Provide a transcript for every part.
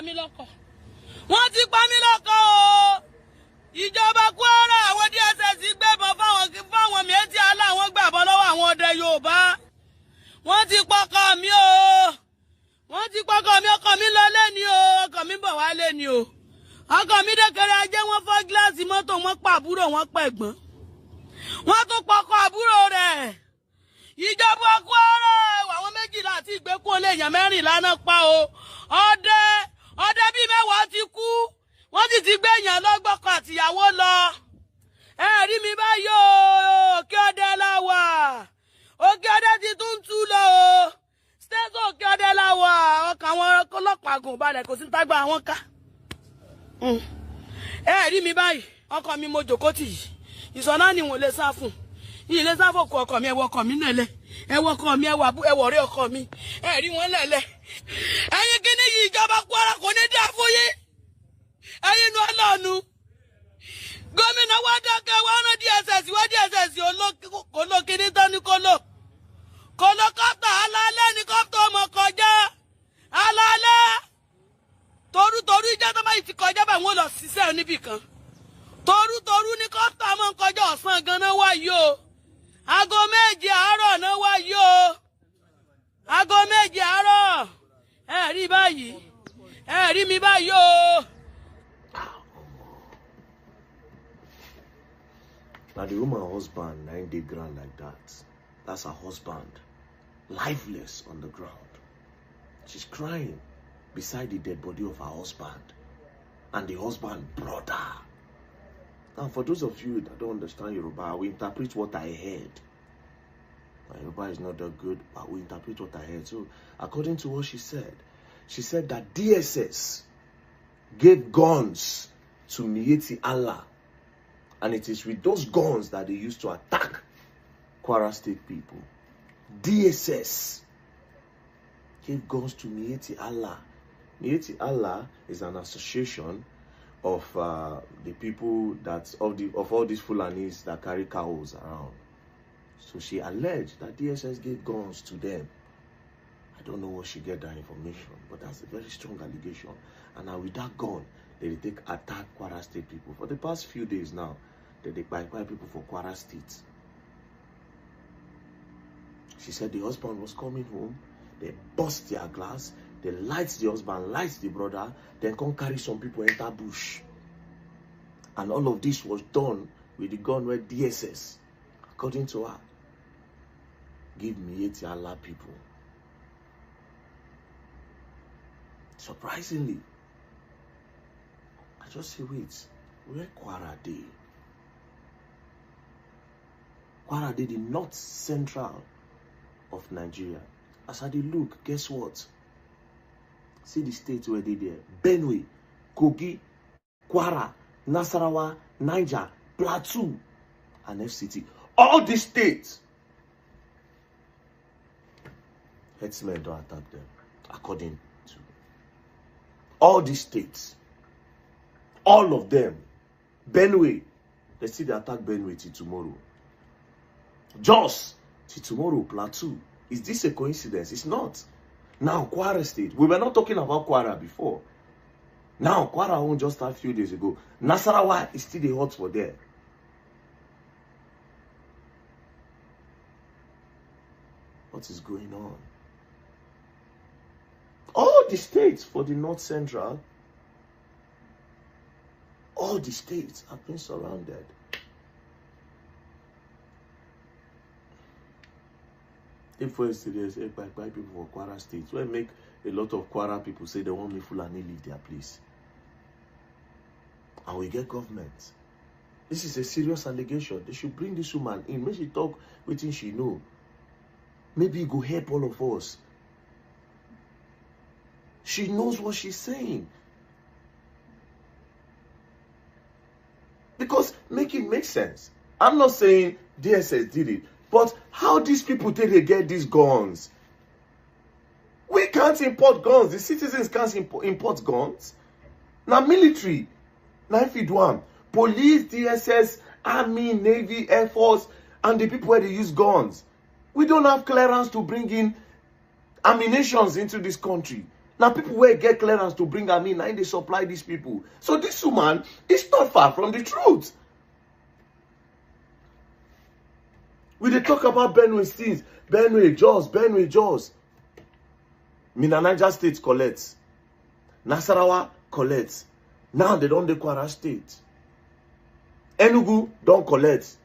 mí lọ́kọ. Wọ́n ti pa mí lọ́kọ o. Ìjọba Kwara àwọn DSS gbébọn fáwọn méjì aláwọn gbàbọ́ lọ́wọ́ àwọn ọdẹ Yorùbá. Wọ́n ti pọkọ mi o. Wọ́n ti pọkọ mi, ọkọ mi lọ lé ni o. Ọkọ mi bọ̀ wá lé ni o. Ọkọ mi dẹ́kẹrẹ ajé wọ́n fọ́ gíláàsì mọ́tò wọ́n pa àbúrò wọn pa ẹ̀gbọ́n. Wọ́n tún pọkọ àbúrò rẹ̀. Ìjọba Kwara àwọn méjìlá àti ìgbékùn olè èèyàn 14 náà pa o. Ọdẹ bíi 10 ti kú. Wọ́n sì ti gbé èèyàn lọ́gbọ́kọ àtìyàwó lọ. Ẹ rí mi báyìí o. Òkè ọdẹ la wà. Òkè ọdẹ ti tún tú lọ o. Stéṣọ̀ òkè ọdẹ la wà. Ọkàn àwọn ọlọ́pàá gùn balẹ̀ kò sí tágbà àwọn ká. Ẹ rí mi báyìí. Ọkọ mi mo jòkó tì yìí. Ìsọ̀nà ni wọ́n lè sá fún. Ilé sá fòkù ọkọ mi, ẹwọ ọkọ mi nẹ̀lẹ̀. Ẹwọ ọkọ mi, ẹwọ ọ̀rẹ́ ọkọ mi. Ẹ rí wọn lẹ̀lẹ̀. Ẹ̀yin kíní yìí ìjọba Kwara kò ní dá fún yín. Ẹ̀yin nu Ọlọ́run. Gómìnà wa dákẹ́ wá rán DSS wá DSS olókìní tán ní kóló. Kóló kọ́pítà alálẹ́ ní kọ́pítà ọmọ kọjá. Alálẹ́. Torú ìjẹ́ tó bá yìí ti kọjá bá wọn lọ ṣiṣẹ́ níbì kan. Torú ní kọ́pítà ọmọ kọjá ọ̀sán gan-an wáyé o. Aago 7 àárọ̀ náà wáyé o. Aago 7 àárọ̀. Ẹ rí báyìí. Ẹ rí mi báyìí o. Now the woman husband 9 day ground like that. That's her husband. Lifeless on the ground. She's crying beside the dead body of her husband. And the husband brother. Now for those of you that don't understand Yoruba, I will interpret what I heard. Now, Yoruba is not that good, but we interpret what I heard. So according to what she said that DSS gave guns to Miyetti Allah. And it is with those guns that they used to attack Kwara State people. DSS gave guns to Miyetti Allah. Miyetti Allah is an association of the people that of all these Fulanis that carry cows around. So she alleged that DSS gave guns to them. I don't know where she get that information, but that's a very strong allegation. And now with that gun, they take attack Kwara State people. For the past few days now, they buy people for Kwara State. She said the husband was coming home, they bust their glass, they light the husband, light the brother, then come carry some people enter bush. And all of this was done with the gun where DSS, according to her, give Miyetti Allah people. Surprisingly, I just say, wait, where Kwara dey? Kwara dey the north central of Nigeria. As I dey look, guess what? See the states where they there. Benue, Kogi, Kwara, Nasarawa, Niger, Plateau, and FCT. All these states, headsmen don't attack them. According to all these states, all of them, Benue, they still they attack Benue till tomorrow. Jos, till tomorrow, Plateau. Is this a coincidence? It's not. Now, Kwara State. We were not talking about Kwara before. Now, Kwara won just a few days ago. Nasarawa is still the hot for there. What is going on? All the states for the North Central, all the states have been surrounded. If for instance, by people for Kwara State, where make a lot of Kwara people say they want me Fulani leave their place. And we get government. This is a serious allegation. They should bring this woman in. Maybe she talk waiting she know. Maybe it go help all of us. She knows what she's saying. Because make it make sense. I'm not saying DSS did it. But how these people take they get these guns? We can't import guns. The citizens can't import guns. Now military, now if you do them, police, DSS, army, navy, air force, and the people where they use guns. We don't have clearance to bring in ammunitions into this country. Now people will get clearance to bring them in, and they supply these people. So this woman is not far from the truth. We dey talk about Benue things, Benue Jos. Mina Niger State collects, Nasarawa collects. Now they don't dey Kwara State. Enugu don't collect.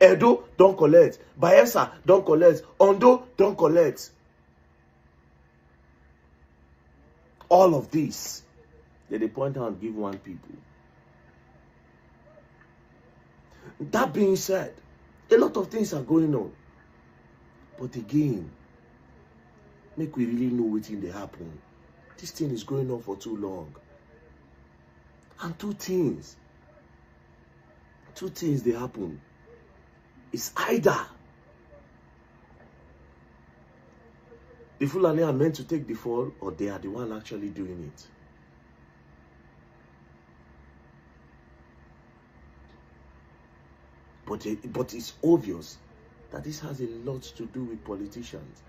Edo don't collect. Bayelsa don't collect. Ondo don't collect. All of this, they point out and give one people. That being said, a lot of things are going on. But again, make we really know what thing they happen. This thing is going on for too long. And two things they happen. It's either the Fulani are meant to take the fall, or they are the one actually doing it. But it's obvious that this has a lot to do with politicians.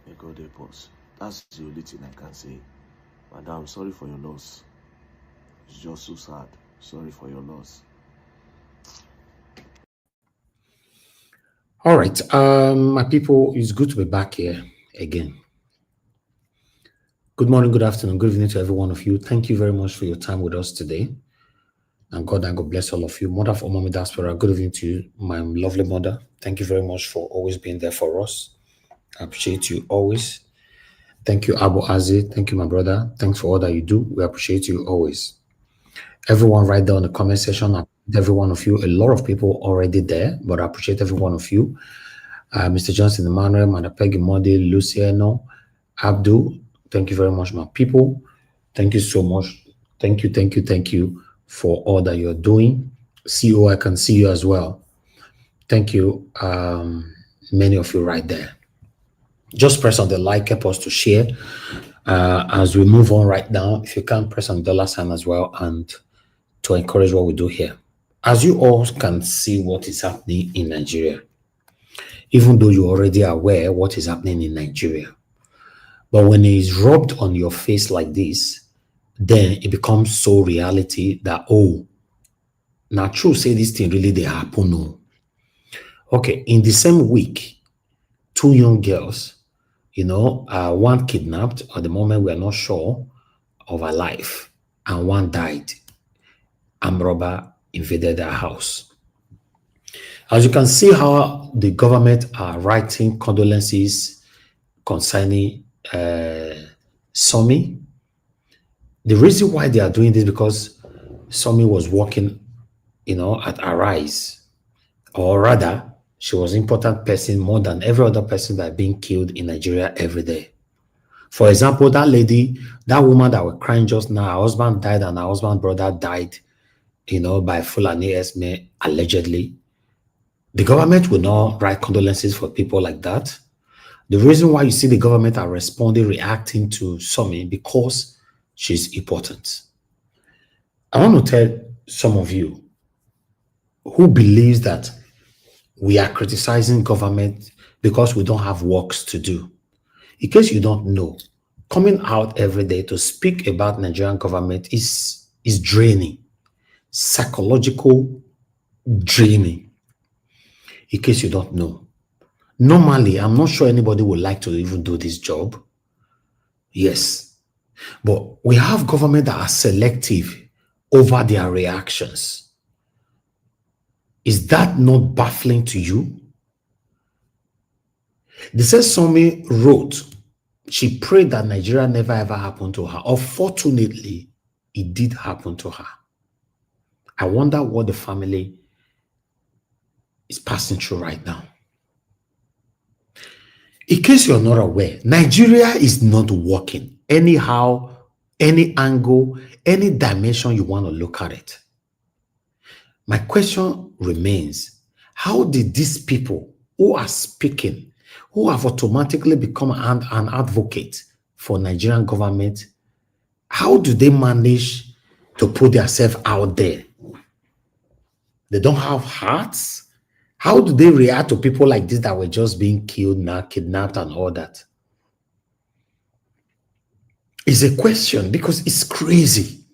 May God help us. That's the only thing I can say. Madam, sorry for your loss. It's just so sad. Sorry for your loss. All right, my people, it's good to be back here again. Good morning, good afternoon, good evening to every one of you. Thank you very much for your time with us today. And God bless all of you. Mother for Mommy Diaspora, good evening to you, my lovely mother. Thank you very much for always being there for us. I appreciate you always. Thank you, Abu Aziz. Thank you, my brother. Thanks for all that you do. We appreciate you always. Everyone right there in the comment section, every one of you, a lot of people already there, but I appreciate every one of you. Mr. Johnson, Emmanuel, Manapegi, Modi, Luciano, Abdul, thank you very much, my people. Thank you so much. Thank you for all that you're doing. CEO, I can see you as well. Thank you, many of you right there. Just press on the like, help us to share as we move on right now. If you can, press on the dollar sign as well, and to encourage what we do here. As you all can see what is happening in Nigeria, even though you're already aware what is happening in Nigeria, but when it is rubbed on your face like this, then it becomes so reality that, oh, now true, say this thing really they happen. No. Okay, in the same week, 2 young girls, one kidnapped. At the moment, we are not sure of her life, and one died. Armed robber invaded their house. As you can see how the government are writing condolences concerning Sommie. The reason why they are doing this because Sommie was working, at Arise, or rather, she was an important person more than every other person that being killed in Nigeria every day. For example, that lady, that woman that were crying just now, her husband died and her husband's brother died, by Fulani Esme, allegedly. The government will not write condolences for people like that. The reason why you see the government are responding, reacting to Sommie, because she's important. I want to tell some of you who believes that we are criticizing government because we don't have works to do. In case you don't know, coming out every day to speak about Nigerian government is draining, psychological draining. In case you don't know. Normally, I'm not sure anybody would like to even do this job. Yes. But we have government that are selective over their reactions. Is that not baffling to you? They said Sommie wrote, she prayed that Nigeria never ever happened to her. Unfortunately, it did happen to her. I wonder what the family is passing through right now. In case you're not aware, Nigeria is not working anyhow, any angle, any dimension you want to look at it. My question remains, how did these people who are speaking, who have automatically become an advocate for Nigerian government, how do they manage to put themselves out there? They don't have hearts? How do they react to people like this that were just being killed now, kidnapped, and all that? It's a question because it's crazy.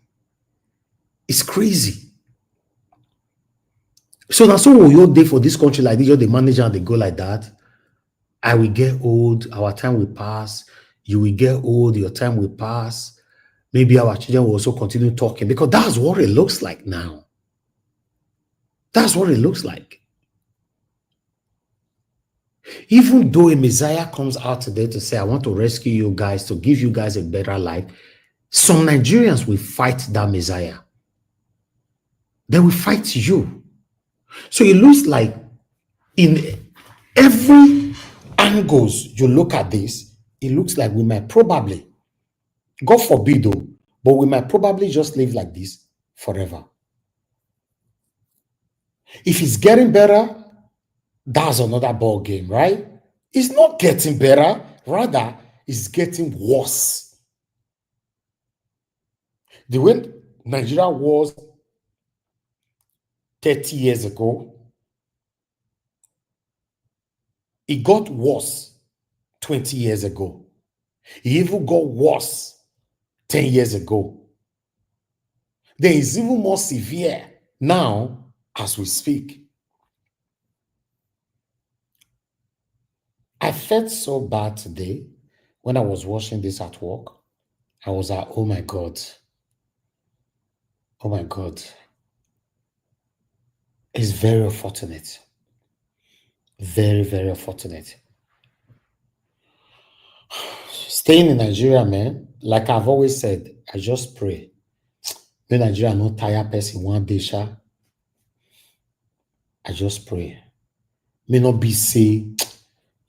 It's crazy. So now, so will you day for this country like this? You're the manager and they go like that. I will get old, our time will pass. You will get old, your time will pass. Maybe our children will also continue talking because that's what it looks like now. That's what it looks like. Even though a Messiah comes out today to say, I want to rescue you guys, to give you guys a better life, some Nigerians will fight that Messiah. They will fight you. So it looks like in every angles you look at this, it looks like we might probably, God forbid though, but we might probably just live like this forever. If it's getting better, that's another ball game, right? It's not getting better, rather, it's getting worse. The way Nigeria was 30 years ago, it got worse 20 years ago. It even got worse 10 years ago. Then it's even more severe now as we speak. I felt so bad today when I was watching this at work. I was like, oh my God. Oh my God. It's very unfortunate. Very, very unfortunate. Staying in Nigeria, man, like I've always said, I just pray. When Nigeria no tire person one day, sha. I just pray. May not be say,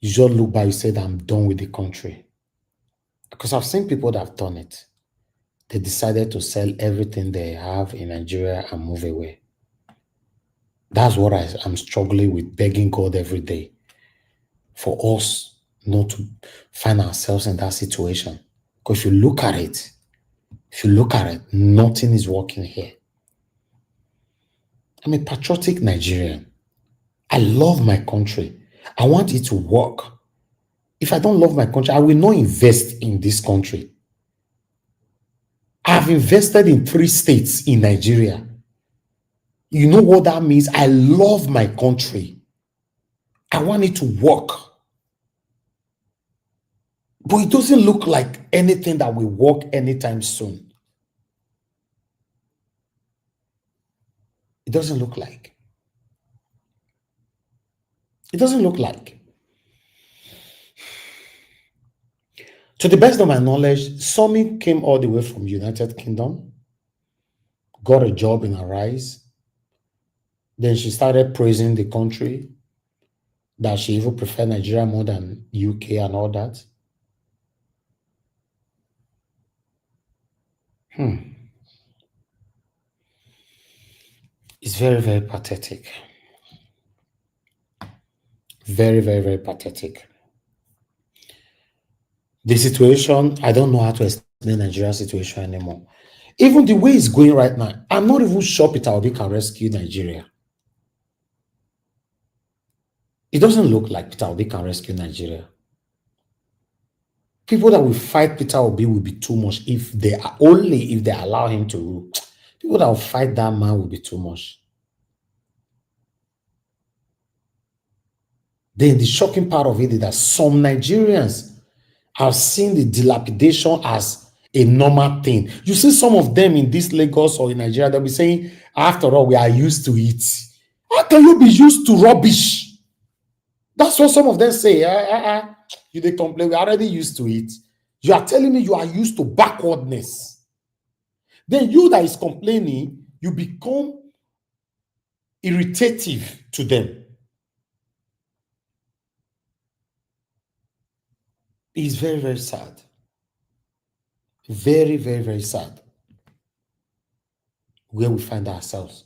you just look by, you said, I'm done with the country. Because I've seen people that have done it. They decided to sell everything they have in Nigeria and move away. That's what I'm struggling with, begging God every day for us not to find ourselves in that situation. Because if you look at it, nothing is working here. I'm a patriotic Nigerian. I love my country. I want it to work. If I don't love my country, I will not invest in this country. I've invested in 3 states in Nigeria. You know what that means? I love my country. I want it to work. But it doesn't look like anything that will work anytime soon. It doesn't look like. It doesn't look like. To the best of my knowledge, Sommie came all the way from United Kingdom, got a job in Arise. Then she started praising the country, that she even preferred Nigeria more than UK and all that. It's very, very pathetic. Very, very, very pathetic. The situation, I don't know how to explain Nigeria's situation anymore. Even the way it's going right now, I'm not even sure Peter Obi can rescue Nigeria. It doesn't look like Peter Obi can rescue Nigeria. People that will fight Peter Obi will be too much if they allow him to rule. People that will fight that man will be too much. Then the shocking part of it is that some Nigerians have seen the dilapidation as a normal thing. You see some of them in this Lagos or in Nigeria, they'll be saying, after all, we are used to it. How can you be used to rubbish? That's what some of them say. You they complain, we're already used to it. You are telling me you are used to backwardness. Then you that is complaining, you become irritative to them. It's very, very sad. Very, very, very sad where we find ourselves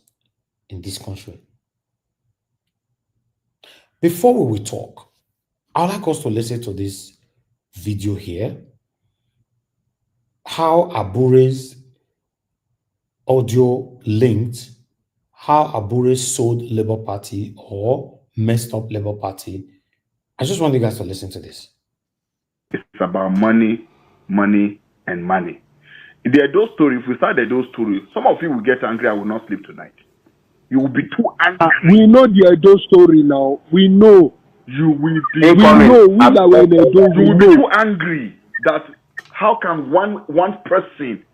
in this country. Before we will talk, I'd like us to listen to this video here. How Abure's audio linked how Abure sold Labour Party or messed up Labour Party. I just want you guys to listen to this. It's about money, money, and money. The Edo story, if we start the Edo story, some of you will get angry. I will not sleep tonight. You will be too angry. We know the Edo story now. We know. You will be. We know. We that were in Edo. You will be too angry that how can one person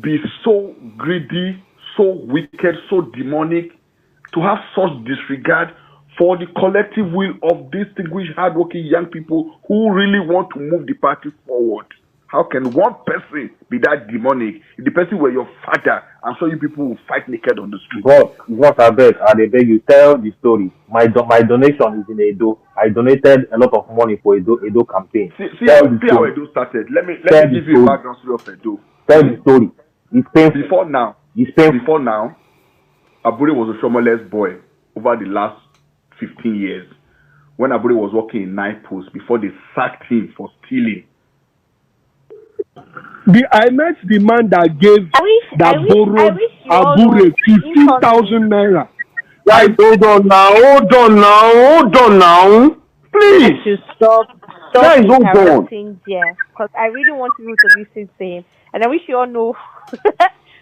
be so greedy, so wicked, so demonic, to have such disregard for the collective will of distinguished, hardworking young people who really want to move the party forward. How can one person be that demonic? If the person were your father, I'm sure you people will fight naked on the street. God, I beg you, tell the story. My donation is in Edo. I donated a lot of money for Edo campaign. See how Edo started. Let me give you a background story of Edo. Tell the story. It's painful. Before now, Abure was a Shomoles boy over the last 15 years. When Abure was working in night post before they sacked him for stealing. I met the man that borrowed Abure 15,000 naira. Guys, hold on now. Please. To stop Guys, hold on. Because I really want people to listen to him. And I wish you all know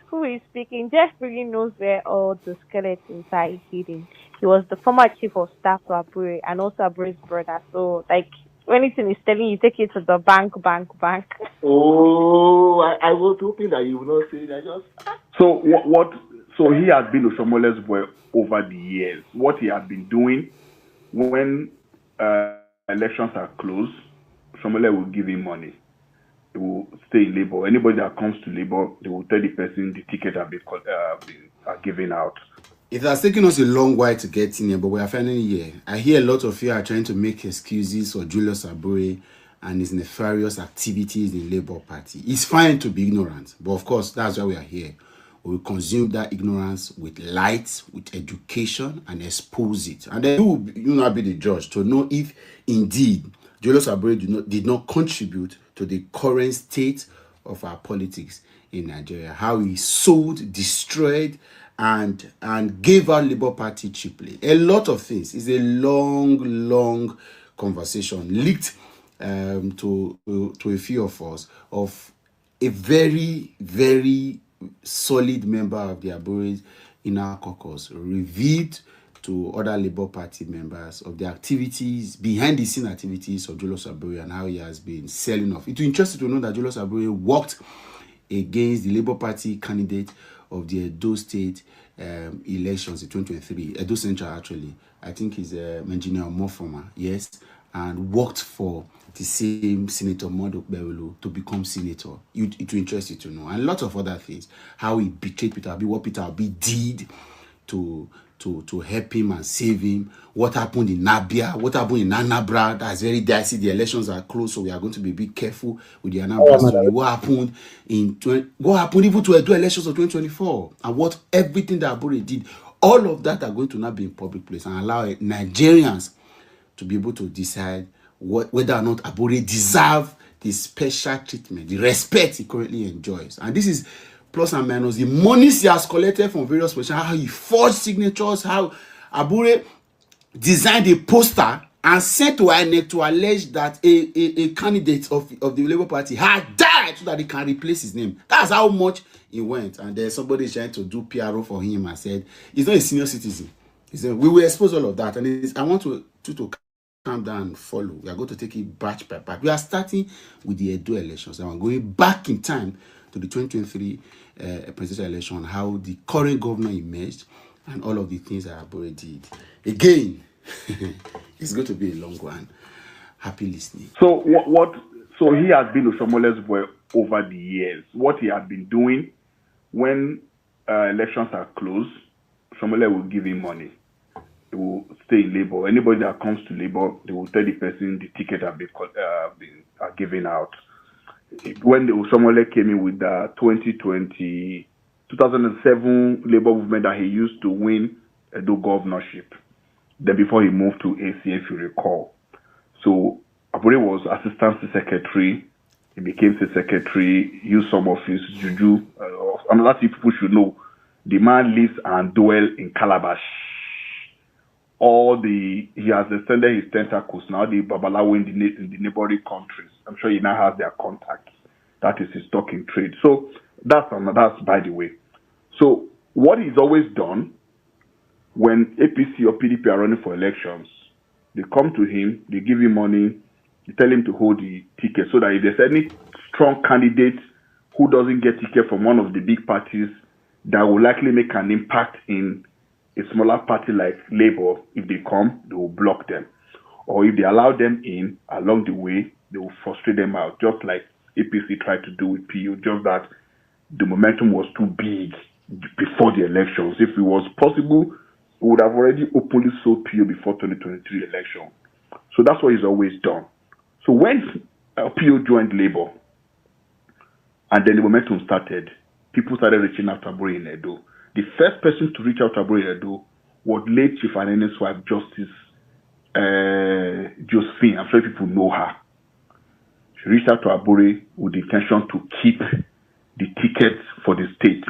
who is speaking. Jeff really knows where all the skeletons are hidden. He was the former chief of staff to Abure and also Abure's brother. So, like, anything he's telling you, take it to the bank. Oh, I was hoping that you would not say that. So So he has been a Shomoles boy over the years. What he has been doing when elections are closed, Shomole will give him money. He will stay in Labour. Anybody that comes to Labour, they will tell the person the ticket are given out. It has taken us a long while to get in here, but we are finally here. I hear a lot of you are trying to make excuses for Julius Abure and his nefarious activities in Labour Party. It's fine to be ignorant, but of course, that's why we are here. We will consume that ignorance with light, with education, and expose it. And then you will not be the judge to know if indeed Julius Abure did not contribute to the current state of our politics in Nigeria. How he sold, destroyed, and gave out Labour Party cheaply. A lot of things. It's a long conversation leaked to a few of us of a very solid member of the Abure's inner caucus revealed to other Labour Party members of the activities, behind the scene activities of Julius Abure and how he has been selling off. It will interest you to know that Julius Abure worked against the Labour Party candidate of the Edo State elections in 2023, Edo Central actually. I think he's Engineer Mofoma, yes, and worked for the same Senator Modok Bewelu to become senator. It will interest you to know. And a lot of other things. How he betrayed Peter Obi, what Peter Obi did to help him and save him. What happened in Nabia, what happened in Anambra. That's very dicey. The elections are close, so we are going to be a bit careful with the Anambra story. What happened even to the elections of 2024, and what everything that Abure did. All of that are going to now be in public place and allow Nigerians to be able to decide whether or not Abure deserve the special treatment, the respect he currently enjoys. And this is plus and minus the monies he has collected from various positions, how he forged signatures, how Abure designed a poster and sent to INEC to allege that a candidate of the Labour Party had died so that he can replace his name. That's how much he went. And then somebody is trying to do PRO for him and said, he's not a senior citizen. He said, we will expose all of that. And I want to calm down and follow. We are going to take it batch by batch. We are starting with the Edo elections. And we're going back in time to the 2023 presidential election, how the current governor emerged, and all of the things that Abure did. Again, it's going to be a long one. Happy listening. So So he has been a Shomoles boy over the years. What he has been doing when elections are closed, Shomole will give him money. He will stay in Labour. Anybody that comes to Labour, they will tell the person the ticket are given out. When the Shomole came in with the 2007 Labour movement that he used to win Edo governorship, then before he moved to AC, if you recall. So Abure was assistant secretary. He became the secretary, used some of his juju. Another thing people should know, the man lives and dwells in Calabash. he has extended his tentacles now, the Babalawo in the neighboring countries. I'm sure he now has their contacts. That is his stock in trade. So that's by the way. So what he's always done when APC or PDP are running for elections, they come to him, they give him money, they tell him to hold the ticket so that if there's any strong candidate who doesn't get ticket from one of the big parties that will likely make an impact in a smaller party like Labour, if they come, they will block them. Or if they allow them in along the way, they will frustrate them out, just like APC tried to do with PU, just that the momentum was too big before the elections. If it was possible, we would have already openly sold PU before 2023 election. So that's what he's always done. So when PU joined Labour, and then the momentum started, people started reaching out to Abure in Edo. The first person to reach out to Abure in Edo was late Chief Anene's wife, Justice Josephine. I'm sure people know her. She reached out to Abure with the intention to keep the tickets for the state.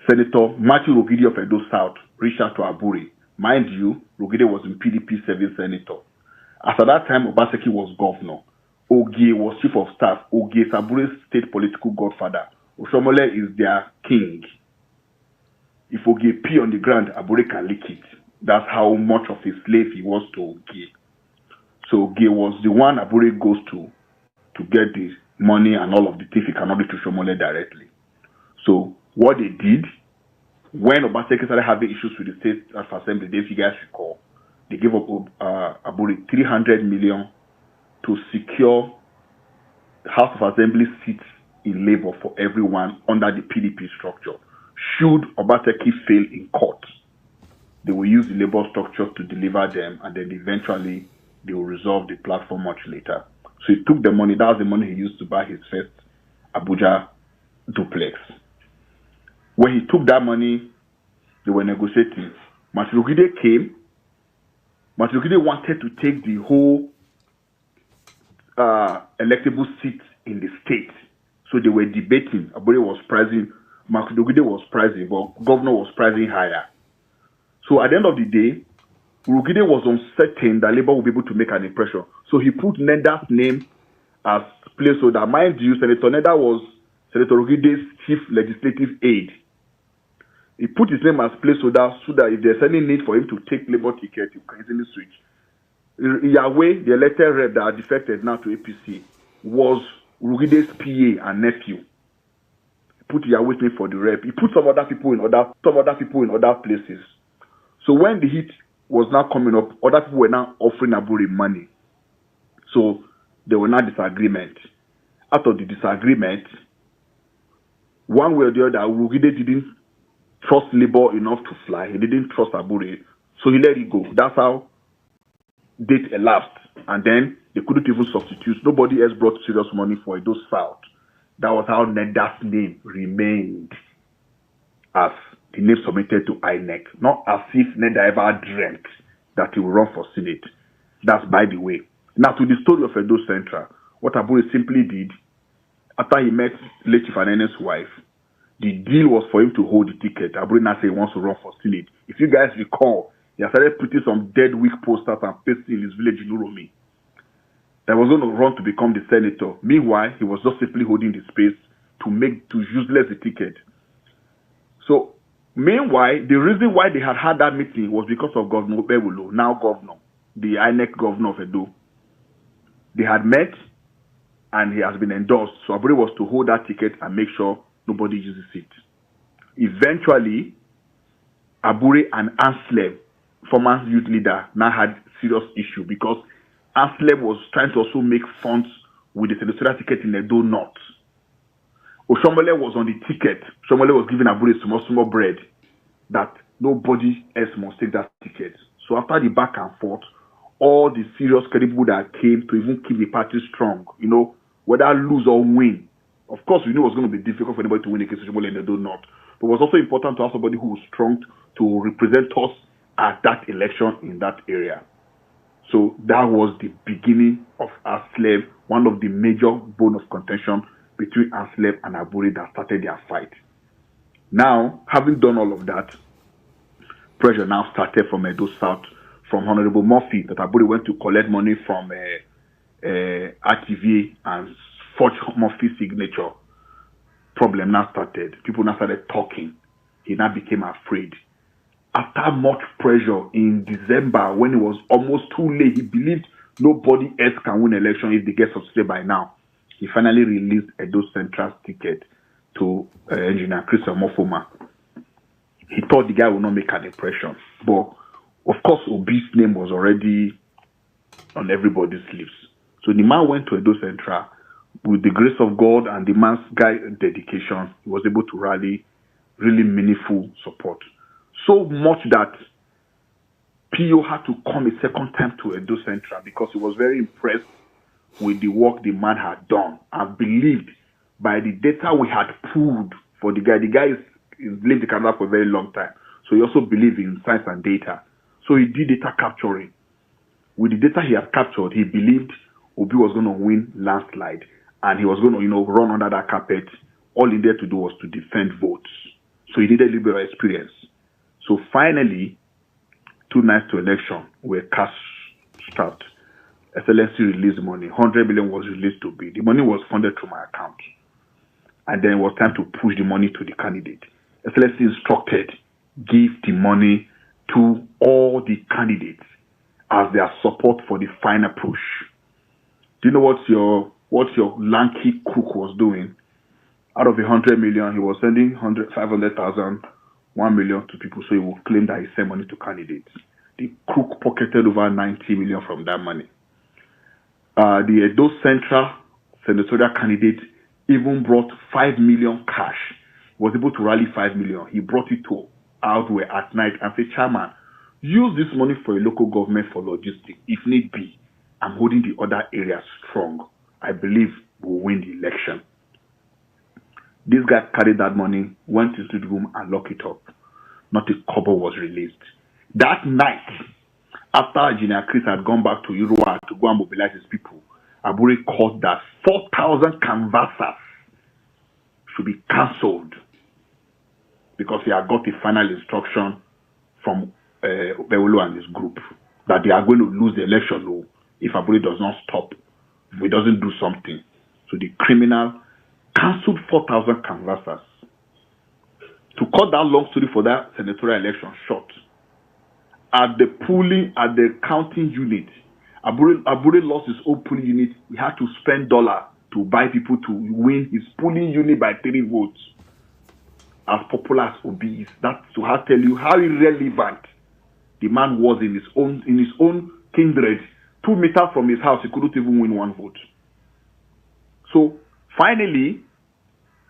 Senator Matthew Rogide of Edo South reached out to Abure. Mind you, Rogide was in PDP serving senator. As at that time, Obaseki was governor. Ogie was chief of staff. Ogie is Abure's state political godfather. Oshomole is their king. If Ogie pee on the ground, Abure can lick it. That's how much of a slave he was to Ogie. So Ogie was the one Abure goes to get the money and all of the things he cannot do to Oshomole directly. So what they did, when Obaseki started having issues with the state assembly, if you guys recall, they gave up Abure 300 million to secure House of Assembly seats in Labour for everyone under the PDP structure. Should Obaseki fail in court, they will use the Labour structure to deliver them, and then eventually they will resolve the platform much later. So he took the money. That was the money he used to buy his first Abuja duplex. When he took that money, they were negotiating. Matthew Rogide came. Matthew Rogide wanted to take the whole electable seats in the state. So they were debating. Abure was pricing, Matthew Rogide was pricing, but governor was pricing higher. So at the end of the day, Rogide was uncertain that Labour would be able to make an impression. So he put Neda's name as placeholder. Mind you, Senator Neda was Senator Rogide's chief legislative aide. He put his name as placeholder so that if there's any need for him to take Labour ticket, you can easily switch. Yahweh, the elected rep that are defected now to APC, was Rugide's PA and nephew. He put Yahweh's name for the rep. He put some other people in other places. So when the heat was now coming up, other people were now offering Abure money. So there were now disagreement. Out of the disagreement, one way or the other, Rugide didn't trust Labour enough to fly. He didn't trust Abure, so he let it go. That's how date elapsed, and then they couldn't even substitute. Nobody else brought serious money for Edo South. That was how Neda's name remained as the name submitted to INEC. Not as if Neda ever dreamt that he would run for Senate. That's by the way. Now to the story of Edo Central, what Abure simply did, after he met late Chief Anene's wife, the deal was for him to hold the ticket. Abure now said he wants to run for Senate. If you guys recall, he started putting some dead weak posters and pasting in his village in Uromi that was going to run to become the senator. Meanwhile, he was just simply holding the space to useless the ticket. So, meanwhile, the reason why they had that meeting was because of Governor Bewulo, now governor, the INEC governor of Edo. They had met, and he has been endorsed. So Abure was to hold that ticket and make sure nobody uses it. Eventually, Abure and Anslem, former youth leader, now had serious issue because Anslem was trying to also make funds with the senatorial ticket in Edo North. Oshomole was on the ticket. Oshomole was giving Abure small bread that nobody else must take that ticket. So after the back and forth, all the serious credible that came to even keep the party strong, whether lose or win. Of course, we knew it was going to be difficult for anybody to win against Oshomole in Edo North. But it was also important to have somebody who was strong to represent us at that election in that area. So that was the beginning of Anslem, one of the major bone of contention between Anslem and Abure that started their fight. Now, having done all of that, pressure now started from Edo South from Honorable Murphy that Aburi went to collect money from RTV and forged Murphy's signature. Problem now started. People now started talking. He now became afraid. After much pressure in December, when it was almost too late, he believed nobody else can win election if they get succeeded by now. He finally released Edo Central's ticket to Engineer Chris Omofoma. He thought the guy would not make an impression. But, of course, Obi's name was already on everybody's lips. So the man went to Edo Central. With the grace of God and the man's dedication, he was able to rally really meaningful support. So much that PO had to come a second time to Edo Central because he was very impressed with the work the man had done and believed by the data we had pulled for the guy. The guy is lived in Canada for a very long time. So he also believed in science and data. So he did data capturing. With the data he had captured, he believed Obi was going to win landslide. And he was going to, run under that carpet. All he needed to do was to defend votes. So he needed a little bit of experience. So finally, 2 nights to election, were cash strapped. Excellency released money. 100 million was released to be. The money was funded through my account. And then it was time to push the money to the candidate. Excellency instructed, give the money to all the candidates as their support for the final push. Do you know what your lanky crook was doing? Out of 100 million, he was sending 500,000, 1 million to people, so he would claim that he sent money to candidates. The crook pocketed over 90 million from that money. The Edo Central senatorial candidate even brought 5 million cash. He was able to rally 5 million. He brought it to Outway at night and said, Chairman, use this money for a local government for logistics. If need be, I'm holding the other areas strong. I believe we'll win the election. This guy carried that money, went into the room and locked it up. Not a kobo was released. That night, after Engineer Chris had gone back to Uruwa to go and mobilize his people, Aburi called that 4,000 canvassers should be cancelled because he had got a final instruction from Beolo and his group that they are going to lose the election if Aburi does not stop, if he doesn't do something. So the criminal cancelled 4,000 canvassers. To cut that long story for that senatorial election short, at the counting unit, Aburi lost his own polling unit. He had to spend dollar to buy people to win his polling unit by 3 votes. As popular as Obi is, that's to tell you how irrelevant the man was in his own kindred. 2 meters from his house, he couldn't even win 1 vote. So finally,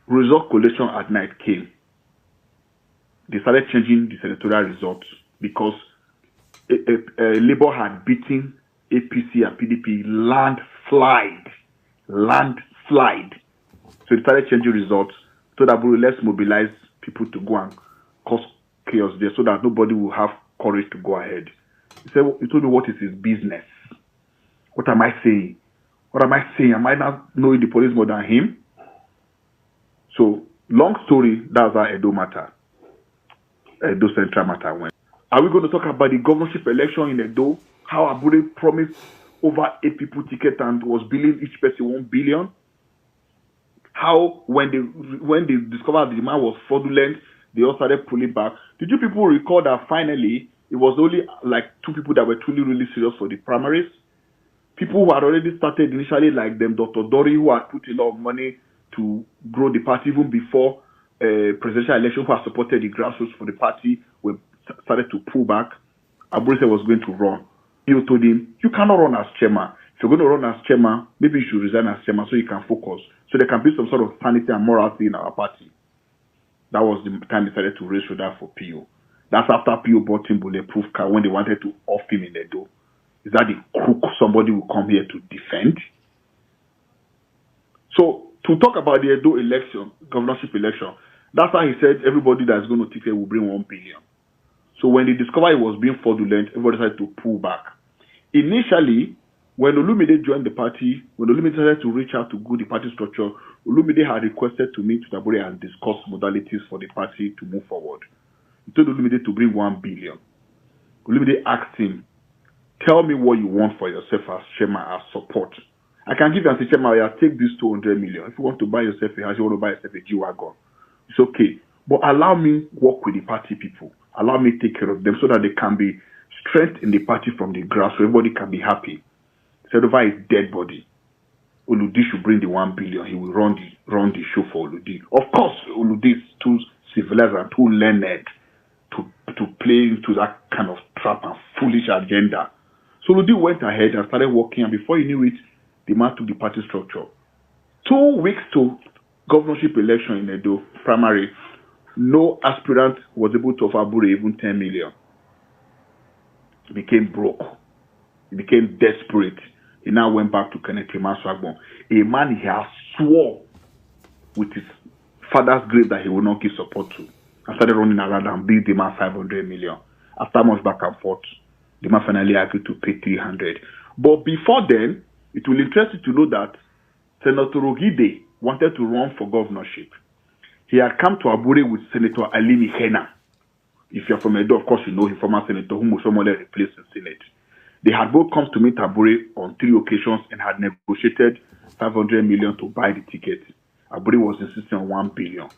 result collation at night came. They started changing the senatorial results because Labour had beaten APC and PDP landslide. So they started changing results so that let's mobilize people to go and cause chaos there so that nobody will have courage to go ahead. He told me what is his business. What am I saying? Am I not knowing the police more than him? So, long story, that's how Edo Central matter went. Are we going to talk about the governorship election in Edo? How Aburi promised over 8 people ticket and was billing each person 1 billion? How when they discovered the man was fraudulent, they all started pulling back. Did you people recall that finally it was only like 2 people that were truly really serious for the primaries? People who had already started initially, like them, Dr. Dori, who had put a lot of money to grow the party even before presidential election, who had supported the grassroots for the party, started to pull back. Aburi was going to run. He told him, you cannot run as chairman. If you're going to run as chairman, maybe you should resign as chairman so you can focus. So there can be some sort of sanity and morality in our party. That was the time they decided to raise shoulder for PO. That's after PO bought him bulletproof car when they wanted to off him in the door. Is that the crook somebody will come here to defend? So, to talk about the Edo election, governorship election, that's why he said everybody that's going to ticket will bring 1 billion. So when they discovered it was being fraudulent, everybody decided to pull back. Initially, when Olumide joined the party, when Olumide decided to reach out to go the party structure, Olumide had requested to meet with Aburi and discuss modalities for the party to move forward. He told Olumide to bring 1 billion. Olumide asked him, tell me what you want for yourself as chairman, as support. I can give you as a chairman, I'll take this 200 million. If you want to buy yourself a house, you want to buy yourself a G-Wagon, it's okay. But allow me work with the party people. Allow me take care of them so that they can be strength in the party from the grass so everybody can be happy. Instead of his dead body. Oludi should bring the 1 billion. He will run the show for Oludi. Of course, Oludi is too civilized and too learned to play into that kind of trap and foolish agenda. So Oludi went ahead and started working, and before he knew it, the man took the party structure. 2 weeks to governorship election in Edo primary, no aspirant was able to offer Abure even 10 million. He became broke. He became desperate. He now went back to Kenneth Agbon, a man he has swore with his father's grave that he will not give support to, and started running around and bid the man 500 million. After much back and forth, the man finally agreed to pay 300. But before then, it will interest you to know that Senator Ogide wanted to run for governorship. He had come to Abure with Senator Alimi Hena. If you're from Edo, of course you know him, former senator whom Sommie replaced in Senate. They had both come to meet Abure on 3 occasions and had negotiated 500 million to buy the ticket. Abure was insisting on 1 billion.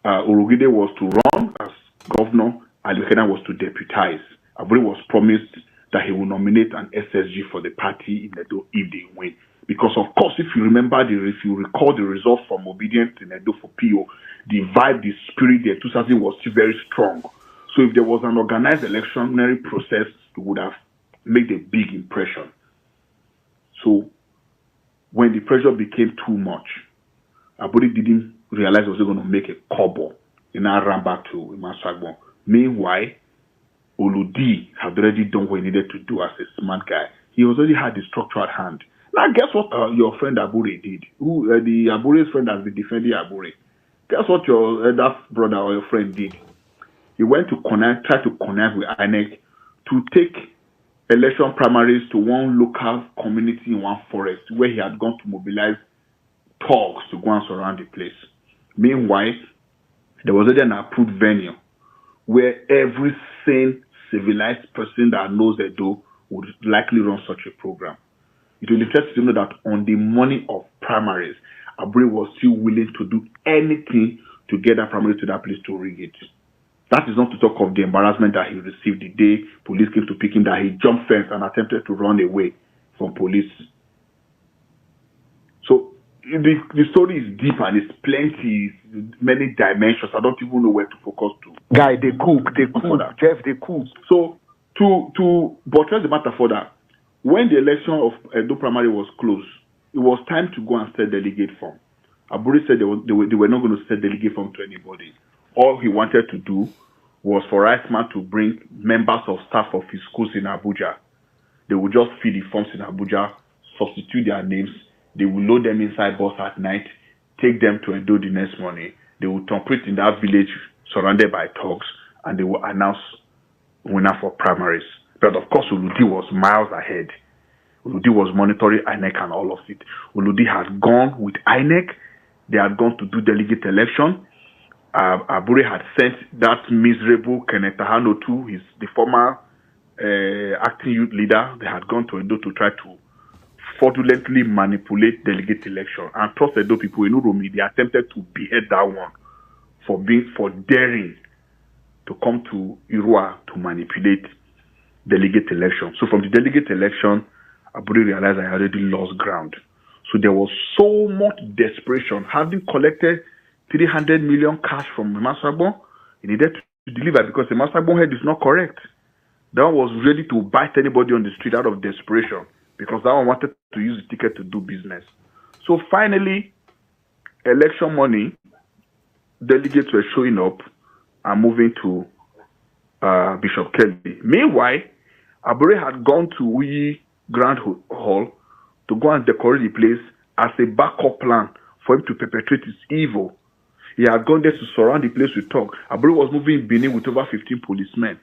Orogide was to run as governor, Alihena was to deputize. Abure was promised that he will nominate an SSG for the party in Edo if they win. Because of course, if you recall the results from Obedience in Edo for PO, the vibe, the spirit, the enthusiasm was still very strong. So if there was an organized electionary process, it would have made a big impression. So when the pressure became too much, Abure didn't realize he was going to make a cobble. He now ran back to Imasagbon. Meanwhile, Oludi had already done what he needed to do as a smart guy. He already had the structure at hand. Now, guess what your friend Abure did? The Abure's friend has been defending Abure. Guess what your that brother or your friend did? He went to try to connect with INEC to take election primaries to one local community in one forest where he had gone to mobilize thugs to go and surround the place. Meanwhile, there was already an approved venue where every sane, civilized person that knows Edo would likely run such a program. It will interest you to know that on the morning of primaries, Abure was still willing to do anything to get that primary to that place to rig it. That is not to talk of the embarrassment that he received the day police came to pick him, that he jumped fence and attempted to run away from police. So the story is deep and it's plenty, many dimensions. I don't even know where to focus to. Guy, they cook, Jeff, they cook. So to buttress the matter further, when the election of Edo primary was closed, it was time to go and sell delegate form. Abure said they were not going to sell delegate form to anybody. All he wanted to do was for Iceman to bring members of staff of his schools in Abuja. They would just fill the forms in Abuja, substitute their names, they will load them inside bus at night, take them to Edo the next morning. They will operate in that village surrounded by thugs, and they will announce winner for primaries. But of course, Oludi was miles ahead. Oludi was monitoring INEC and all of it. Oludi had gone with INEC. They had gone to do delegate election. Abure had sent that miserable Kenneth Ahano to the former acting youth leader. They had gone to Edo to try to fraudulently manipulate delegate election. And trust Edo people in Uromi, they attempted to behead that one for daring to come to Irua to manipulate delegate election. So from the delegate election, Abure realized I already lost ground. So there was so much desperation. Having collected 300 million cash from Imasagbon, he needed to deliver because the Imasagbon head is not correct. That one was ready to bite anybody on the street out of desperation because that one wanted to use the ticket to do business. So finally, election money, delegates were showing up and moving to Bishop Kelly. Meanwhile, Abure had gone to Uyi Grand Hall to go and decorate the place as a backup plan for him to perpetrate his evil. He had gone there to surround the place with thugs. Abure was moving in Benin with over 15 policemen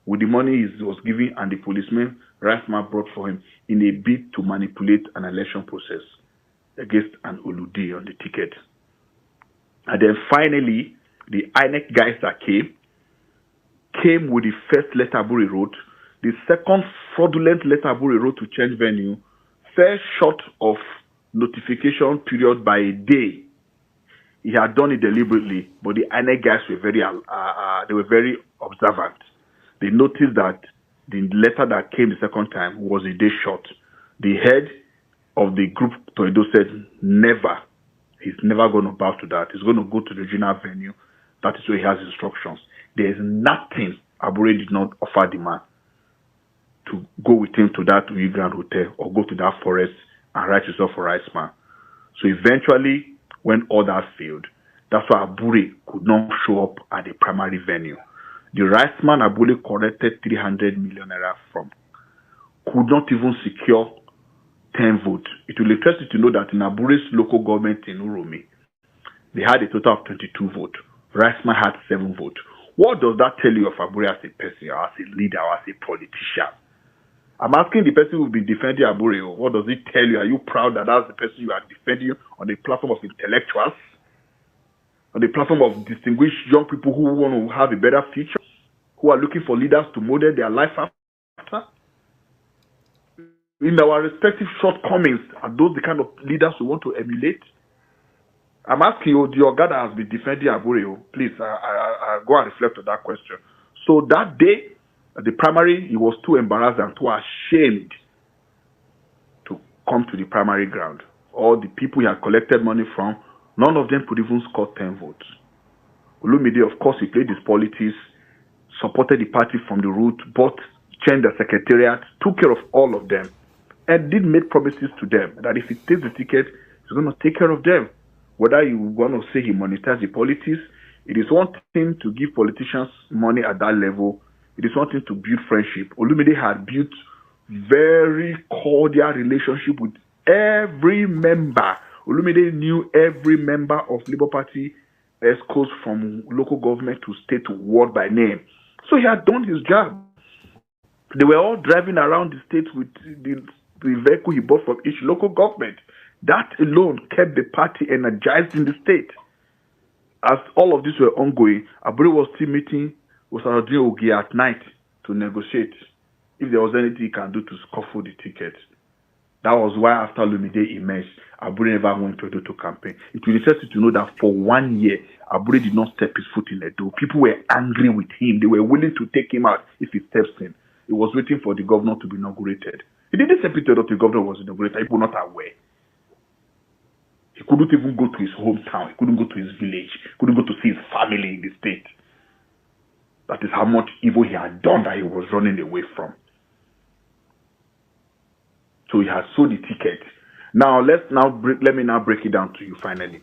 with the money he was giving and the policemen Rasma brought for him in a bid to manipulate an election process against an Oludi on the ticket. And then finally, the INEC guys that came with the first letter Abure wrote The second fraudulent letter Abure wrote to change venue fell short of notification period by a day. He had done it deliberately, but the INEC guys were very observant. They noticed that the letter that came the second time was a day short. The head of the group Toledo said, never. He's never going to bow to that. He's going to go to the regional venue. That is where he has instructions. There is nothing Abure did not offer the man to go with him to that Grand Hotel or go to that forest and write himself for Rice Man. So eventually, when all that failed, that's why Abure could not show up at the primary venue. The Rice Man Abure collected 300 million naira from could not even secure 10 votes. It will interest you to know that in Abure's local government in Uromi, they had a total of 22 votes. Riceman had 7 votes. What does that tell you of Abure as a person, or as a leader, or as a politician? I'm asking the person who's been defending Abure, what does it tell you? Are you proud that that's the person you are defending on the platform of intellectuals? On the platform of distinguished young people who want to have a better future? Who are looking for leaders to model their life after? In our respective shortcomings, are those the kind of leaders we want to emulate? I'm asking you, the Oga that has been defending Abure, please, I go and reflect on that question. So that day, at the primary, he was too embarrassed and too ashamed to come to the primary ground. All the people he had collected money from, none of them could even score 10 votes. Olumide, of course, he played his politics, supported the party from the root, but changed the secretariat, took care of all of them, and did make promises to them that if he takes the ticket, he's going to take care of them. Whether you want to say he monitors the politics, it is one thing to give politicians money at that level. It is one thing to build friendship. Olumide had built very cordial relationship with every member. Olumide knew every member of Labour Party ESCOs from local government to state to ward by name. So he had done his job. They were all driving around the state with the vehicle he bought from each local government. That alone kept the party energized in the state. As all of this were ongoing, Abure was still meeting with Saladin Ogie at night to negotiate if there was anything he can do to scuffle the ticket. That was why after Olumide emerged, Abure never went to Edo to campaign. It will interest you to know that for 1 year, Abure did not step his foot in Edo. People were angry with him. They were willing to take him out if he steps in. He was waiting for the governor to be inaugurated. He didn't step into Edo till the governor was inaugurated. People were not aware. He couldn't even go to his hometown. He couldn't go to his village. He couldn't go to see his family in the state. That is how much evil he had done that he was running away from. So he has sold the ticket. Now let me now break it down to you finally.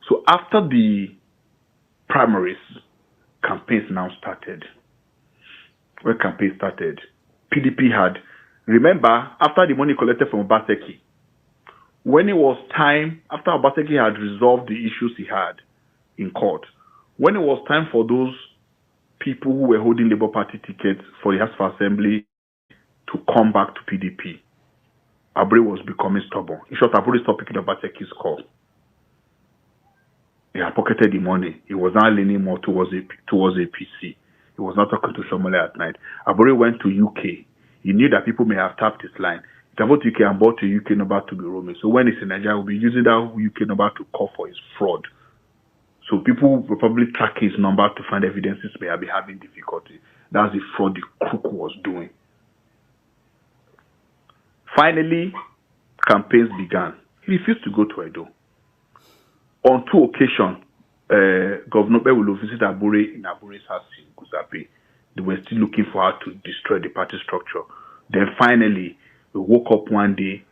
So after the primaries, campaigns now started. When campaign started, PDP had, remember, after the money collected from Obaseki, when it was time, after Obaseki had resolved the issues he had in court, when it was time for those people who were holding Labour Party tickets for the House of Assembly to come back to PDP, Abure was becoming stubborn. In short, Abure stopped picking up Obaseki's call. He had pocketed the money. He was now leaning more towards APC. He was not talking to Sommie at night. Abure went to UK. He knew that people may have tapped his line. He traveled to UK and bought a UK number to be roaming. So when he's in Nigeria, he'll be using that UK number to call for his fraud. So people will probably track his number to find evidences may be having difficulty. That's the fraud the crook was doing. Finally, campaigns began. He refused to go to Edo. On 2 occasions, Governor Be will visit Abure in Abure's house in Kusape. They were still looking for her to destroy the party structure. Then finally, we woke up one day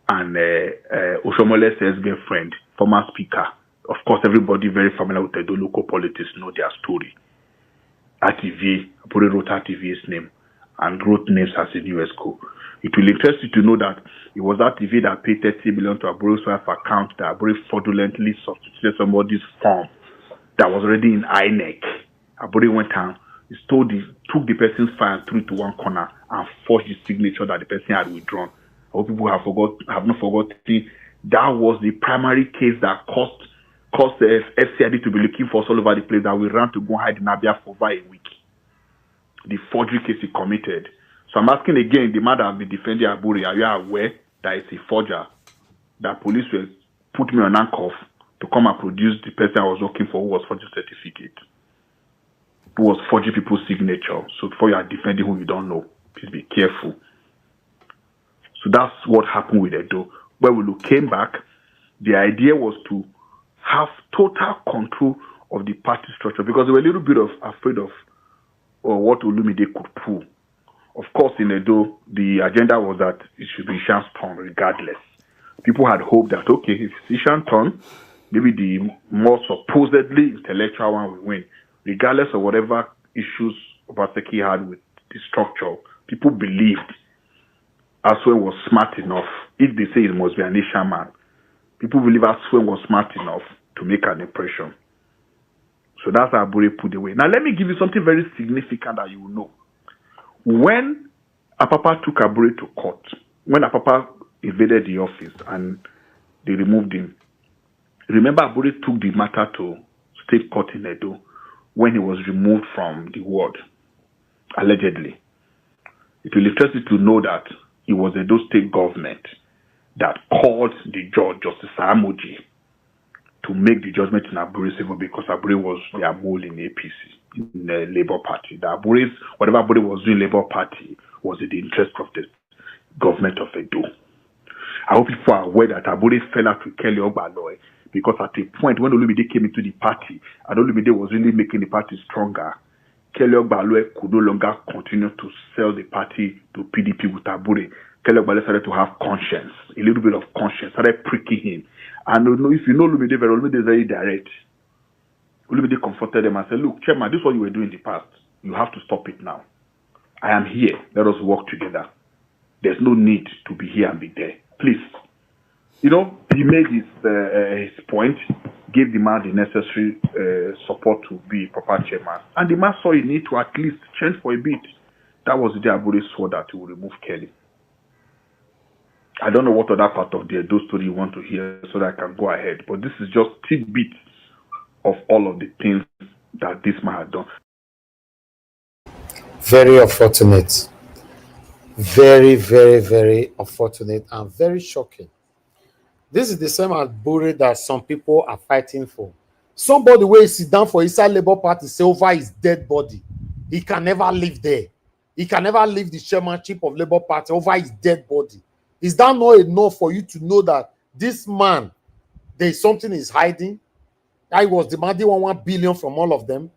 and Oshomole's ex-girlfriend, former speaker, of course, everybody very familiar with Edo local politics know their story. RTV, Abure wrote RTV's name and wrote names as a new ESCO. It will interest you to know that it was RTV that paid 30 million to Abure's wife account that Abure fraudulently substituted somebody's form that was already in INEC. Abure went down, he took the person's file and threw it to one corner and forged the signature that the person had withdrawn. I hope people have not forgotten. That was the primary case that caused the FCID to be looking for us all over the place, that we ran to go hide in Abia for over a week. the forgery case he committed. So I'm asking again, the man that has been defending Abure, are you aware that it's a forger? That police will put me on handcuff to come and produce the person I was working for who was forging certificate, who was forging people's signature. So before you are defending who you don't know, please be careful. So that's what happened with Edo. When we came back, the idea was to have total control of the party structure because they were a little bit afraid of what Olumide could pull. Of course, in Edo, the agenda was that it should be Ishan's turn regardless. People had hoped that, okay, if it's Ishan's turn, maybe the more supposedly intellectual one will win. Regardless of whatever issues Obaseki had with the structure, people believed Aswe was smart enough. If they say it must be an Ishan man, people believe Aswe was smart enough to make an impression. So that's how Abure put away. Now, let me give you something very significant that you will know. When Apapa took Abure to court, when Apapa invaded the office and they removed him, remember Abure took the matter to state court in Edo when he was removed from the ward, allegedly. It will interest you to know that it was Edo state government that called the judge, Justice Amoji, to make the judgment in Abure's favor because Abure was their mole in APC, in the Labour Party. Whatever Abure was doing Labour Party was in the interest of the government of Edo. I hope people are aware that Abure fell out with Kelly Ogbaloy because at a point when Olumide came into the party and Olumide was really making the party stronger, Kelly Ogbaloy could no longer continue to sell the party to PDP with Abure. Kelly Ogbaloy started to have conscience, a little bit of conscience, started pricking him. And if you know Olumide is very direct. Olumide confronted them and said, look, Chairman, this is what you were doing in the past. You have to stop it now. I am here. Let us work together. There's no need to be here and be there. Please. You know, he made his point, gave the man the necessary support to be a proper chairman. And the man saw a need to at least change for a bit. That was the day Abure swore that he would remove Kelly. I don't know what other part of the Edo story you want to hear so that I can go ahead. But this is just tidbit of all of the things that this man had done. Very unfortunate. Very, very, very unfortunate and very shocking. This is the same Abure that some people are fighting for. Somebody will sit down for inside Labour Party say over his dead body. He can never live there. He can never leave the chairmanship of Labour Party over his dead body. Is that not enough for you to know that this man, there is something he's hiding? I was demanding 1 billion from all of them.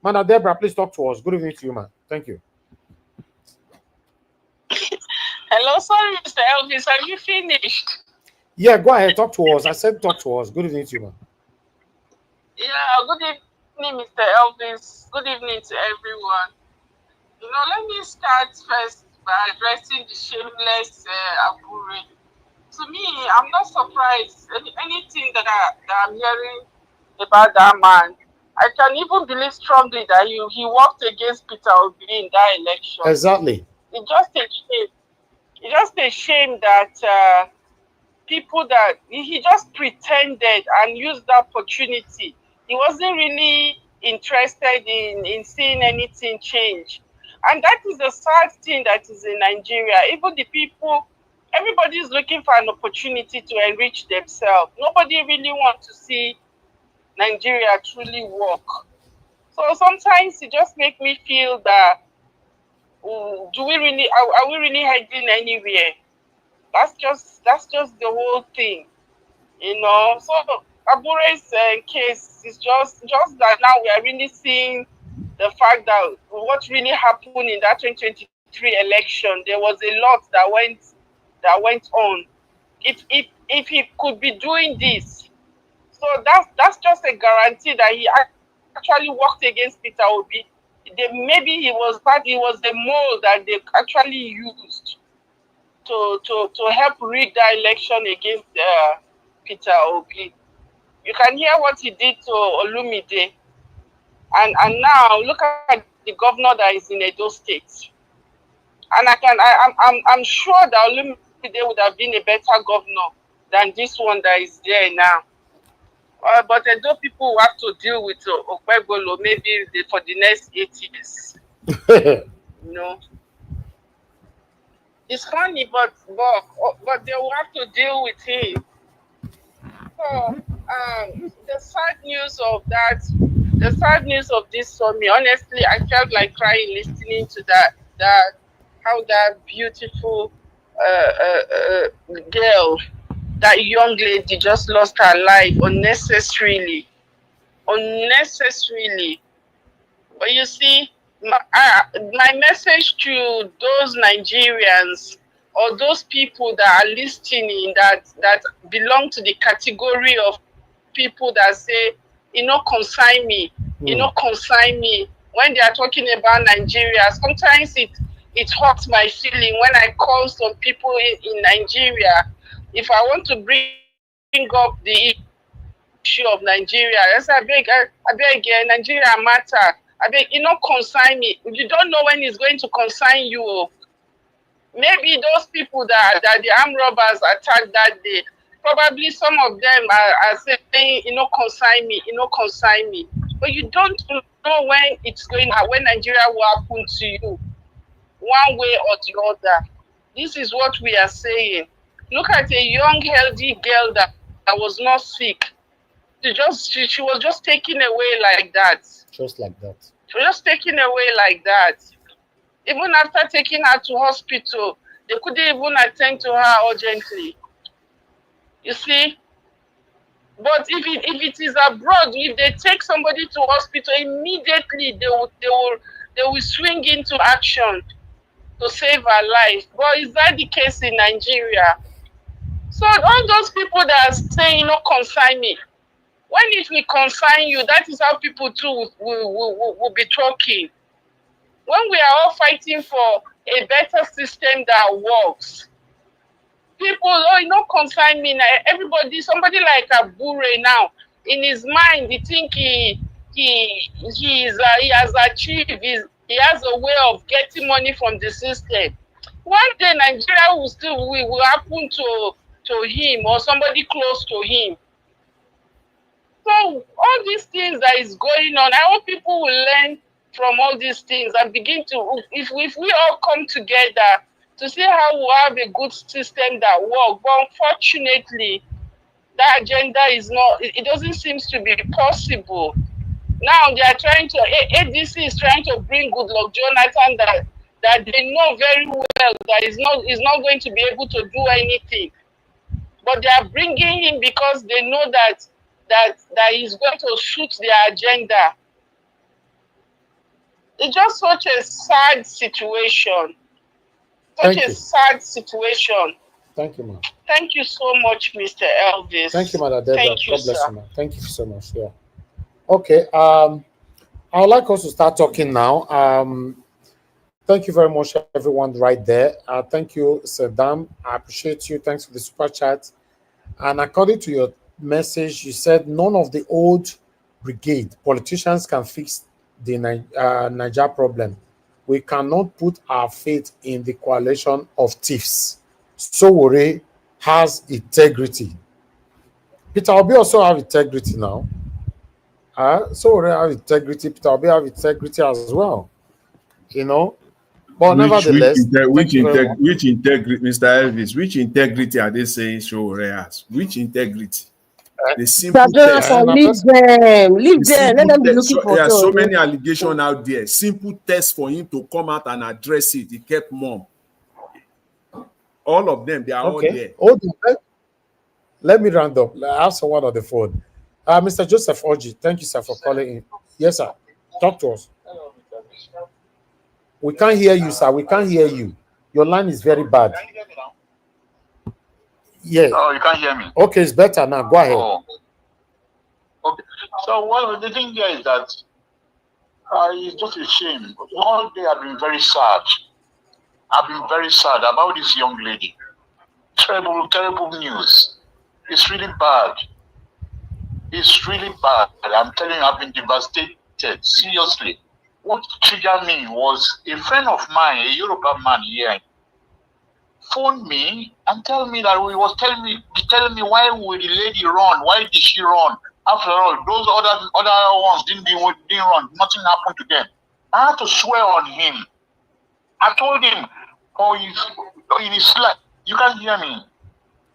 Madam Deborah, please talk to us. Good evening to you, man. Thank you. Hello, sorry, Mr. Elvis. Have you finished? Yeah, go ahead. Talk to us. I said talk to us. Good evening to you, man. Yeah, good evening, Mr. Elvis. Good evening to everyone. You know, let me start first by addressing the shameless Abure. To me, I'm not surprised. Anything that I'm hearing about that man, I can even believe strongly that he worked against Peter Obi in that election. Exactly. It's just a shame. It's just a shame that people that he just pretended and used the opportunity. He wasn't really interested in seeing anything change. And that is the sad thing that is in Nigeria. Even the people, everybody is looking for an opportunity to enrich themselves. Nobody really wants to see Nigeria truly work. So sometimes it just makes me feel that, are we really heading anywhere? That's just the whole thing, you know. So Abure's case is just that now we are really seeing the fact that what really happened in that 2023 election. There was a lot that went on. If he could be doing this, so that's just a guarantee that he actually worked against Peter Obi. Maybe he was the mole that they actually used to help rig that election against Peter Obi. You can hear what he did to Olumide, and now look at the governor that is in Edo State. And I'm sure that Olumide would have been a better governor than this one that is there now. But Edo people will have to deal with Okpebolo maybe for the next 8 years. you know. It's funny, but they will have to deal with it. So the sad news of this Sommie, honestly, I felt like crying listening to that how that beautiful girl, that young lady, just lost her life unnecessarily. But you see, my message to those Nigerians or those people that are listening that belong to the category of people that say, consign me, consign me. When they are talking about Nigeria, sometimes it hurts my feeling when I call some people in Nigeria. If I want to bring up the issue of Nigeria, I say, I beg, Nigeria matter. I beg, consign me. You don't know when it's going to consign you. Maybe those people that the armed robbers attacked that day, probably some of them are saying, consign me, consign me. But you don't know when it's when Nigeria will happen to you, one way or the other. This is what we are saying. Look at a young, healthy girl that was not sick. She was just taken away like that. Just like that. She was just taken away like that. Even after taking her to hospital, they couldn't even attend to her urgently. You see? But if it is abroad, if they take somebody to hospital, immediately they will swing into action to save her life. But is that the case in Nigeria? So all those people that are saying, consign me, when it will consign you, that is how people too will be talking. When we are all fighting for a better system that works, people, consign me now. Everybody, somebody like Abure now, in his mind, he think he has achieved, he has a way of getting money from the system. One day Nigeria will happen to him or somebody close to him. So all these things that is going on, I hope people will learn from all these things and begin to, if we all come together to see how we have a good system that works. But unfortunately, that agenda it doesn't seem to be possible. Now they are trying to, ADC is trying to bring Goodluck Jonathan that they know very well that is not going to be able to do anything. But they are bringing him because they know that he's going to suit their agenda. It's just such a sad situation. Sad situation. Thank you, ma'am. Thank you so much, Mr. Elvis. Thank you, Madam Deborah. Thank you, God bless sir. you, ma'am. Thank you so much. Yeah. Okay. I would like us to start talking now. Thank you very much, everyone, right there. Thank you, Saddam. I appreciate you. Thanks for the super chat. And according to your message, you said none of the old brigade politicians can fix the Niger problem. We cannot put our faith in the coalition of thieves. Sowore has integrity. Peter Obi also have integrity now. Sowore have integrity. Peter Obi have integrity as well. But nevertheless, which integrity, Mr. Elvis? Which integrity are they saying Sowore has? Which integrity? The simple test. Leave them. Let them be looking for so many allegations out there. Simple test for him to come out and address it. He kept mum. All of them, they are all there. Let me round up. I have someone on the phone. Mr. Joseph Oji, thank you, sir, for calling in. Yes, sir. Talk to us. We can't hear you, sir. We can't hear you. Your line is very bad. Yeah. Oh, you can't hear me. Okay, it's better now. Go ahead. Oh. Okay. So, the thing here is that it's just a shame. All day I've been very sad. I've been very sad about this young lady. Terrible, terrible news. It's really bad. It's really bad. I'm telling you, I've been devastated. Seriously. What triggered me was a friend of mine, a Yoruba man here, phoned me and tell me that he was telling me why would the lady run? Why did she run? After all, those other ones didn't run. Nothing happened to them. I had to swear on him. I told him, in his slide, you can't hear me.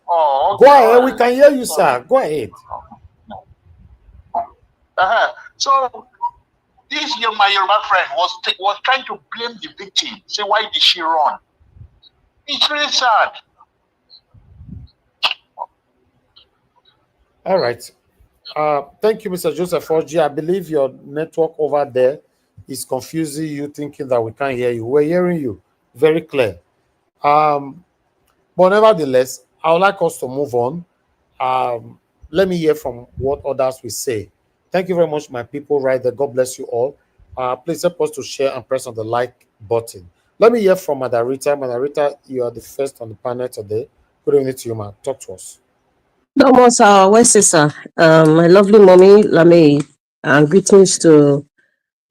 Oh, okay. Go ahead, we can hear you, sir. Go ahead. So this my Yoruba friend was trying to blame the victim. Say, why did she run? It's really sad. All right. Thank you, Mr. Joseph Orji. I believe your network over there is confusing you, thinking that we can't hear you. We're hearing you very clear. But nevertheless, I would like us to move on. Let me hear from what others will say. Thank you very much, my people right there. God bless you all. Please help us to share and press on the like button. Let me hear from Madarita. Madarita, you are the first on the panel today. Good evening to you, man. Talk to us. No, sir. Where's sister? My lovely mommy, Lame, and greetings to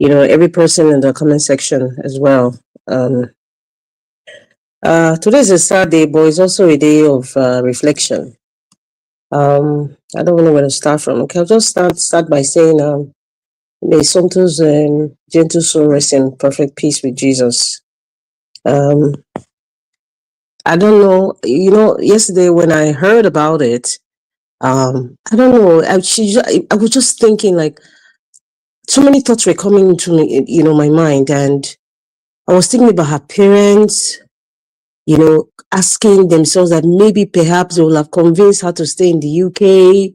every person in the comment section as well. Today is a sad day, but it's also a day of reflection. I don't know where to start from. Okay, I'll just start by saying, may Somto's gentle soul rest in perfect peace with Jesus. I don't know. Yesterday when I heard about it, I don't know. I was just thinking, like, so many thoughts were coming into me, my mind, and I was thinking about her parents, asking themselves that maybe perhaps they will have convinced her to stay in the UK,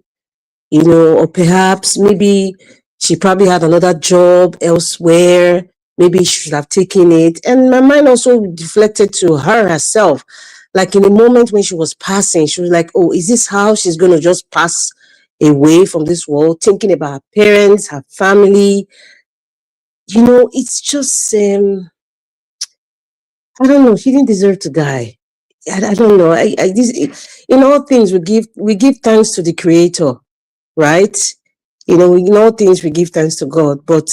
or perhaps maybe she probably had another job elsewhere. Maybe she should have taken it. And my mind also deflected to her herself. Like in a moment when she was passing, she was like, oh, is this how she's going to just pass away from this world? Thinking about her parents, her family. It's just, I don't know. She didn't deserve to die. I don't know. In all things, we give thanks to the Creator, right? In all things, we give thanks to God. But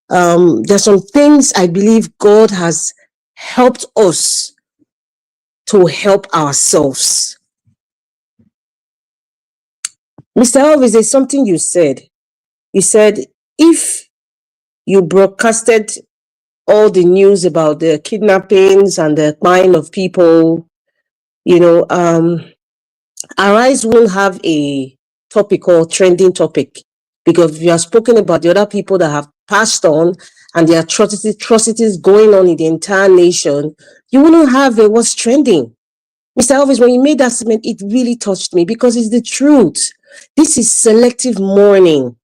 there's some things I believe God has helped us to help ourselves. Mr. Elvis, there's something you said. You said, if you broadcasted all the news about the kidnappings and the buying of people, our eyes won't have a topic or trending topic, because we have spoken about the other people that have passed on and the atrocities going on in the entire nation. You wouldn't have what's trending. Mr. Elvis, when you made that statement, it really touched me, because it's the truth. This is selective mourning.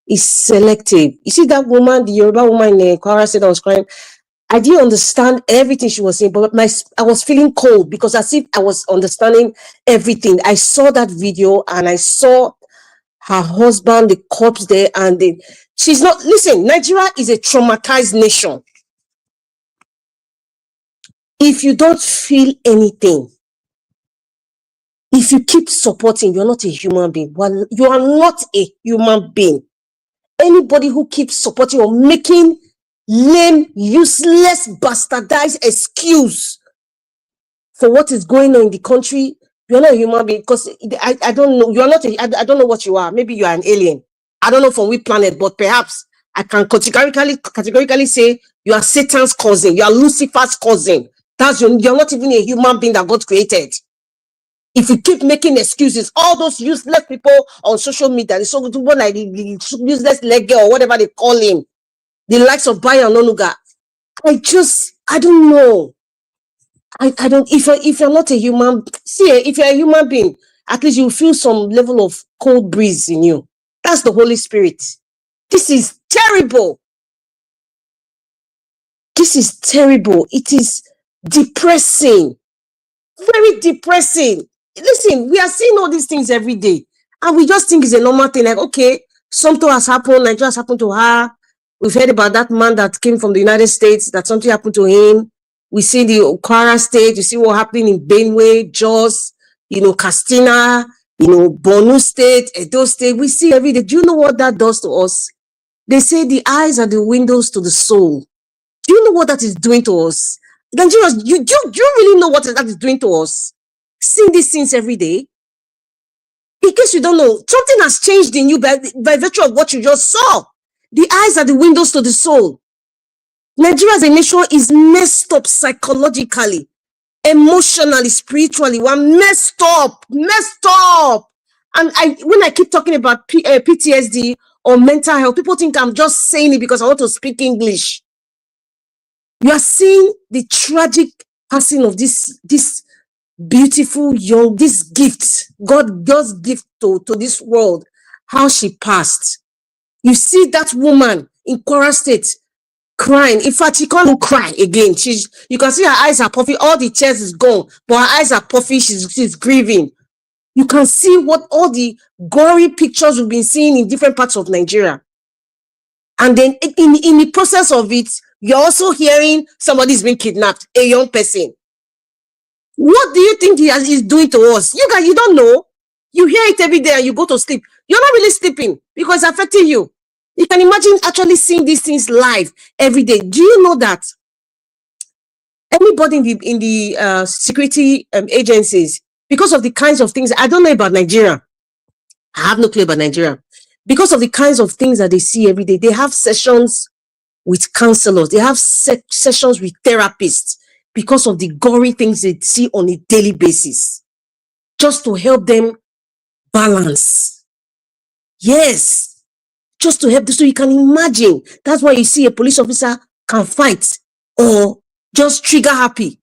It's selective. You see that woman, the Yoruba woman in Kwara said I was crying. I didn't understand everything she was saying, but I was feeling cold, because as if I was understanding everything. I saw that video and I saw her husband, the corpse there, and she's not, listen, Nigeria is a traumatized nation. If you don't feel anything, if you keep supporting, you're not a human being. Well, you are not a human being. Anybody who keeps supporting or making lame, useless, bastardized excuse for what is going on in the country, you're not a human being. Because I don't know, you're not I don't know what you are. Maybe you are an alien. I don't know from which planet, but perhaps I can categorically say you are Satan's cousin, you are Lucifer's cousin. You're not even a human being that God created. If you keep making excuses, all those useless people on social media, the so-called like the useless leg girl or whatever they call him, the likes of Bayo Nonuga, I don't know. I don't, if you're not a human, if you're a human being, at least you feel some level of cold breeze in you. That's the Holy Spirit. This is terrible. This is terrible. It is depressing. Very depressing. Listen, we are seeing all these things every day, and we just think it's a normal thing. Like, okay, something has happened. Nigeria has happened to her. We've heard about that man that came from the United States, that something happened to him. We see the Kwara State. You see what happened in Benue, Jos, Castina, Borno State, Edo State. We see every day. Do you know what that does to us? They say the eyes are the windows to the soul. Do you know what that is doing to us? Nigerians, do you really know what that is doing to us? Seeing these things every day. In case you don't know, something has changed in you by virtue of what you just saw. The eyes are the windows to the soul. Nigeria as a nation is messed up psychologically, emotionally, spiritually. We're messed up. And when I keep talking about PTSD or mental health, people think I'm just saying it because I want to speak English. You are seeing the tragic passing of this beautiful young, this gift, God's gift to this world, how she passed. You see that woman in Kwara State crying. In fact, she can't cry again. You can see her eyes are puffy. All the tears is gone, but her eyes are puffy. She's grieving. You can see what all the gory pictures we've been seeing in different parts of Nigeria. And then in the process of it, you're also hearing somebody's been kidnapped, a young person. What do you think he's doing to us? You guys, you don't know. You hear it every day and you go to sleep. You're not really sleeping because it's affecting you. You can imagine actually seeing these things live every day. Do you know that anybody in the security agencies, because of the kinds of things, I don't know about Nigeria. I have no clue about Nigeria. Because of the kinds of things that they see every day, they have sessions with counselors. They have sessions with therapists because of the gory things they see on a daily basis, just to help them balance. Yes, just to help them. So you can imagine, that's why you see a police officer can fight or just trigger happy.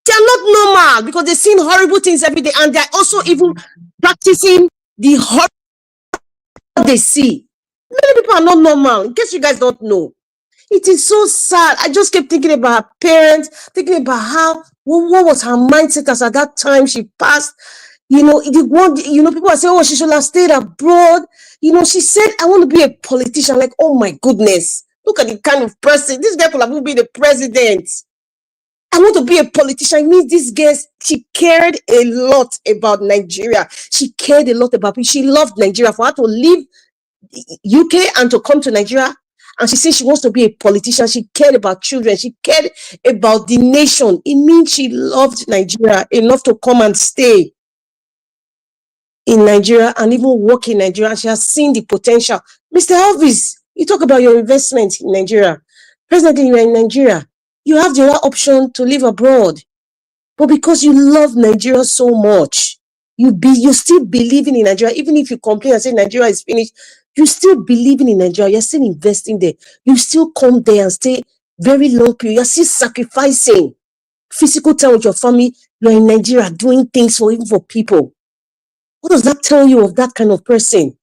They are not normal because they've seen horrible things every day, and they're also even practicing the horror they see. Many people are not normal, in case you guys don't know. It is so sad. I just kept thinking about her parents, thinking about what was her mindset as at that time she passed. People are saying, oh, she should have stayed abroad. She said, I want to be a politician. Like, oh my goodness, look at the kind of person. This girl could have been the president. I want to be a politician. It means this girl, she cared a lot about Nigeria. She cared a lot about people. She loved Nigeria. For her to leave UK and to come to Nigeria, and she said she wants to be a politician. She cared about children. She cared about the nation. It means she loved Nigeria enough to come and stay in Nigeria and even work in Nigeria. She has seen the potential. Mr. Elvis, you talk about your investment in Nigeria. Presently, you are in Nigeria. You have the other option to live abroad. But because you love Nigeria so much, you're still believing in Nigeria. Even if you complain and say Nigeria is finished, you still believing in Nigeria. You're still investing there. You still come there and stay very long period. You're still sacrificing physical time with your family. You're in Nigeria doing things even for people. What does that tell you of that kind of person?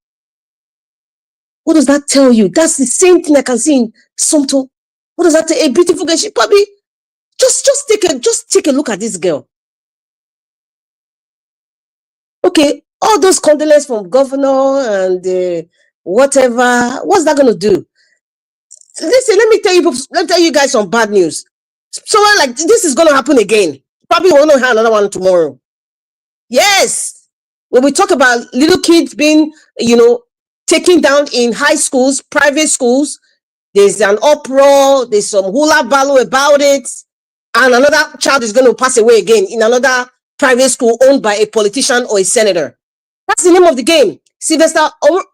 What does that tell you? That's the same thing I can see in Somto. What does that tell? A beautiful girl. She probably just take a look at this girl. Okay, all those condolences from governor and whatever. What's that going to do? Listen, let me tell you guys some bad news. So like this is going to happen again. Probably we're going to have another one tomorrow. Yes, when we talk about little kids being, taken down in high schools, private schools, there's an uproar, there's some hula baloo about it, and another child is going to pass away again in another private school owned by a politician or a senator. That's the name of the game. Sylvester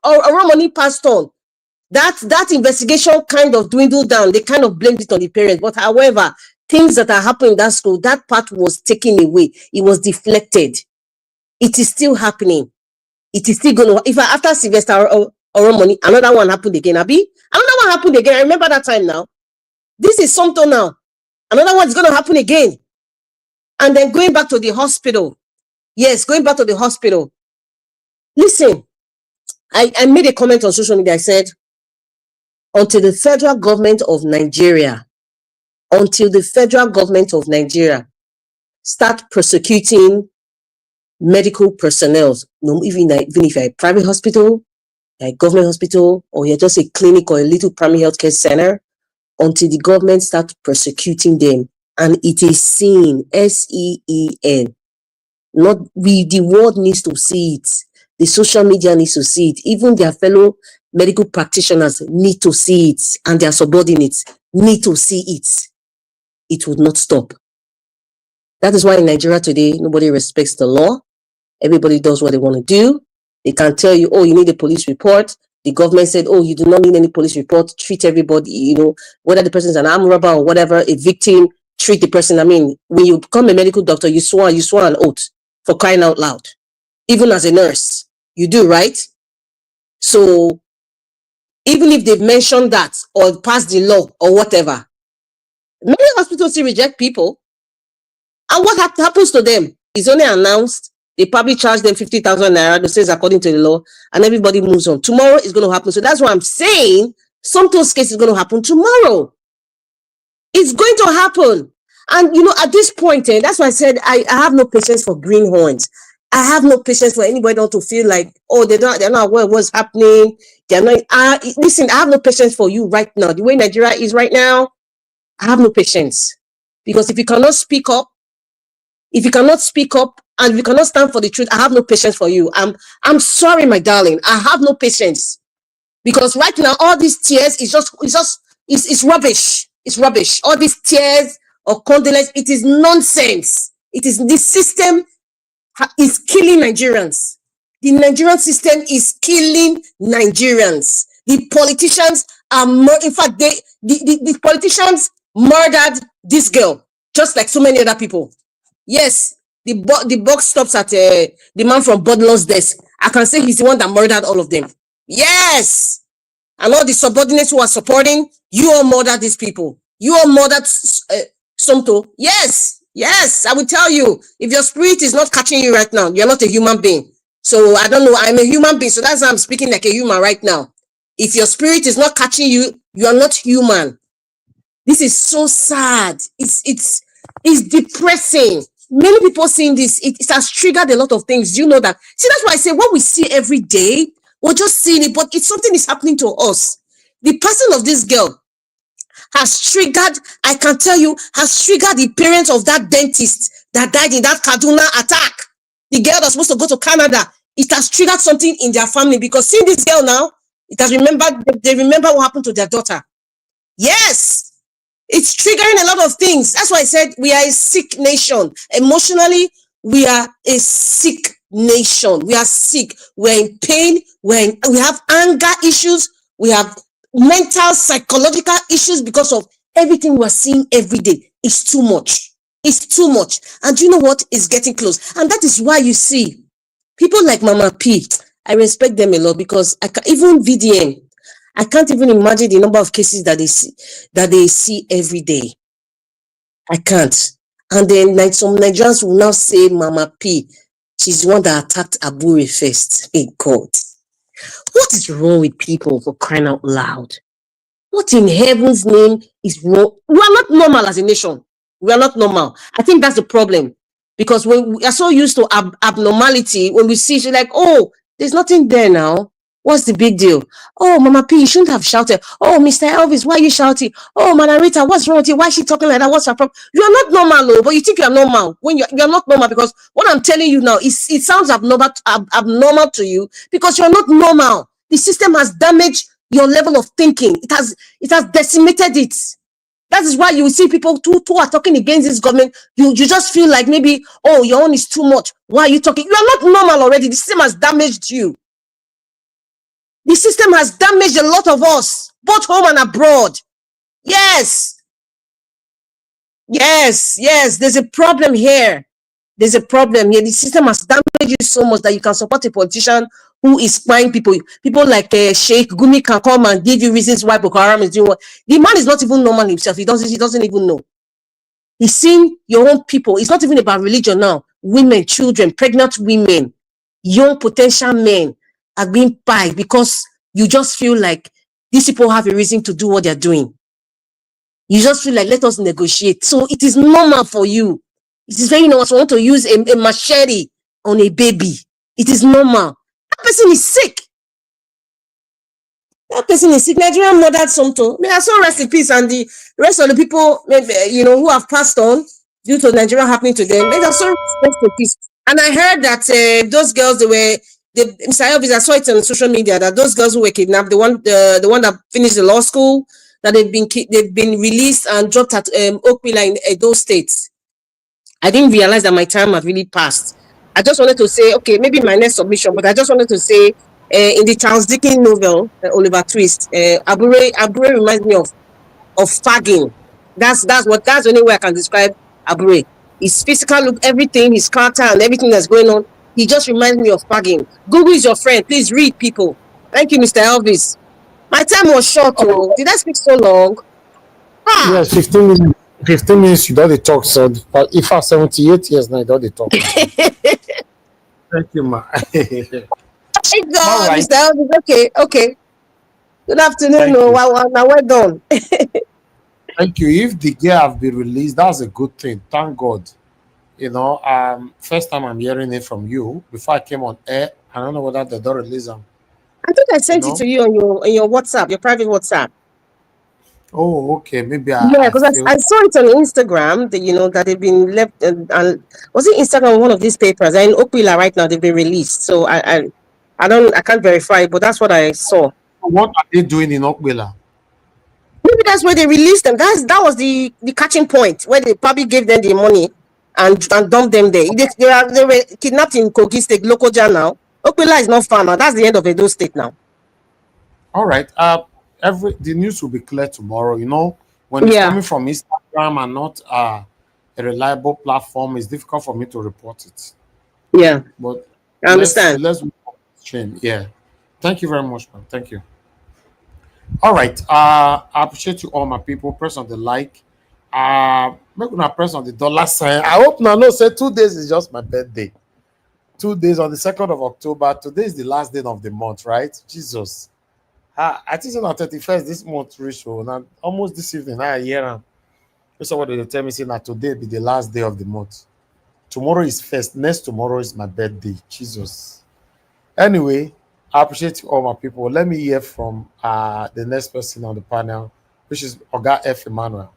Oromoni passed on. That investigation kind of dwindled down. They kind of blamed it on the parents. But however, things that are happening in that school, that part was taken away. It was deflected. It is still happening. It is still going to, if after Sylvester Oromoni, another one happened again, Abi? Another one happened again. I remember that time now. This is something now. Another one is going to happen again. And then going back to the hospital. Yes, going back to the hospital. Listen, I made a comment on social media. I said, until the federal government of Nigeria start prosecuting medical personnel, even if you're a private hospital, a government hospital, or you're just a clinic or a little primary healthcare center, until the government start prosecuting them, and it is seen, SEEN. The world needs to see it. The social media needs to see it. Even their fellow medical practitioners need to see it, and their subordinates need to see it. It would not stop. That is why in Nigeria today, nobody respects the law. Everybody does what they want to do. They can tell you, oh, you need a police report. The government said, oh, you do not need any police report, treat everybody, you know, whether the person is an armed robber or whatever, a victim, treat the person. I mean, when you become a medical doctor, you swear an oath, for crying out loud. Even as a nurse, you do, right? So even if they've mentioned that or passed the law or whatever, many hospitals still reject people. And what happens to them is only announced. They probably charge them 50,000 naira, that says according to the law, and everybody moves on. Tomorrow is going to happen. So that's why I'm saying Somto's case is going to happen tomorrow. It's going to happen. And, you know, at this point, that's why I said I have no patience for greenhorns. I have no patience for anybody to feel like, oh, they're not aware of what's happening. They're not. Listen, I have no patience for you right now. The way Nigeria is right now, I have no patience. Because if you cannot speak up, and if you cannot stand for the truth, I have no patience for you. I'm sorry, my darling. I have no patience. Because right now, all these tears it's rubbish. It's rubbish. All these tears of condolence, it is nonsense. This system is killing Nigerians. The Nigerian system is killing Nigerians. The politicians are, in fact, the politicians murdered this girl, just like so many other people. Yes, the box stops at the man from Bodlon's desk. I can say he's the one that murdered all of them. Yes, and all the subordinates who are supporting, you all murdered these people. You all murdered Somto. Yes, I will tell you, if your spirit is not catching you right now, you're not a human being. So I don't know, I'm a human being, so that's why I'm speaking like a human right now. If your spirit is not catching you, you are not human. This is so sad. It's depressing. Many people seeing this, it has triggered a lot of things. You know that. See, that's why I say what we see every day, we're just seeing it, but it's something is happening to us. The person of this girl has triggered, I can tell you, has triggered the parents of that dentist that died in that Kaduna attack. The girl that's supposed to go to Canada, it has triggered something in their family because seeing this girl now, they remember what happened to their daughter. Yes. It's triggering a lot of things. That's why I said we are a sick nation. Emotionally, we are a sick nation. We are sick. We're in pain. We have anger issues. We have mental, psychological issues because of everything we're seeing every day. It's too much. It's too much. And you know what? It's getting close. And that is why you see people like Mama P. I respect them a lot because even VDM, I can't even imagine the number of cases that they see every day. I can't. And then like some Nigerians will now say Mama P, she's the one that attacked Abure first. Hey God. What is wrong with people, for crying out loud? What in heaven's name is wrong? We are not normal as a nation. We are not normal. I think that's the problem. Because when we are so used to abnormality, when we see, she's like, oh, there's nothing there now. What's the big deal? Oh, Mama P, you shouldn't have shouted. Oh, Mr. Elvis, why are you shouting? Oh, Mama Rita, what's wrong with you? Why is she talking like that? What's her problem? You are not normal, but you think you are normal. When you're not normal, because what I'm telling you now, it sounds abnormal to you because you're not normal. The system has damaged your level of thinking. It has decimated it. That is why you see people who are talking against this government. You just feel like maybe, oh, your own is too much. Why are you talking? You are not normal already. The system has damaged you. The system has damaged a lot of us, both home and abroad. Yes. There's a problem here. There's a problem here. The system has damaged you so much that you can support a politician who is spying people. People like Sheikh Gumi can come and give you reasons why Boko Haram is doing what. The man is not even normal himself. He doesn't even know. He's seeing your own people. It's not even about religion now. Women, children, pregnant women, young potential men are being pied because you just feel like these people have a reason to do what they're doing. You just feel like, let us negotiate. So it is normal for you. It is very normal. So I want to use a machete on a baby. It is normal. That person is sick. Nigerian murdered Somto. May I so rest in peace, and the rest of the people, who have passed on due to Nigeria happening to them, may I so rest in peace. And I heard that those girls, Mr. Elvis, I saw it on social media that those girls who were kidnapped, the one that finished the law school, that they've been released and dropped at Oakville in those states. I didn't realize that my time had really passed. I just wanted to say, okay, maybe my next submission, but I just wanted to say in the Charles Dickens novel, Oliver Twist, Abure reminds me of fagging. That's the only way I can describe Abure. His physical look, everything, his character and everything that's going on, he just reminds me of fagging. Google is your friend. Please read, people. Thank you, Mr. Elvis. My time was short, oh. Did I speak so long? Ah. Yes, 15 minutes. 15 minutes, you don't dey talk, so but if I 78 years now, you don't dey talk. Thank you, ma. Thank All God, right. Mr. Elvis. Okay. Good afternoon. Thank No, you. well done. Thank you. If the girl have been released, that's a good thing. Thank God. You know, first time I'm hearing it from you. Before I came on air, I don't know whether they don't release them. I think I You sent it know. to you on your WhatsApp, your private WhatsApp. Oh, okay. Maybe Yeah, I because feel. I saw it on Instagram that that they've been left and was it Instagram or one of these papers? And in Okpila right now they've been released. So I can't verify it, but that's what I saw. What are they doing in Okbela? Maybe that's where they released them. That was the catching point where they probably gave them the money and dumped them there. They were kidnapped in Kogi State, local jail now. Okpila is not far now. That's the end of Edo State now. All right. The news will be clear tomorrow. You know, when it's Yeah. coming from Instagram and not a reliable platform, it's difficult for me to report it. Yeah. But I understand. let's stream. Yeah. Thank you very much, man. Thank you. All right. I appreciate you all, my people. Press on the like. Make una press on the dollar sign. I hope now no say 2 days is just my birthday. 2 days on the 2nd of October. Today is the last day of the month, right? Jesus. I think it's on 31st this month, Rachel. Now almost this evening, I hear them. Somebody they tell me say that today be the last day of the month. Tomorrow is first. Next tomorrow is my birthday. Jesus. Anyway, I appreciate you all, my people. Let me hear from the next person on the panel, which is Oga F. Emmanuel.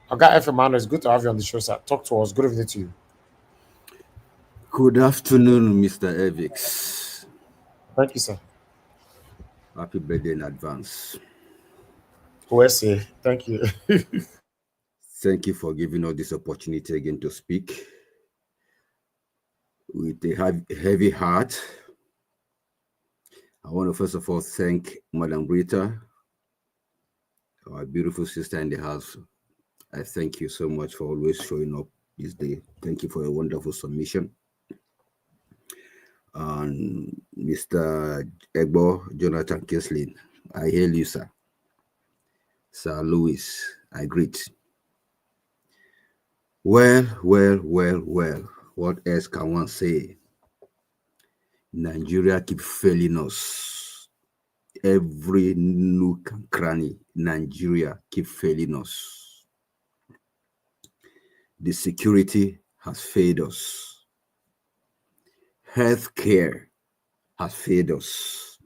Oga F. Emmanuel, it's good to have you on the show, sir. Talk to us. Good evening to you. Good afternoon, Mr. Evix. Thank you, sir. Happy birthday in advance. USA. Thank you. Thank you for giving us this opportunity again to speak. With a heavy heart, I want to first of all thank Madam Rita, our beautiful sister in the house. I thank you so much for always showing up this day. Thank you for a wonderful submission. And Mr. Egbo Jonathan Kislin, I hail you, sir. Sir Louis, I greet. Well. What else can one say? Nigeria keep failing us. Every nook and cranny, Nigeria keep failing us. The security has failed us. Healthcare has failed us.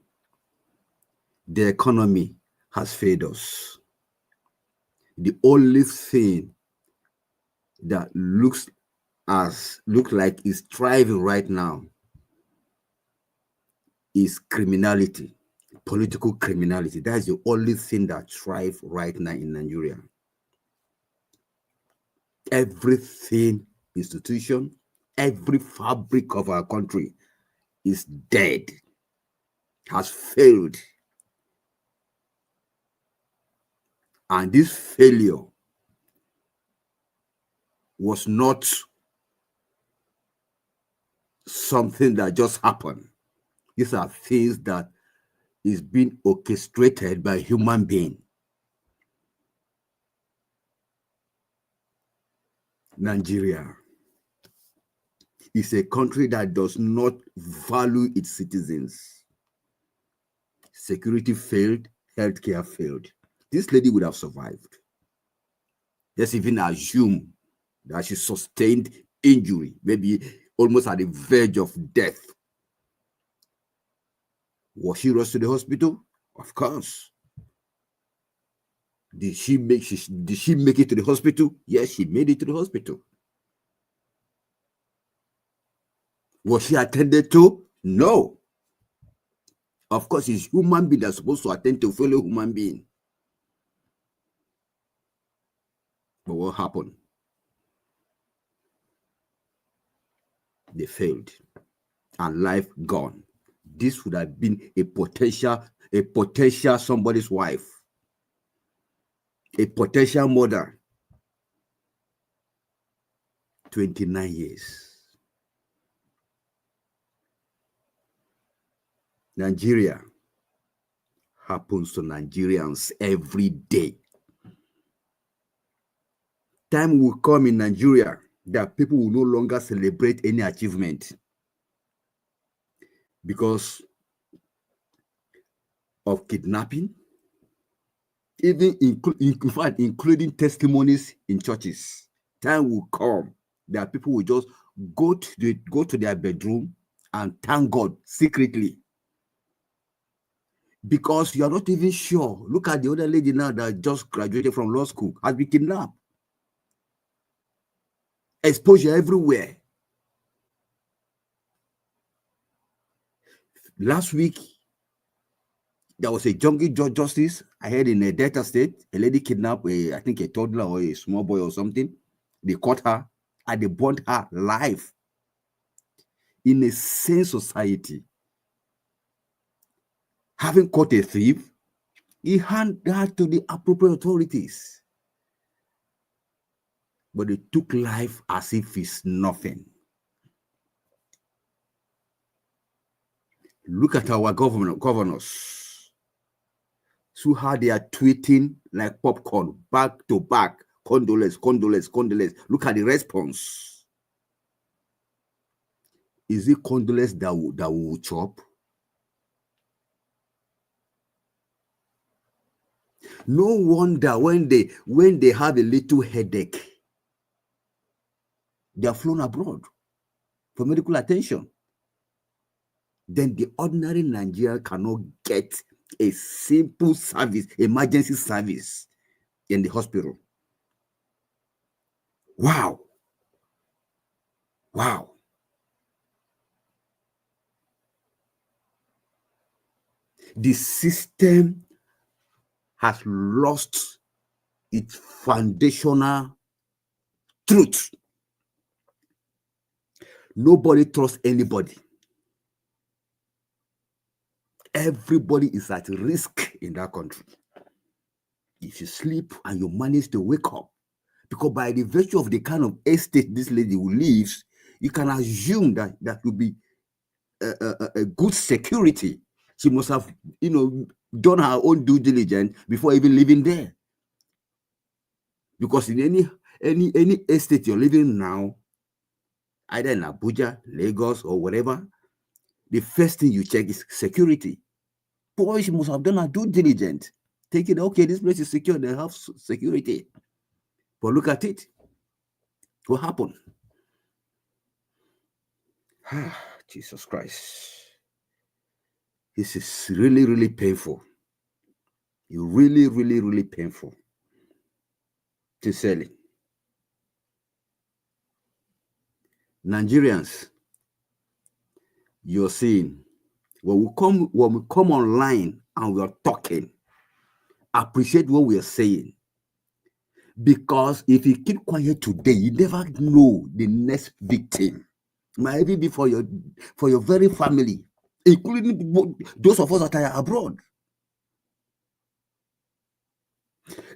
The economy has failed us. The only thing that looks like is thriving right now is criminality, political criminality. That is the only thing that thrives right now in Nigeria. Everything, institution, every fabric of our country is dead, has failed. And this failure was not something that just happened. These are things that is being orchestrated by human beings. Nigeria is a country that does not value its citizens. Security failed, healthcare failed. This lady would have survived. Let's even assume that she sustained injury, maybe almost at the verge of death. Was she rushed to the hospital? Of course. Did she make it to the hospital? Yes, she made it to the hospital. Was she attended to? No. Of course, it's human being that's supposed to attend to fellow human being. But what happened? They failed. And life gone. this would have been a potential somebody's wife, a potential mother. 29 years. Nigeria happens to Nigerians every day. Time will come in Nigeria that people will no longer celebrate any achievement because of kidnapping, even in fact, including testimonies in churches. Time will come that people will just go to their bedroom and thank God secretly. Because you are not even sure. Look at the other lady now that just graduated from law school, has been kidnapped. Exposure everywhere. Last week, there was a jungle justice. I heard in a Delta state, a lady kidnapped, I think a toddler or a small boy or something. They caught her and they burned her alive. In a sane society, having caught a thief, he handed her to the appropriate authorities. But they took life as if it's nothing. Look at our governors. So how they are tweeting like popcorn, back to back. Condolence, condolence, condolence. Look at the response. Is it condolence that will chop? No wonder when they have a little headache, they are flown abroad for medical attention. Then the ordinary Nigerian cannot get a simple service, emergency service in the hospital. Wow. Wow. The system has lost its foundational truth. Nobody trusts anybody. Everybody is at risk in that country. If you sleep and you manage to wake up, because by the virtue of the kind of estate this lady lives, you can assume that will be a good security. She must have, done her own due diligence before even living there. Because in any estate you're living now, either in Abuja, Lagos, or whatever, the first thing you check is security. Boy, she must have done her due diligence. Thinking, okay, this place is secure, they have security. But look at it. What happened? Jesus Christ. This is really, really painful. Really, really, really painful. Sincerely. Nigerians, you're seeing, when we come online and we are talking, appreciate what we are saying. Because if you keep quiet today, you never know the next victim. Might even be for your very family, including those of us that are abroad.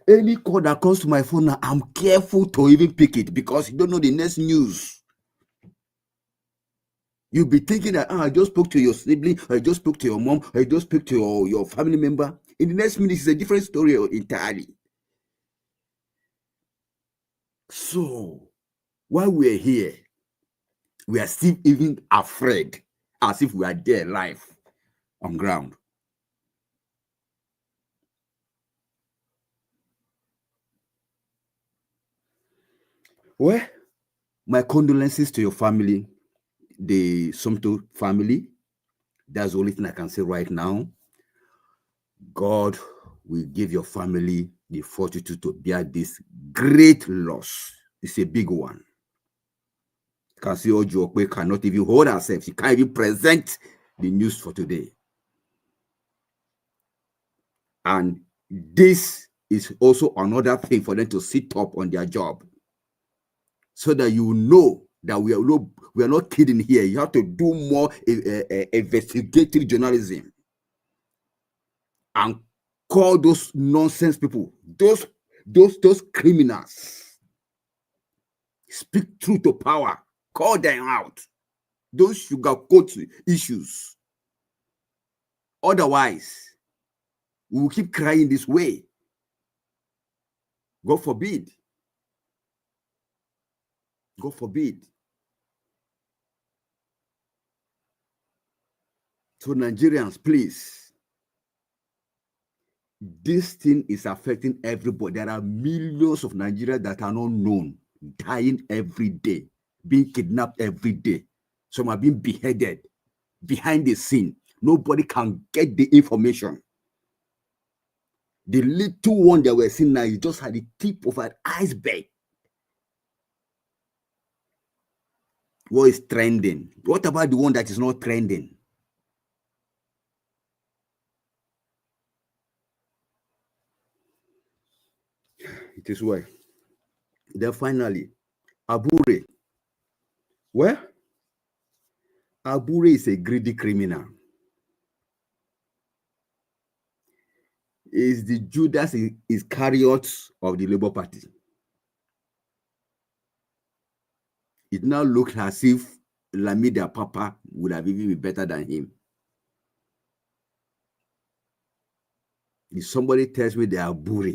Any call that comes to my phone now, I'm careful to even pick it because you don't know the next news. You'll be thinking that, I just spoke to your sibling, I just spoke to your mom, I just spoke to your family member. In the next minute, it's a different story entirely. So, while we're here, we are still even afraid, as if we are there live on ground. Well, my condolences to your family, the Sommie family. That's the only thing I can say right now. God will give your family the fortitude to bear this great loss. It's a big one. You can see Ojuokwe cannot even hold herself. She can't even present the news for today. And this is also another thing for them to sit up on their job, so that you know that we are not kidding here. You have to do more investigative journalism and call those nonsense people, those criminals. Speak truth to power. Call them out. Don't sugarcoat issues. Otherwise, we will keep crying this way. God forbid. God forbid. So Nigerians, please. This thing is affecting everybody. There are millions of Nigerians that are not known, dying every day, being kidnapped every day. Some are being beheaded behind the scene. Nobody can get the information. The little one that we're seeing now, you just had the tip of an iceberg. What is trending? What about the one that is not trending? It is well. Then finally, Abure. Well, Abure is a greedy criminal. Is the Judas Iscariot of the Labour Party. It now looks as if Lamida Papa would have even been better than him. If somebody tells me they are Abure,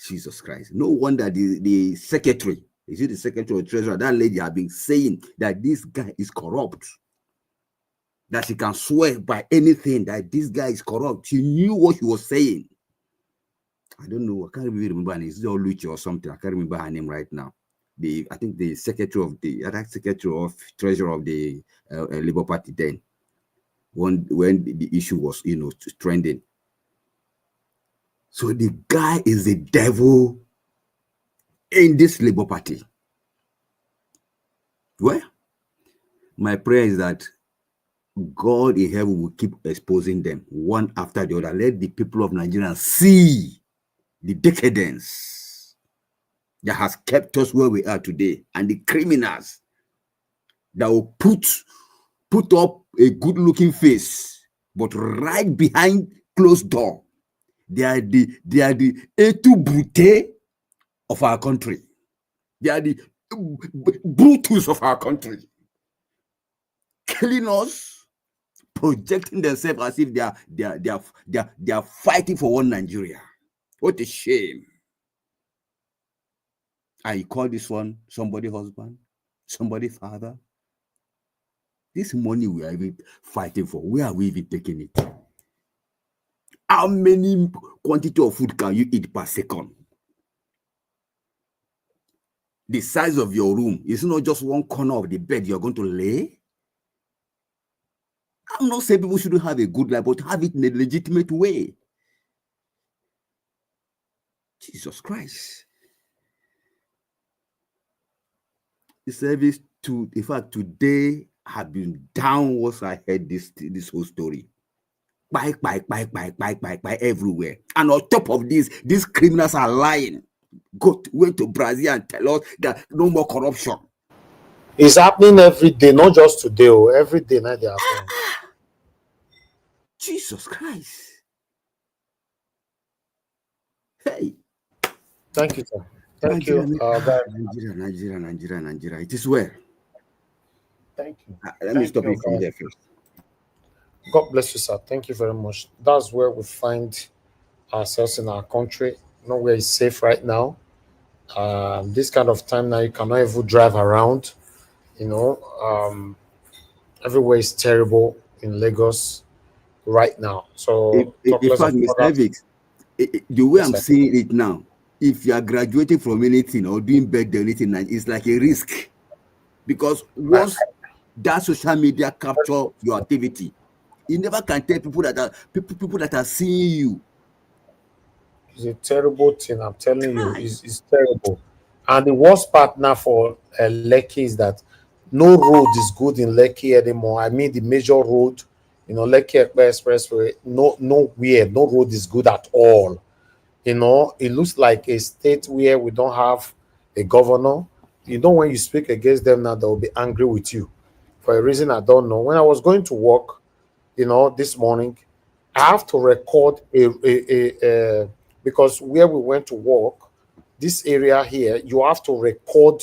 Jesus Christ. No wonder the secretary, is it the secretary or treasurer, that lady have been saying that this guy is corrupt. That she can swear by anything that this guy is corrupt. She knew what he was saying. I don't know. I can't really remember. It's Luchi or something. I can't remember her name right now. I think the secretary of the treasurer of the Labour Party then, when the issue was trending. So the guy is the devil in this Labour Party. Well, my prayer is that God in heaven will keep exposing them one after the other. Let the people of Nigeria see the decadence that has kept us where we are today, and the criminals that will put up a good-looking face, but right behind closed door, they are the etu brute of our country. They are the Brutus of our country, killing us, projecting themselves as if they are fighting for one Nigeria. What a shame! I call this one somebody husband, somebody father. This money we are even fighting for, where are we even taking it? How many quantity of food can you eat per second? The size of your room is not just one corner of the bed you're going to lay. I'm not saying people shouldn't have a good life, but have it in a legitimate way. Jesus Christ. The service in fact, today have been down once I heard this whole story. Bye everywhere. And on top of this, these criminals are lying. Went to Brazil and tell us that no more corruption. It's happening every day, not just today. Every day now they are happening. Jesus Christ. Hey. Thank you, sir. Thank Nigeria, you. Nigeria. It is well. Thank you. Let me stop you from there first. God bless you, sir. Thank you very much. That's where we find ourselves in our country. Nowhere is safe right now. This kind of time now, you cannot even drive around. Everywhere is terrible in Lagos right now. So, in fact, Mr. Evix, the way I'm seeing it now, if you are graduating from anything or doing better than anything, it's like a risk, because once that social media capture your activity, you never can tell people that are seeing you. It's a terrible thing. I'm telling you, it's terrible. And the worst part now for Lekki is that no road is good in Lekki anymore. I mean, the major road, Lekki Expressway, nowhere, no road is good at all. It looks like a state where we don't have a governor, You know, when you speak against them now, they'll be angry with you for a reason I don't know. When I was going to work, you know, this morning, I have to record because where we went to work, this area here, you have to record.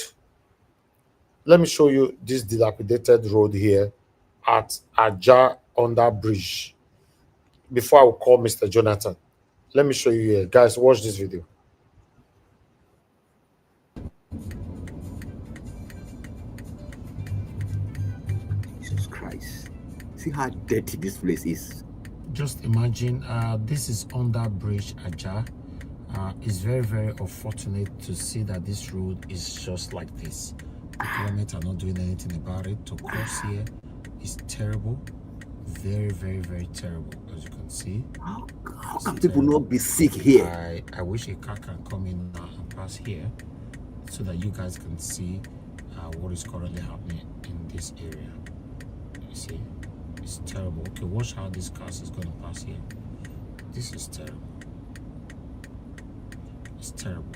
Let me show you this dilapidated road here at Aja Under Bridge. Before I will call Mr. Jonathan, let me show you here. Guys, watch this video. Jesus Christ. See how dirty this place is. Just imagine, this is Under Bridge Aja. It's very, very unfortunate to see that this road is just like this. The government are not doing anything about it. To cross here is terrible. Very, very, very terrible, as you can see. How can people not be sick here? I wish a car can come in now and pass here so that you guys can see what is currently happening in this area. You see, it's terrible. Okay, watch how this car is going to pass here. This is terrible. It's terrible.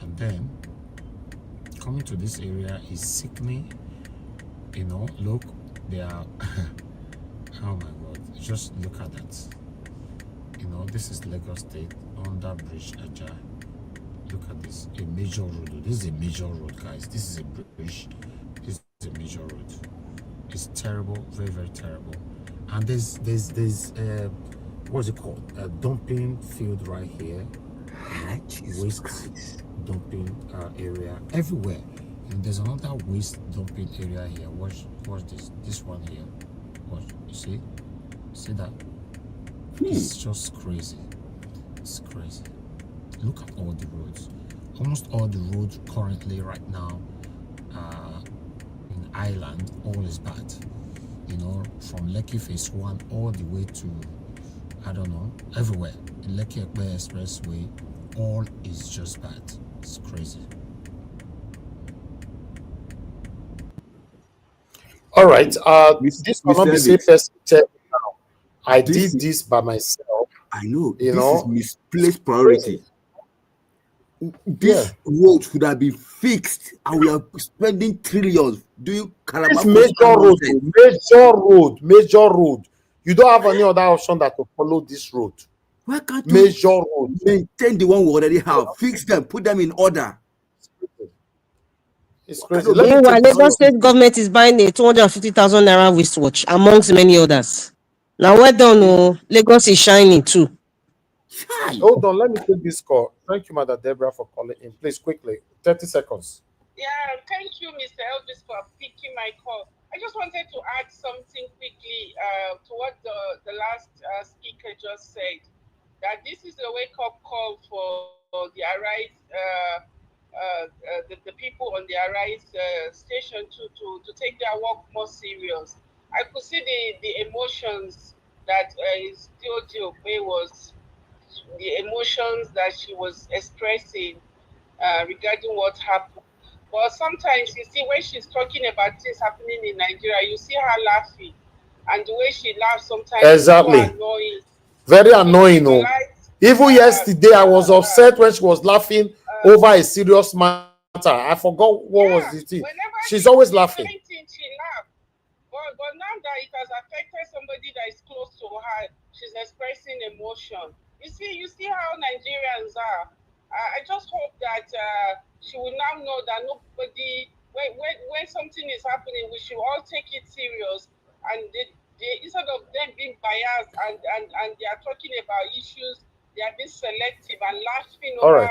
And then coming to this area is sickening. You know, look, they are oh my god, just look at that. You know, this is Lagos State, Under Bridge Aja. Look at this, a major road. This is a major road, guys. This is a bridge. This is a major road. It's terrible, very, very terrible. And there's what's it called? A dumping field right here. Waste dumping area everywhere. And there's another waste dumping area here. Watch this one here. Watch, you see that? It's just crazy. It's crazy. Look at all the roads. Almost all the roads currently right now in Ireland, all is bad. You know, from Lekki Phase 1 all the way to, I don't know, everywhere. In Lekki Ekpe Expressway, all is just bad. It's crazy. All right. This will not be safe as now. I did this by myself. I know. You this know, is misplaced priority. This road should have been fixed, and we are spending trillions doing This major road. You don't have any other option than to follow this road. Why can't major road maintain the one we already have? Fix them, put them in order. It's crazy. Meanwhile, Lagos State government is buying a 250,000 naira wristwatch amongst many others. Now, well done, oh, Lagos is shining too. Hold on, let me take this call. Thank you, Mother Deborah, for calling in. Please, quickly, 30 seconds. Yeah, thank you, Mr. Elvis, for picking my call. I just wanted to add something quickly to what the last speaker just said, that this is a wake-up call for the Arise, the people on the Arise station to take their work more serious. I could see the emotions that the emotions that she was expressing regarding what happened. But sometimes you see when she's talking about things happening in Nigeria, you see her laughing, and the way she laughs sometimes exactly is so annoying. Very annoying. No. Even yesterday, I was upset when she was laughing over a serious matter. I forgot what was the thing. She's always laughing. She laughed. But now that it has affected somebody that is close to her, she's expressing emotion. You see how Nigerians are. I just hope that she will now know that nobody, when something is happening, we should all take it serious. And they instead of them being biased and they are talking about issues, they are being selective and laughing over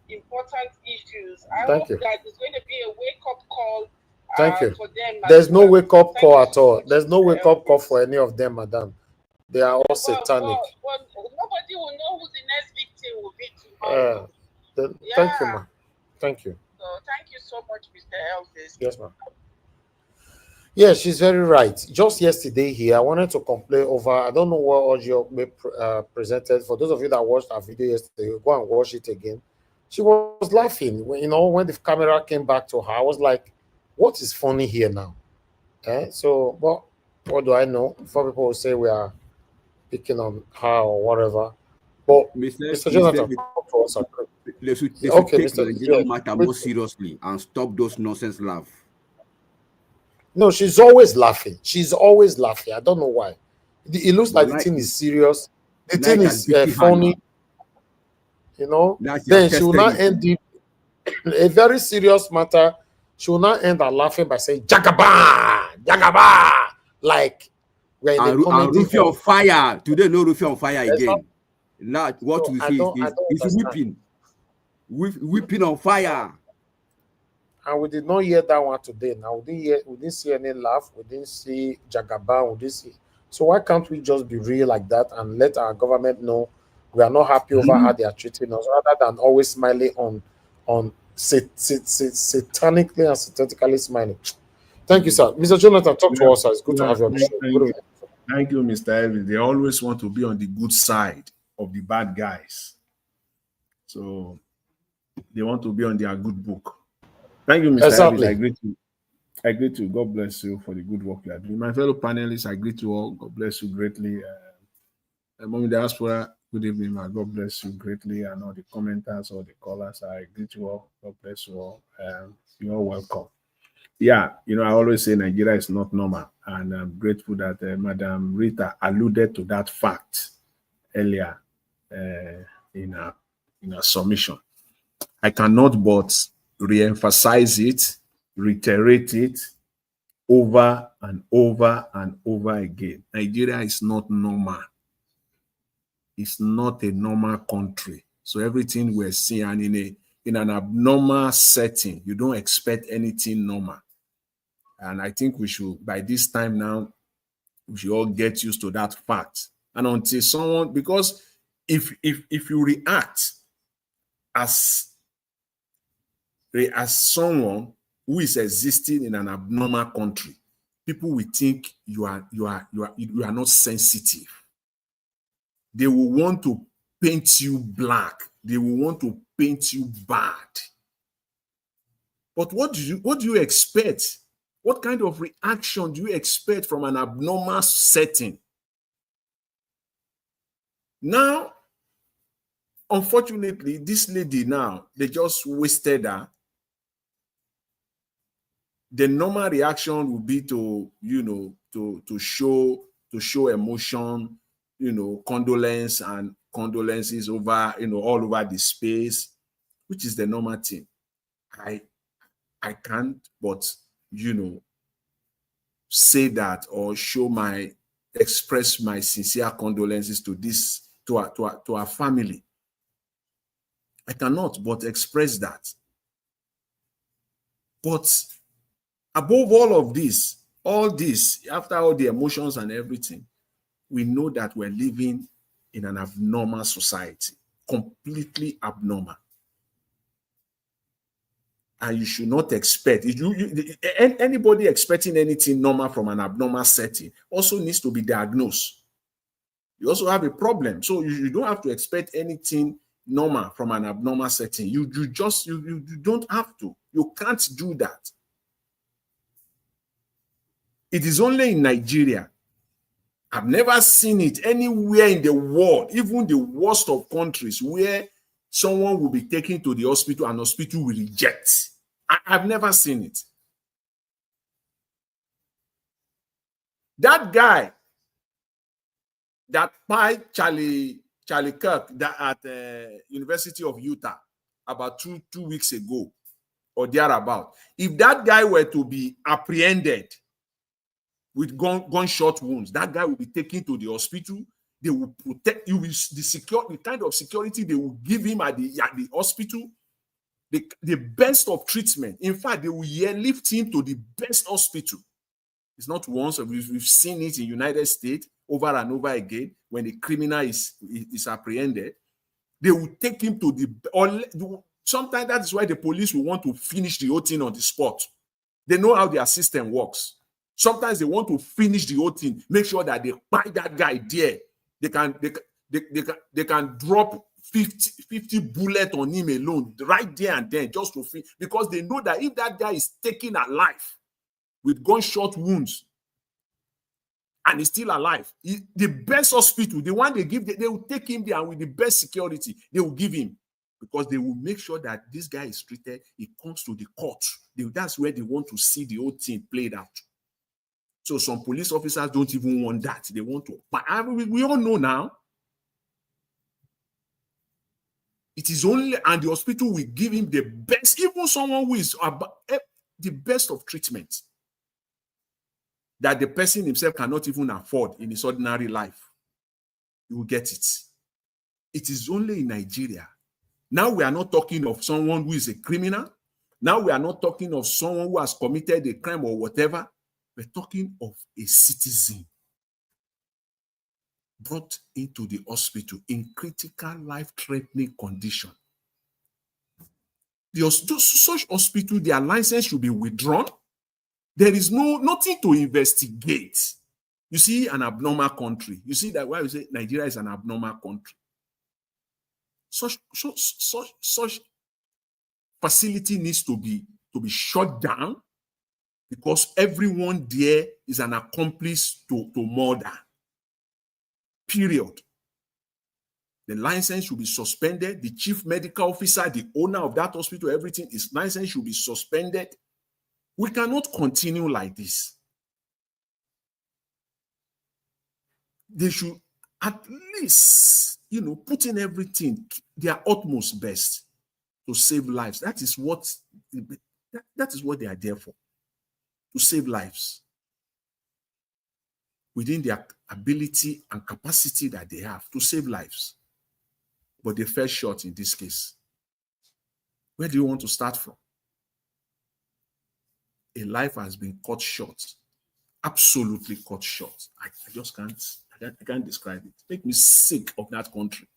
important issues. I hope that it's going to be a wake-up call for them. There's no wake-up call at all. There's no wake-up call for any of them, madam. They are all satanic. But nobody will know who the next victim will be tomorrow. Thank you, ma. Thank you. So thank you so much, Mr. Elvis. Yes, ma'am. Yeah, she's very right. Just yesterday here, I wanted to complain over, I don't know what audio presented. For those of you that watched our video yesterday, go and watch it again. She was laughing. When the camera came back to her, I was like, what is funny here now? So, well, what do I know? Before people will say we are picking on her or whatever. But Mr. Jonathan, talk to us. They should Okay, take Mr. Nigerian matter more seriously and stop those nonsense laugh. No, she's always laughing. She's always laughing. I don't know why. It looks But like the thing is serious. The thing like is beating funny, you know. That's Then she will not end the a very serious matter. She will not end her laughing by saying "Jagaba, Jagaba," like we're in a and comedy. Rufy on fire. Today, no Rufy on fire again. Now, what No, we I see don't is understand. whipping on fire. And we did not hear that one today. Now we didn't see any laugh, we didn't see Jagaba, we didn't see. So why can't we just be real like that and let our government know we are not happy over how they are treating us, rather than always smiling on satanically and synthetically smiling. Thank you, sir. Mr. Jonathan, talk to us, sir. It's good to have you on the show. Good evening. Thank you, Mr. Elvis. They always want to be on the good side of the bad guys. So they want to be on their good book. Thank you, Mr. Exactly. Elvis. I greet you. God bless you for the good work you are doing. My fellow panelists, I greet you all. God bless you greatly. Mommy Diaspora, good evening, man. God bless you greatly. And all the commenters, all the callers, I greet you all. God bless you all. You're all welcome. Yeah, I always say Nigeria is not normal. And I'm grateful that Madam Rita alluded to that fact earlier in her submission. I cannot but re-emphasize it, reiterate it over and over and over again. Nigeria is not normal. It's not a normal country. So everything we're seeing in an abnormal setting, you don't expect anything normal. And I think we should, by this time now, we should all get used to that fact. And until someone, because if you react as someone who is existing in an abnormal country, people will think you are not sensitive. They will want to paint you black. They will want to paint you bad. But what do you expect? What kind of reaction do you expect from an abnormal setting? Now, unfortunately, this lady now, they just wasted her. The normal reaction would be to show emotion, condolences over, all over the space, which is the normal thing. I can't but, say that or express my sincere condolences to our family. I cannot but express that. But above all this, after all the emotions and everything, we know that we're living in an abnormal society, completely abnormal. And you should not expect, anybody expecting anything normal from an abnormal setting also needs to be diagnosed. You also have a problem. So you don't have to expect anything normal from an abnormal setting. You don't have to. You can't do that. It is only in Nigeria. I've never seen it anywhere in the world, even the worst of countries, where someone will be taken to the hospital and hospital will reject. I've never seen it. That guy that pied Charlie Kirk at the University of Utah about two weeks ago or thereabout, if that guy were to be apprehended with gunshot wounds, that guy will be taken to the hospital. They will protect you with the kind of security they will give him at the hospital. The best of treatment. In fact, they will airlift him to the best hospital. It's not once. We've seen it in the United States over and over again. When the criminal is apprehended, they will take him to sometimes that is why the police will want to finish the whole thing on the spot. They know how their system works. Sometimes they want to finish the whole thing, make sure that they buy that guy there. They can drop 50 bullets on him alone right there and then, just to finish, because they know that if that guy is taken alive with gunshot wounds and he's still alive, the best hospital, the one they give, they will take him there, and with the best security they will give him, because they will make sure that this guy is treated. It comes to the court. That's where they want to see the whole thing played out. So some police officers don't even want that. They want to. But we all know now. It is only, and the hospital will give him the best, even someone who is the best of treatment that the person himself cannot even afford in his ordinary life. You will get it. It is only in Nigeria. Now we are not talking of someone who is a criminal. Now we are not talking of someone who has committed a crime or whatever. We're talking of a citizen brought into the hospital in critical life-threatening condition. Such hospital, their license should be withdrawn. There is nothing to investigate. You see, an abnormal country. You see that why we say Nigeria is an abnormal country. Such facility needs to be shut down because everyone there is an accomplice to murder. Period. The license should be suspended. The chief medical officer, the owner of that hospital, everything, his license should be suspended. We cannot continue like this. They should at least, put in everything, their utmost best to save lives. That is what they are there for, to save lives within their ability and capacity that they have to save lives. But they fell short in this case. Where do you want to start from? A life has been cut short, absolutely cut short. I just can't describe it. Make me sick of that country.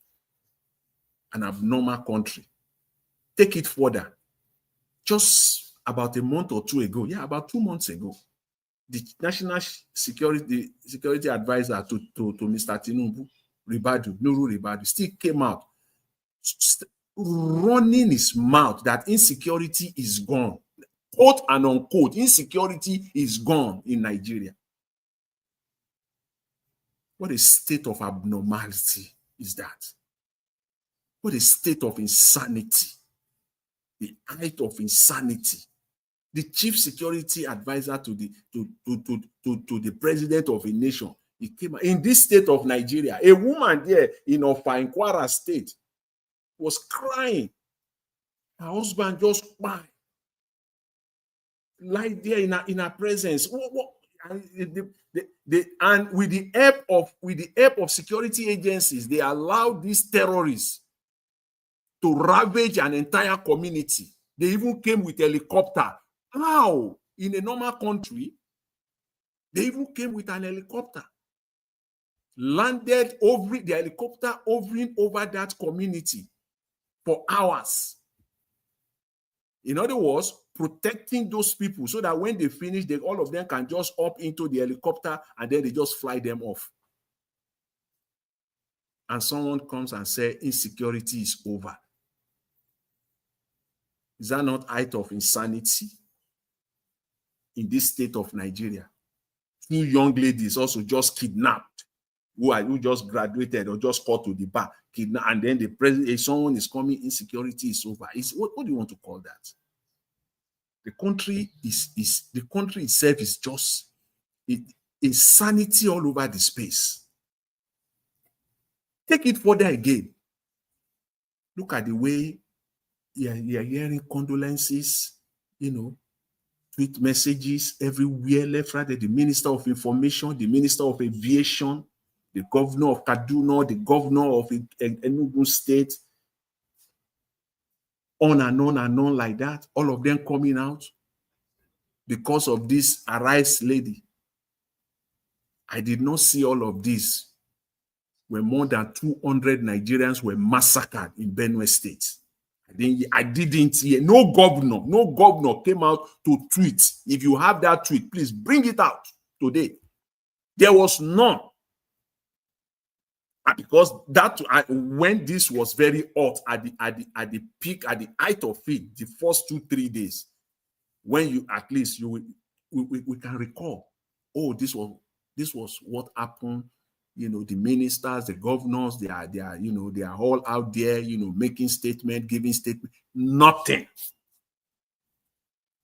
An abnormal country. Take it further. Just about a month or two ago, about 2 months ago, the national security advisor to Mr. Tinubu, Nuru Ribadu, still came out running his mouth that insecurity is gone. Quote and unquote, insecurity is gone in Nigeria. What a state of abnormality is that? What a state of insanity. The height of insanity. The chief security advisor to the president of a nation, he came in this state of Nigeria. A woman there in Kwara State was crying. Her husband just lie there in her presence. And with the help of security agencies, they allowed these terrorists to ravage an entire community. They even came with helicopter. How? In a normal country, they even came with an helicopter. Landed over the helicopter, hovering over that community for hours. In other words, protecting those people so that when they finish, all of them can just hop into the helicopter and then they just fly them off. And someone comes and says, insecurity is over. Is that not height of insanity in this state of Nigeria? 2 young ladies also just kidnapped, who just graduated or just caught to the bar, kidnapped, and then the president, someone is coming, insecurity is over. What do you want to call that? The country the country itself is just insanity all over the space. Take it further again. Look at the way you're hearing condolences, tweet messages everywhere, left, right. The Minister of Information, the Minister of Aviation, the Governor of Kaduna, the Governor of Enugu State, on and on like that. All of them coming out because of this Arise lady. I did not see all of this when more than 200 Nigerians were massacred in Benue State. I didn't hear. No governor came out to tweet. If you have that tweet, please bring it out today. There was none. Because when this was very hot at the peak, at the height of it, the first 2-3 days, when you at least we can recall, oh, this was what happened you know, the ministers, the governors, they are, you know, they are all out there, you know, making statement, giving statement, nothing.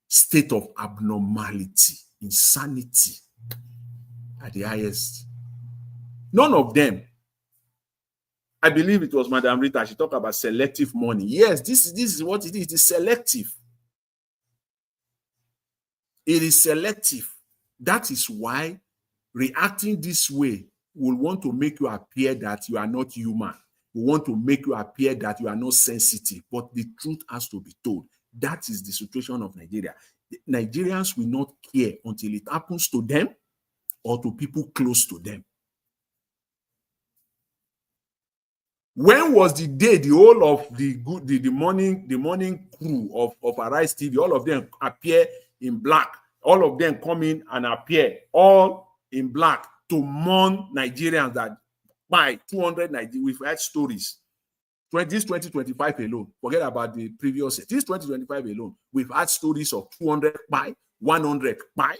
State of abnormality, insanity at the highest. None of them. I believe it was Madam Rita. She talked about selective money. Yes, this is what it is. It is selective. It is selective. That is why reacting this way will want to make you appear that you are not human. We want to make you appear that you are not sensitive. But the truth has to be told. That is the situation of Nigeria. The Nigerians will not care until it happens to them or to people close to them. When was the day the whole of the morning crew of Arise TV, all of them appear in black, all of them come in and appear all in black to mourn Nigerians that by 200 Nigerians, we've had stories. This 2025 alone, forget about the previous year. This 2025 alone, we've had stories of 200 by, 100 by,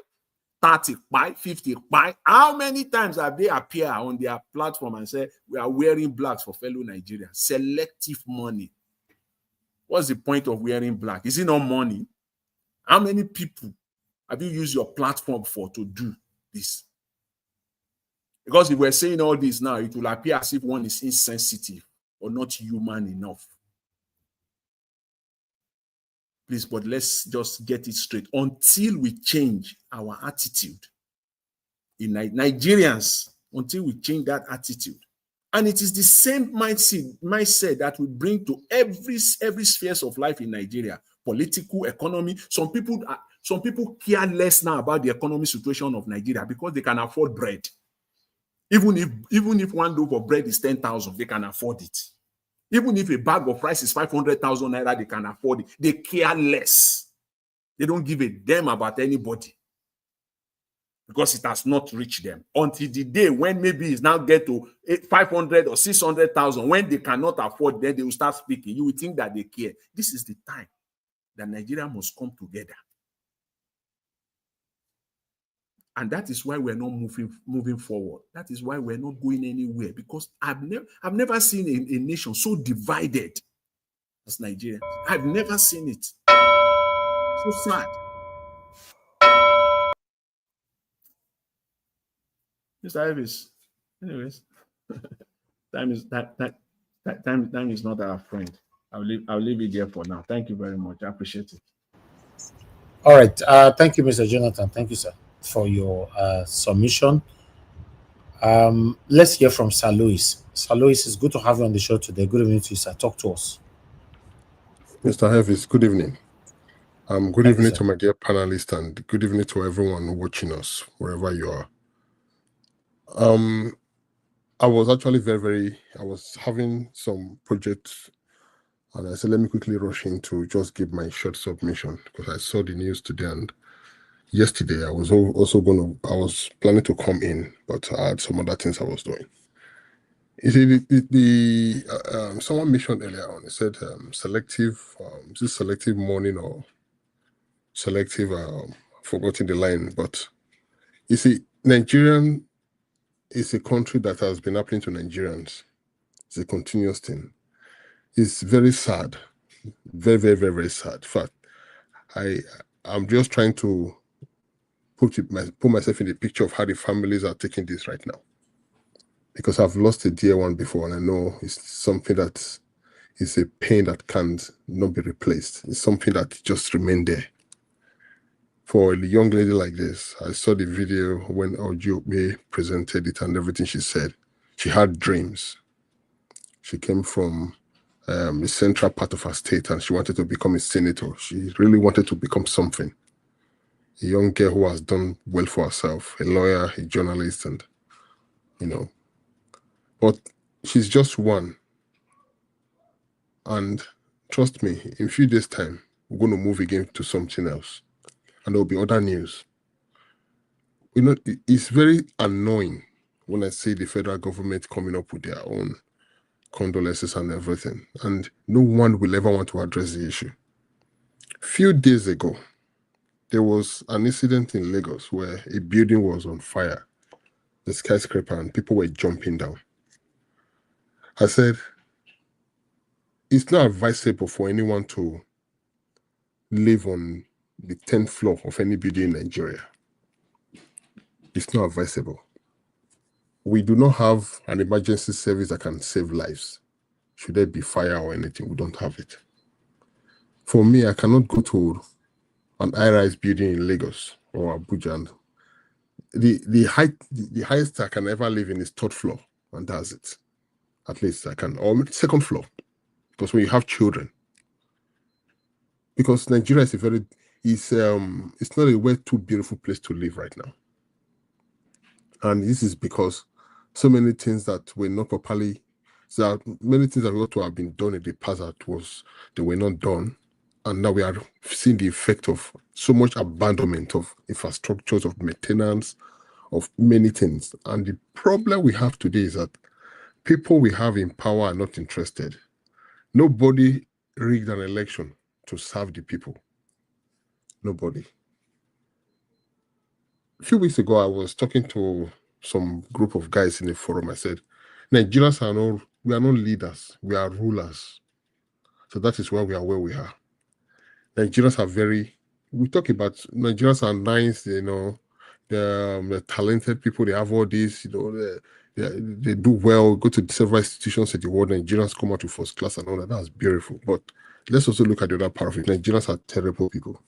30 by, 50 by. How many times have they appeared on their platform and said, we are wearing blacks for fellow Nigerians? Selective money. What's the point of wearing black? Is it not money? How many people have you used your platform for to do this? Because if we're saying all this now, it will appear as if one is insensitive or not human enough. Please, but let's just get it straight. Until we change our attitude in Nigerians, until we change that attitude. And it is the same mindset that we bring to every sphere of life in Nigeria. Political, economy. Some people care less now about the economic situation of Nigeria because they can afford bread. Even if one loaf of bread is 10,000, they can afford it. Even if a bag of rice is 500,000 naira, they can afford it. They care less. They don't give a damn about anybody because it has not reached them until the day when maybe it's now get to 500 or 600,000. When they cannot afford, then they will start speaking. You will think that they care. This is the time that Nigeria must come together. And that is why we're not moving forward. That is why we're not going anywhere. Because I've never seen a nation so divided as Nigeria. I've never seen it. So sad. Mr. Elvis. Anyways, time is not our friend. I'll leave it there for now. Thank you very much. I appreciate it. All right. Thank you, Mr. Jonathan. Thank you, sir, for your submission. Let's hear from Sir Louis. Sir Louis, it's good to have you on the show today. Good evening to you, sir. Talk to us. Mr. Elvis, good evening. Good evening to my dear panelists, and good evening to everyone watching us, wherever you are. I was actually I was having some projects, and I said, let me quickly rush in to just give my short submission, because I saw the news today, and yesterday I was I was planning to come in, but I had some other things I was doing. You see, someone mentioned earlier on, it said selective, is it selective mourning or selective, forgetting the line, but you see, Nigerian is a country that has been happening to Nigerians. It's a continuous thing. It's very sad, very, very, very, very sad. In fact, I'm just trying to put myself in the picture of how the families are taking this right now, because I've lost a dear one before, and I know it's something that is a pain that can't not be replaced. It's something that just remained there. For a young lady like this, I saw the video when Ojuope presented it and everything she said. She had dreams. She came from the central part of her state, and she wanted to become a senator. She really wanted to become something. A young girl who has done well for herself, a lawyer, a journalist, and, you know. But she's just one. And trust me, in a few days' time, we're going to move again to something else. And there'll be other news. You know, it's very annoying when I see the federal government coming up with their own condolences and everything, and no one will ever want to address the issue. A few days ago, there was an incident in Lagos where a building was on fire, the skyscraper, and people were jumping down. I said, it's not advisable for anyone to live on the 10th floor of any building in Nigeria. It's not advisable. We do not have an emergency service that can save lives. Should there be fire or anything, we don't have it. For me, I cannot go to an high-rise building in Lagos or Abuja, and the highest I can ever live in is 3rd floor, and that's it. At least I can, or 2nd floor, because when you have children, because Nigeria is it's not a way too beautiful place to live right now, and this is because so many things that were not properly, so many things that ought to have been done in the past they were not done, and now we are seeing the effect of so much abandonment of infrastructures, of maintenance, of many things. And the problem we have today is that people we have in power are not interested. Nobody rigged an election to serve the people. Nobody. A few weeks ago, I was talking to some group of guys in a forum. I said, Nigerians we are not leaders, we are rulers. So that is why we are where we are. Nigerians are we talk about Nigerians are nice, they're talented people, they have all this, they do well, go to several institutions in the world, Nigerians come out to first class and all that. That's beautiful. But let's also look at the other part of it. Nigerians are terrible people.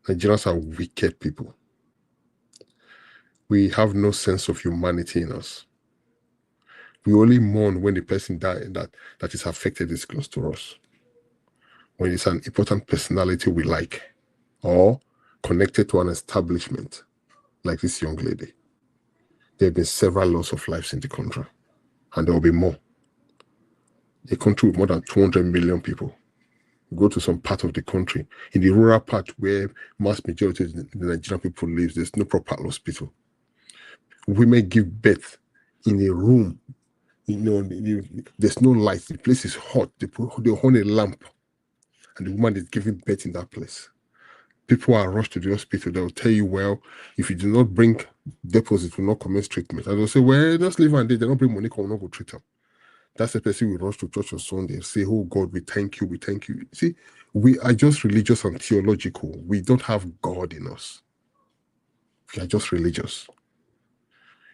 Nigerians are wicked people. We have no sense of humanity in us. We only mourn when the person that is affected is close to us. When it's an important personality we like, or connected to an establishment, like this young lady. There have been several loss of lives in the country, and there will be more. A country with more than 200 million people. Go to some part of the country, in the rural part where mass majority of the Nigerian people live, there's no proper hospital. Women give birth in a room, there's no light, the place is hot, they hold a lamp, and the woman is giving birth in that place. People are rushed to the hospital. They'll tell you, well, if you do not bring deposit, will not commence treatment. And they'll say, well, just leave and they don't bring money, will not go treat them. That's the person we rush to church on Sunday and say, oh God, we thank you, we thank you. See, we are just religious and theological. We don't have God in us. We are just religious.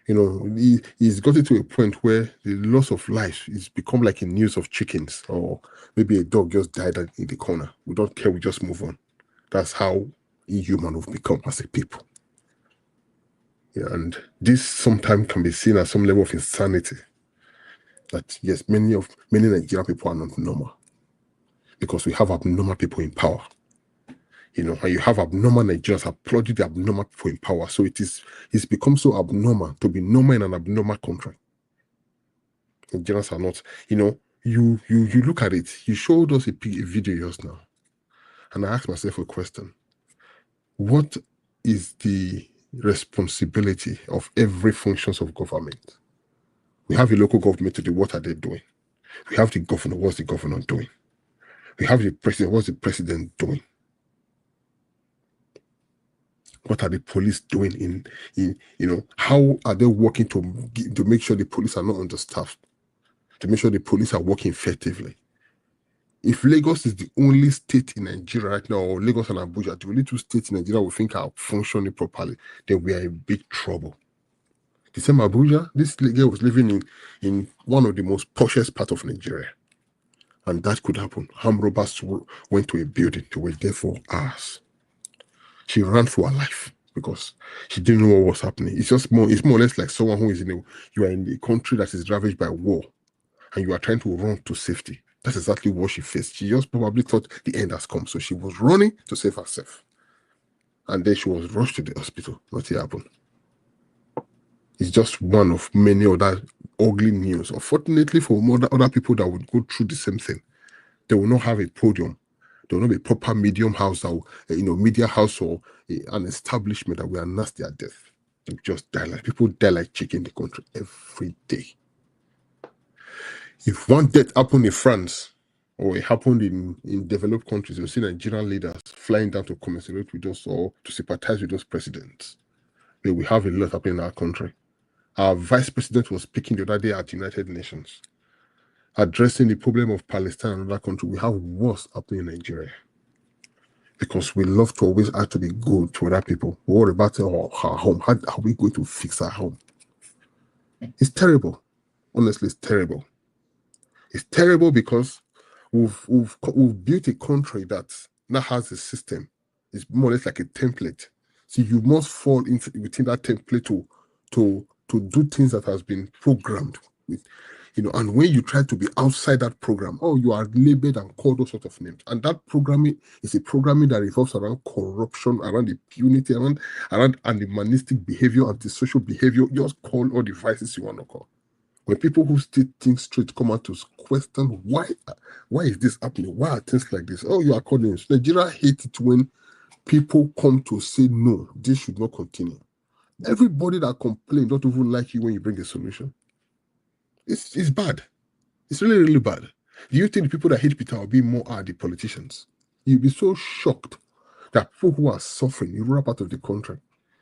He's gotten to a point where the loss of life is become like a news of chickens, or maybe a dog just died in the corner. We don't care, we just move on. That's how inhuman we've become as a people. Yeah, and this sometimes can be seen as some level of insanity. That yes, many Nigerian people are not normal. Because we have abnormal people in power. And you have abnormal Nigerians applauding the abnormal people in power. So it's become so abnormal to be normal in an abnormal country. Nigerians are not, you look at it, you showed us a video just now. And I asked myself a question. What is the responsibility of every functions of government? We have a local government today, what are they doing? We have the governor, what's the governor doing? We have the president, what's the president doing? What are the police doing how are they working to make sure the police are not understaffed? To make sure the police are working effectively? If Lagos is the only state in Nigeria right now, or Lagos and Abuja, the only two states in Nigeria we think are functioning properly, then we are in big trouble. The same Abuja, this girl was living in one of the most poshest part of Nigeria. And that could happen. Armed robbers went to a building. They were there for hours. She ran for her life because she didn't know what was happening. It's more or less like someone who is you are in a country that is ravaged by war, and you are trying to run to safety. That's exactly what she faced. She just probably thought the end has come. So she was running to save herself. And then she was rushed to the hospital. Nothing happened. It's just one of many other ugly news. Unfortunately for other people that would go through the same thing, they will not have a podium. There will not be a proper medium house or media house or an establishment that will announce their death. They just die like people die like chicken in the country every day. If one death happened in France or it happened in developed countries, you'll see Nigerian leaders flying down to commiserate with us or to sympathize with those presidents. But we have a lot happening in our country. Our vice president was speaking the other day at United Nations, addressing the problem of Palestine and other country. We have worse happening in Nigeria. Because we love to always have to be good to other people. What about our home? How are we going to fix our home? It's terrible. Honestly, it's terrible. It's terrible because we've built a country that now has a system. It's more or less like a template. So you must fall within that template to do things that has been programmed with, and when you try to be outside that program, you are labeled and called those sort of names. And that programming is a programming that revolves around corruption, around impunity, around animalistic behavior, antisocial behavior. Just call all the vices you want to call. When people who still think straight come out to question why is this happening? Why are things like this? You are calling it. Nigeria hates it when people come to say no, this should not continue. Everybody that complains don't even like you when you bring a solution. It's bad. It's really, really bad. Do you think the people that hate Peter Obi more are the politicians? You'll be so shocked that people who are suffering, you run out of the country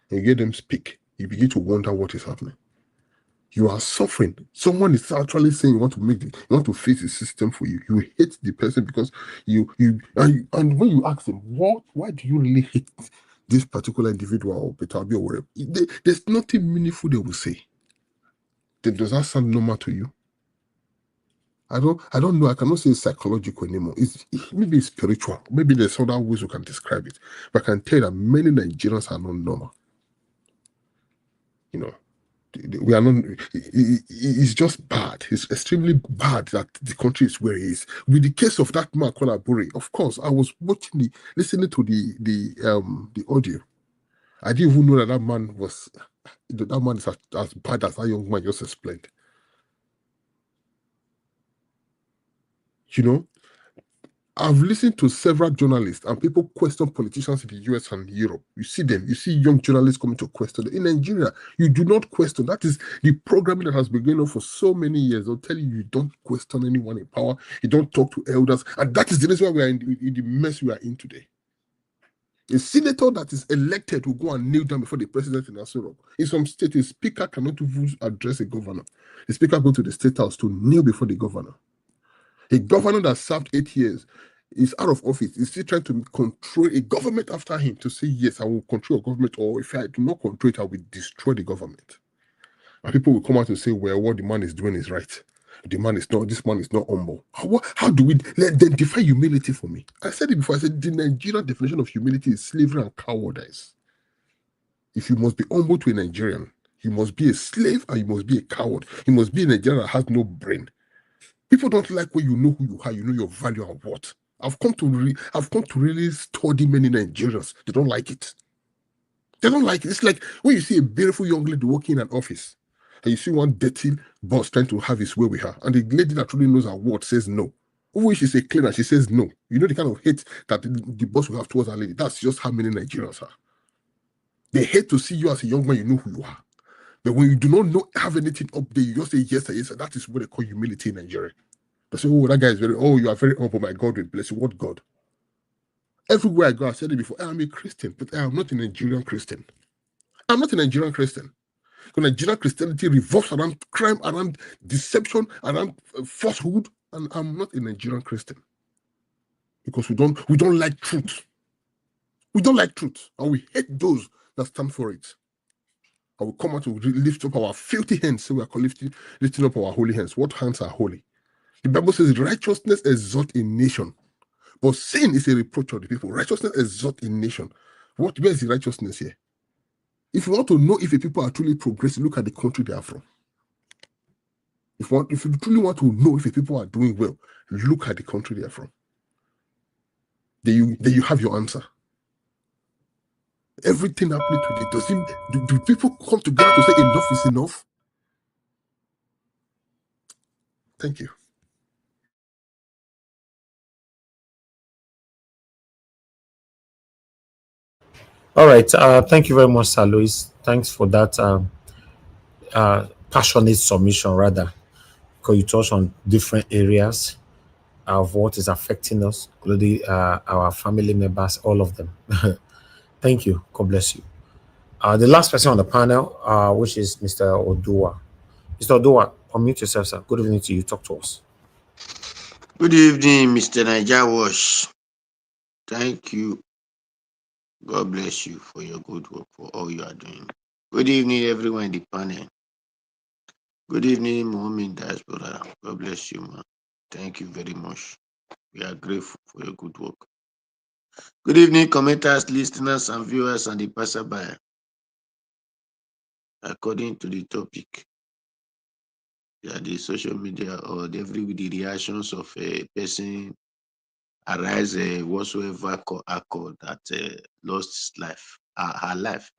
and you get them speak. You begin to wonder what is happening. You are suffering. Someone is actually saying you want to fix the system for you. You hate the person because and when you ask them, why do you really hate this particular individual or Peter Obi or whatever? There's nothing meaningful they will say. Does that sound normal to you? I don't know. I cannot say it's psychological anymore. Maybe it's spiritual. Maybe there's other ways we can describe it. But I can tell you that many Nigerians are not normal. We are not. It's just bad. It's extremely bad that the country is where it is. With the case of that man called Abure, of course, I was listening to the audio. I didn't even know that man is as bad as that young man just explained. I've listened to several journalists and people question politicians in the US and Europe. You see them, you see young journalists coming to question them. In Nigeria, you do not question. That is the programming that has been going on for so many years. They'll tell you don't question anyone in power. You don't talk to elders. And that is the reason why we are in the mess we are in today. A senator that is elected will go and kneel down before the president in Asoro. In some states, a speaker cannot even address a governor. The speaker goes to the state house to kneel before the governor. A governor that served 8 years is out of office. He's still trying to control a government after him to say, yes, I will control a government, or if I do not control it, I will destroy the government. And people will come out and say, well, what the man is doing is right. This man is not humble. How do we let them define humility for me? I said it before. I said the Nigerian definition of humility is slavery and cowardice. If you must be humble to a Nigerian, you must be a slave and you must be a coward. You must be a Nigerian that has no brain. People don't like when you know who you are, you know your value and what. I've come to really study many Nigerians. They don't like it. They don't like it. It's like when you see a beautiful young lady working in an office, and you see one dirty boss trying to have his way with her, and the lady that truly knows her word says no. Even when she's a cleaner, she says no. You know the kind of hate that the boss will have towards that lady. That's just how many Nigerians are. They hate to see you as a young man, you know who you are. But when you do not have anything up there, you just say yes and yes, and that is what they call humility in Nigeria. They say, that guy is you are very humble, my God will bless you. What God? Everywhere I go, I said it before, I am a Christian, but I am not a Nigerian Christian. I'm not a Nigerian Christian. Because Nigerian Christianity revolves around crime, around deception, around falsehood, and I'm not a Nigerian Christian. Because we don't like truth. We don't like truth, and we hate those that stand for it. I will come out to lift up our filthy hands, so we are lifting up our holy hands. What hands are holy? The Bible says righteousness exalts a nation, but sin is a reproach of the people. Righteousness exalts a nation. Where is the righteousness here? If you want to know if the people are truly progressing, look at the country they are from. If you truly want to know if the people are doing well, look at the country they are from. Then you have your answer. Everything happening today, do people come together to say enough is enough? Thank you. All right. Thank you very much, Sir Louis. Thanks for that passionate submission, rather, because you touched on different areas of what is affecting us, including our family members, all of them. Thank you. God bless you. The last person on the panel, which is Mr. Odua. Mr. Odua, unmute yourself, sir. Good evening to you. Talk to us. Good evening, Mr. Niger Wash. Thank you. God bless you for your good work, for all you are doing. Good evening, everyone in the panel. Good evening, Mohammed Diaspora. God bless you, man. Thank you very much. We are grateful for your good work. Good evening, commenters, listeners, and viewers, and the passerby. According to the topic, the social media or the reactions of a person arise whatsoever accord that lost his life, her life.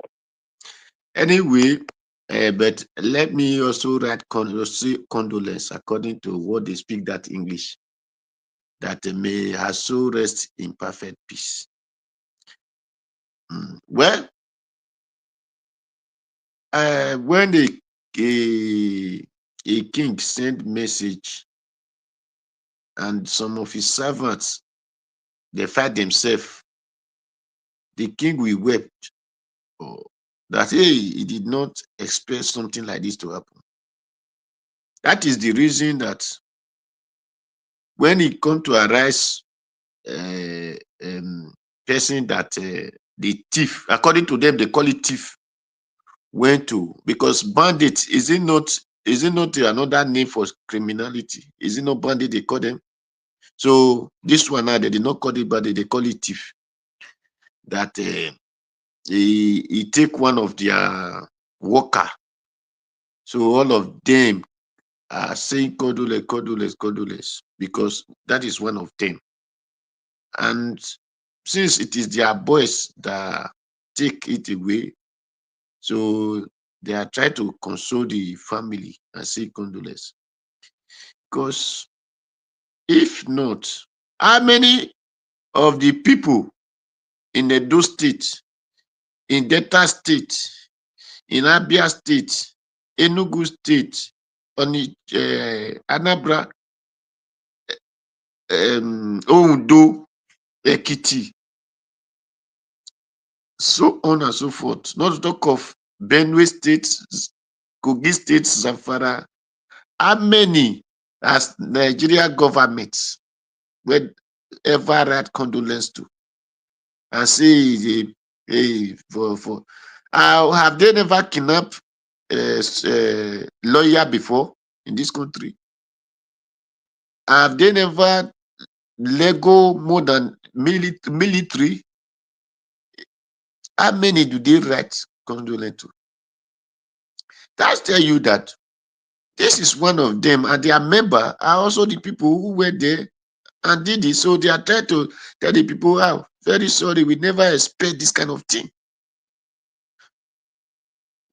Anyway, but let me also write condolence according to what they speak that English, that may her soul rest in perfect peace. Well, when a king sent message and some of his servants, they fight themselves, the king will weep that, hey, he did not expect something like this to happen. That is the reason that when it comes to arise person that the thief, according to them, they call it thief, went to, because bandit, is it not another name for criminality? Is it not bandit they call them? So this one now, they did not call it bandit, they call it thief. That he take one of their worker. So all of them are saying condolence, because that is one of them. And since it is their boys that take it away, so they are trying to console the family and say condolence. Because if not, how many of the people in Edo State, in Delta State, in Abia State, Enugu State, on Anambra, Ondo, Ekiti, so on and so forth, not to talk of Benue State, Kogi State, Zamfara, how many as Nigeria government would ever write condolence to and say, hey, have they never kidnapped a lawyer before in this country? Have they never Lego more than military? How many do they write condolence to? That's tell you that this is one of them, and their member are also the people who were there and did it. So they are trying to tell the people, oh, very sorry, we never expect this kind of thing.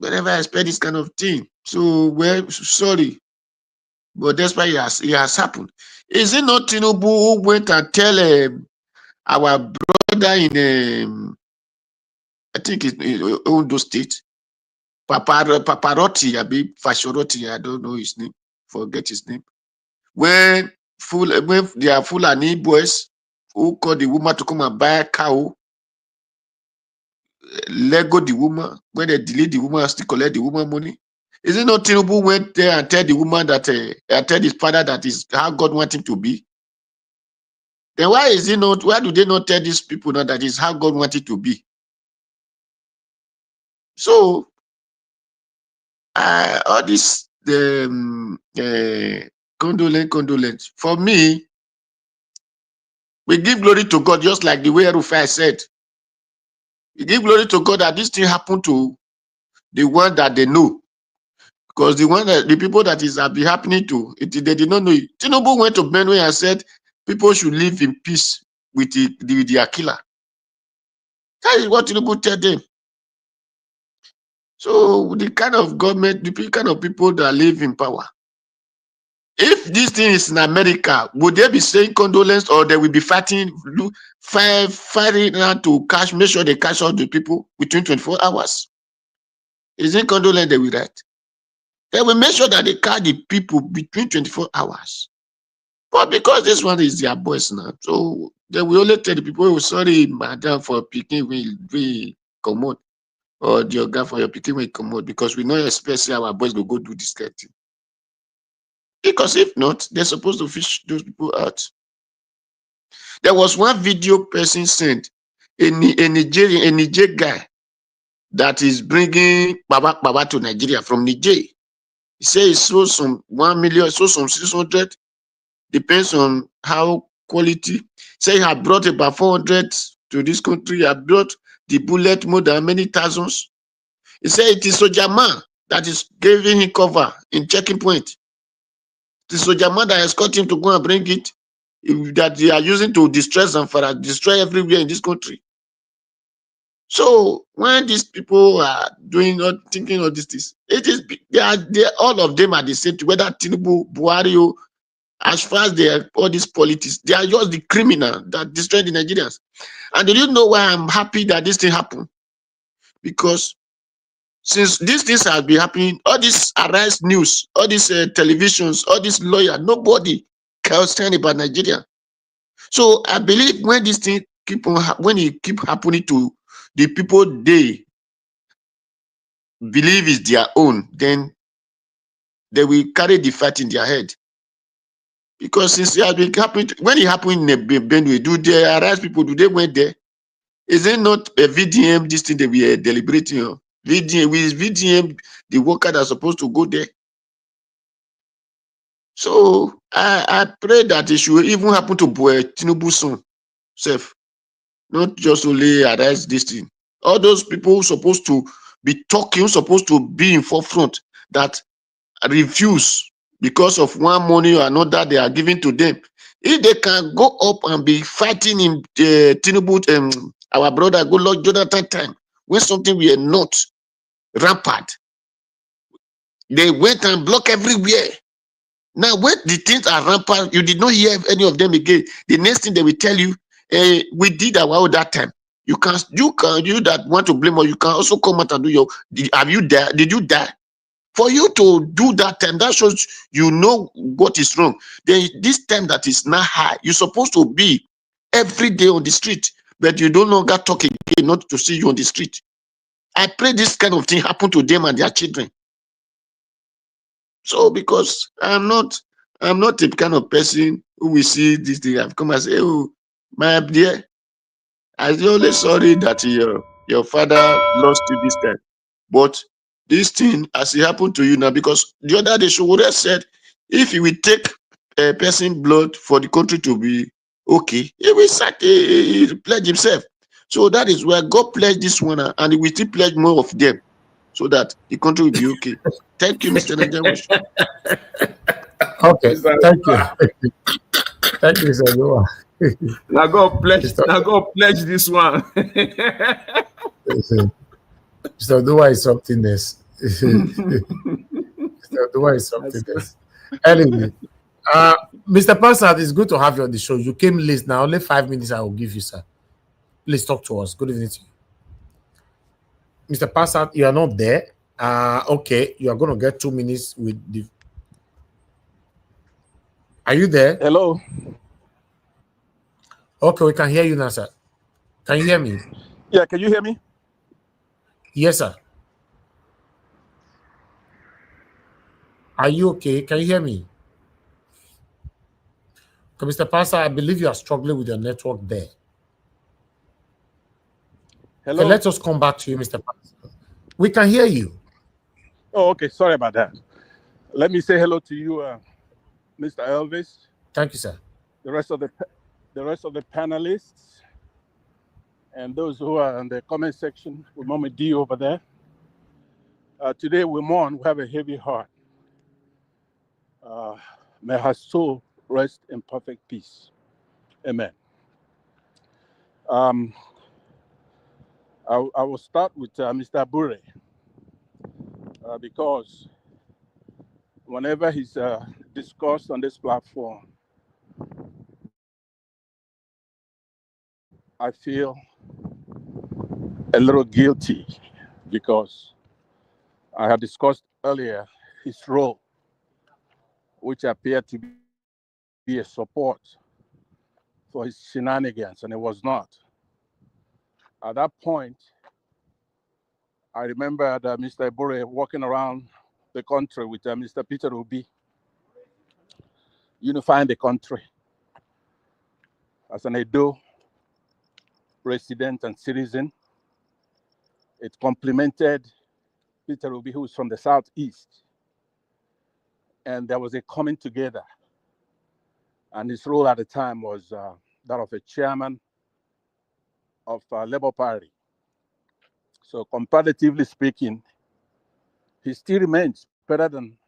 We never expect this kind of thing. So we're sorry. But that's why it has happened. Is it not Tinubu who went and tell our brother in, I think it's Ondo State, Paparotti, Fashoroti, I don't know his name, forget his name. When they are Fulani boys who called the woman to come and buy a cow, Lego the woman, when they delete the woman, still collect the woman money. Is it not Tinubu went there and tell the woman that, tell his father that is how God wants him to be? Then why do they not tell these people now that is how God wants it to be? So, all this, condolence. For me, we give glory to God, just like the way Rufai said. We give glory to God that this thing happened to the one that they know. Because the people that is be happening to, they did not know it. Tinubu went to Benue and said people should live in peace with their killer. That is what Tinubu tell them. So the kind of government, the kind of people that live in power. If this thing is in America, would they be saying condolence, or they will be fighting around to make sure they catch all the people within 24 hours? Is it condolence they will write? They will make sure that they catch the people between 24 hours. But because this one is their boys now, so they will only tell the people, oh, sorry, madam, for picking we come out. or the guy for your picking will come out, because we know especially our boys will go do this kind of thing. Because if not, they're supposed to fish those people out. There was one video person sent, a Niger guy that is bringing Baba to Nigeria from Niger. He said he sold some 1 million, sold some 600, depends on how quality. Say he had brought about 400 to this country. He had brought the bullet more than many thousands. He said it is Soja Man that is giving him cover in checking point. It is Soja Man that escort him to go and bring it, that they are using to destroy Zamfara, destroy everywhere in this country. So when these people are doing or thinking of these things, it is they all of them are the same. Whether Tinubu, Buhari, as far as they are all these politics, they are just the criminal that destroy the Nigerians. And do you know why I'm happy that this thing happened? Because since these things have been happening, all this Arise news, all these televisions, all these lawyers, nobody cares about Nigeria. So I believe when this thing when it keep happening to the people they believe is their own, then they will carry the fight in their head. Because since it has been happening, when it happened in Benue, do they Arise people? Do they went there? Is it not a VDM? This thing that we are deliberating on? VDM with VDM, the worker that's supposed to go there. So I pray that it should even happen to Tinubu's son, self, not just only Arise this thing. All those people who supposed to be talking, who supposed to be in forefront, that refuse because of one money or another they are giving to them. If they can go up and be fighting in Tinubu, our brother Goodluck Jonathan time, when something we are not rampant, they went and block everywhere. Now, when the things are rampant, you did not hear any of them again. The next thing they will tell you, we did our own that time. You that want to blame, or you can also come out and do your. Have you died? Did you die? For you to do that time, that shows you know what is wrong. Then this time that is not high, you're supposed to be every day on the street, but you no longer talk again, not to see you on the street. I pray this kind of thing happen to them and their children. So because I'm not the kind of person who will see this thing. I've come and say, oh, my dear, I'm only sorry that your father lost you this time. But this thing, as it happened to you now, because the other day, Showore said, if he will take a person blood for the country to be okay, he will he pledge himself. So that is where God pledged this one, and he will still pledge more of them, so that the country will be okay. Thank you, Mr. Najamush. Okay, thank you. Thank you, Mr. Noah. Now God pledge this one. Mr. Noah is something else. Mr. Noah is something else. Anyway, Mr. Pansat, it's good to have you on the show. You came late now. Only 5 minutes I will give you, sir. Please talk to us. Good evening to you. Mr. Pansat, you are not there. Okay, you are going to get 2 minutes with the... Are you there? Hello. Okay, we can hear you now, sir. Can you hear me? Yeah, can you hear me? Yes, sir. Are you okay? Can you hear me? Okay, Mr. Pastor, I believe you are struggling with your network there. Hello. Okay, let us come back to you, Mr. Pastor. We can hear you. Oh, okay. Sorry about that. Let me say hello to you, Mr. Elvis. Thank you, sir. The rest of the panelists, and those who are in the comment section with Mama D over there. Today we mourn. We have a heavy heart. May her soul rest in perfect peace. Amen. I will start with Mr. Abure because whenever he's discussed on this platform, I feel a little guilty because I had discussed earlier his role, which appeared to be a support for his shenanigans, and it was not. At that point, I remember Mr. Ebore walking around the country with Mr. Peter Obi, unifying the country as an Edo resident and citizen. It complemented Peter Obi, who was from the Southeast. And there was a coming together. And his role at the time was that of a chairman of Labour Party. So comparatively speaking, he still remains better than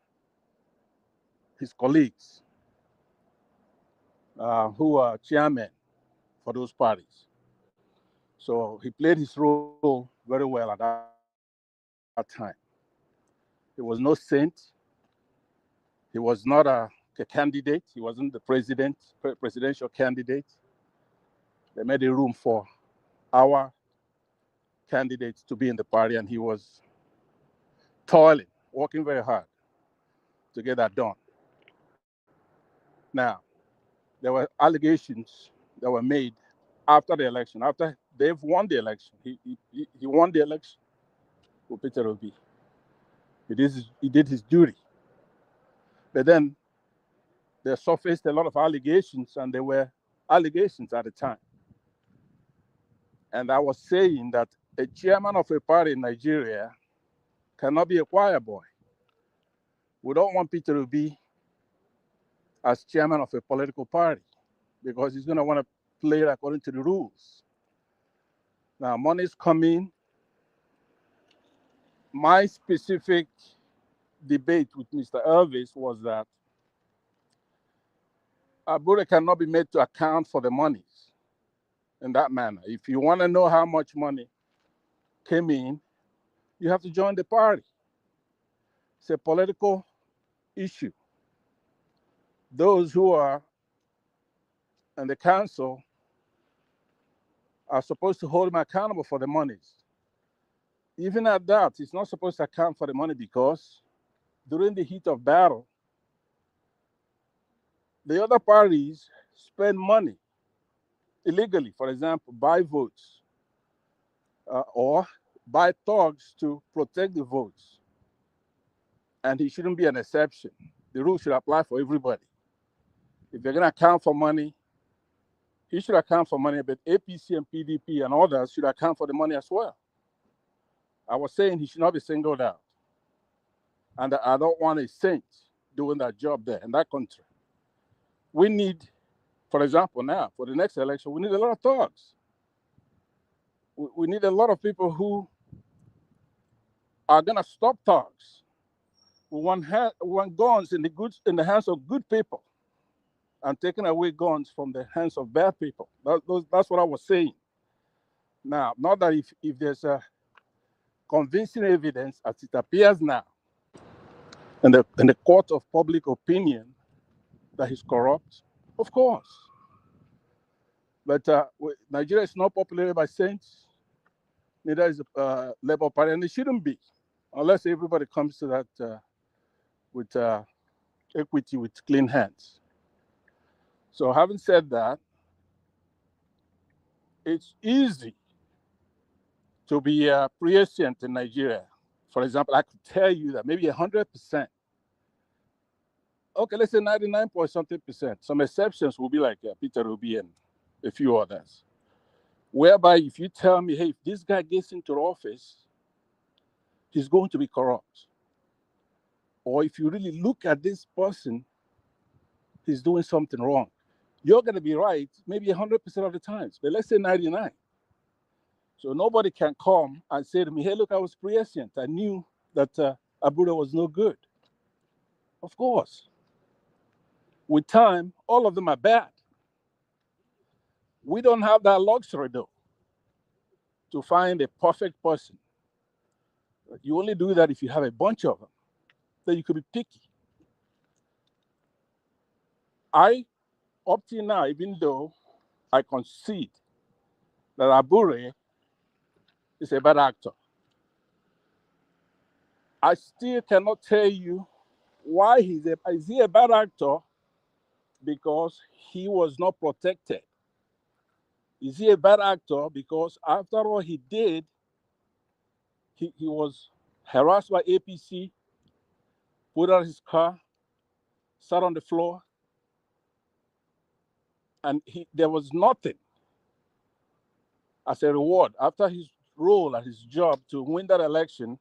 his colleagues who are chairmen for those parties. So he played his role very well at that time. He was no saint. He was not a candidate. He wasn't the presidential candidate. They made a room for our candidates to be in the party, and he was toiling, working very hard to get that done. Now, there were allegations that were made after the election, after they've won the election. He won the election with Peter Obi. He did his duty. But then there surfaced a lot of allegations, and there were allegations at the time. And I was saying that a chairman of a party in Nigeria cannot be a choir boy. We don't want Peter Obi as chairman of a political party because he's going to want to play it according to the rules. Now, money's coming. My specific debate with Mr. Elvis was that Abure cannot be made to account for the monies in that manner. If you want to know how much money came in, you have to join the party. It's a political issue. Those who are in the council are supposed to hold him accountable for the monies. Even at that, he's not supposed to account for the money because during the heat of battle, the other parties spend money illegally, for example, buy votes or buy thugs to protect the votes. And he shouldn't be an exception. The rule should apply for everybody. If they're going to account for money, he should account for money, but APC and PDP and others should account for the money as well. I was saying he should not be singled out. And I don't want a saint doing that job there in that country. We need, for example, now, for the next election, we need a lot of thugs. We need a lot of people who are going to stop thugs. We want guns in the hands of good people and taking away guns from the hands of bad people. That's what I was saying. Now, not that if there's a convincing evidence, as it appears now, in the court of public opinion, that he's corrupt, of course. But Nigeria is not populated by saints, neither is the Labour Party, and it shouldn't be, unless everybody comes to that with equity, with clean hands. So having said that, it's easy to be prescient in Nigeria. For example, I could tell you that maybe 100%. Okay, let's say 99.something%. Some exceptions will be like Peter Obi and a few others. Whereby if you tell me, hey, if this guy gets into office, he's going to be corrupt. Or if you really look at this person, he's doing something wrong. You're going to be right maybe 100% of the times, but let's say 99. So nobody can come and say to me, hey, look, I was prescient. I knew that Abure was no good. Of course. With time, all of them are bad. We don't have that luxury, though, to find a perfect person. You only do that if you have a bunch of them. Then you could be picky. Up till now, even though I concede that Abure is a bad actor, I still cannot tell you why is he a bad actor because he was not protected. Is he a bad actor because after all he did, he was harassed by APC, put out his car, sat on the floor, and there was nothing as a reward. After his role at his job to win that election,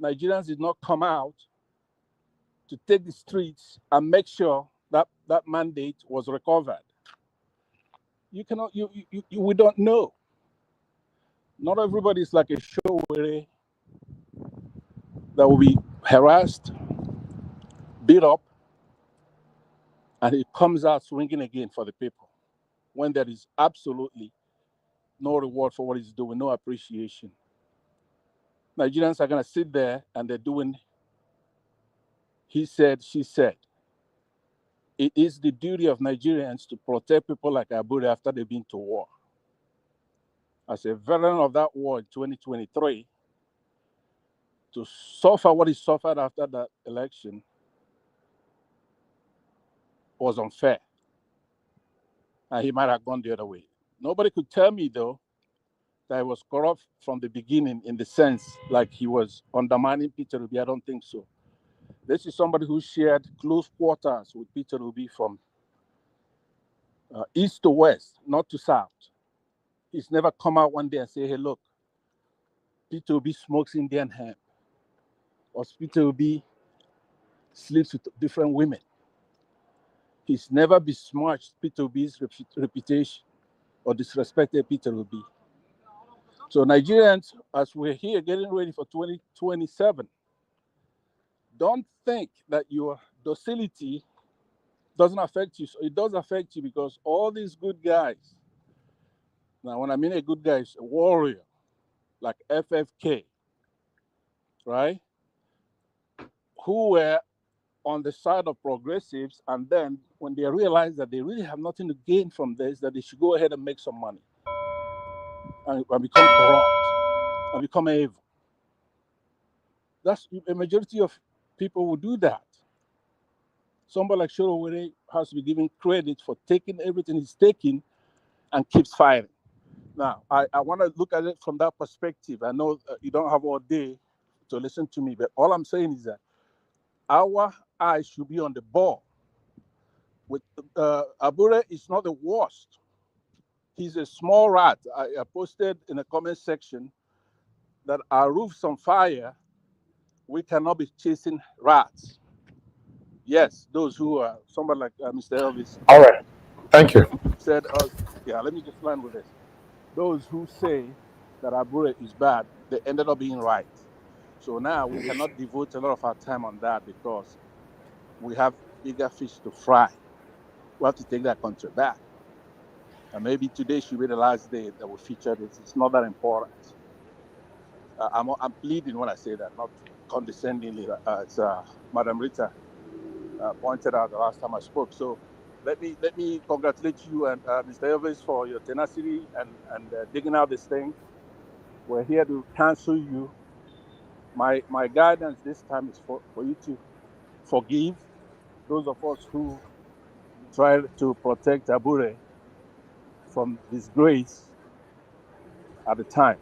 Nigerians did not come out to take the streets and make sure that that mandate was recovered. You cannot, we don't know. Not everybody is like a show where that will be harassed, beat up, and he comes out swinging again for the people when there is absolutely no reward for what he's doing, no appreciation. Nigerians are going to sit there and they're doing he said, she said. It is the duty of Nigerians to protect people like Abure after they've been to war. As a veteran of that war in 2023, to suffer what he suffered after that election was unfair. And he might have gone the other way. Nobody could tell me, though, that he was corrupt from the beginning in the sense like he was undermining Peter Obi. I don't think so. This is somebody who shared close quarters with Peter Obi from east to west, not to south. He's never come out one day and say, hey, look, Peter Obi smokes Indian hemp, or Peter Obi sleeps with different women. He's never besmirched Peter Obi's reputation or disrespected Peter Obi. So Nigerians, as we're here getting ready for 2027, don't think that your docility doesn't affect you. So it does affect you because all these good guys, now when I mean a good guy, is a warrior, like FFK, right? Who were on the side of progressives, and then when they realize that they really have nothing to gain from this, that they should go ahead and make some money and become corrupt and become evil. That's a majority of people will do that. Somebody like Shorowere has to be given credit for taking everything he's taking and keeps fighting. Now, I want to look at it from that perspective. I know you don't have all day to listen to me, but all I'm saying is that our eyes should be on the ball. With Abure is not the worst. He's a small rat. I posted in the comment section that our roof's on fire. We cannot be chasing rats. Yes, those who are somebody like Mr. Elvis. All right. Thank you. Said, yeah, let me just land with this. Those who say that Abure is bad, they ended up being right. So now we cannot devote a lot of our time on that because we have bigger fish to fry. We have to take that country back. And maybe today should be the last day that we feature this. It's not that important. I'm pleading when I say that, not condescendingly. As Madam Rita pointed out the last time I spoke. So let me congratulate you and Mr. Elvis for your tenacity and digging out this thing. We're here to counsel you. My guidance this time is for you to forgive those of us who tried to protect Abure from disgrace at the time.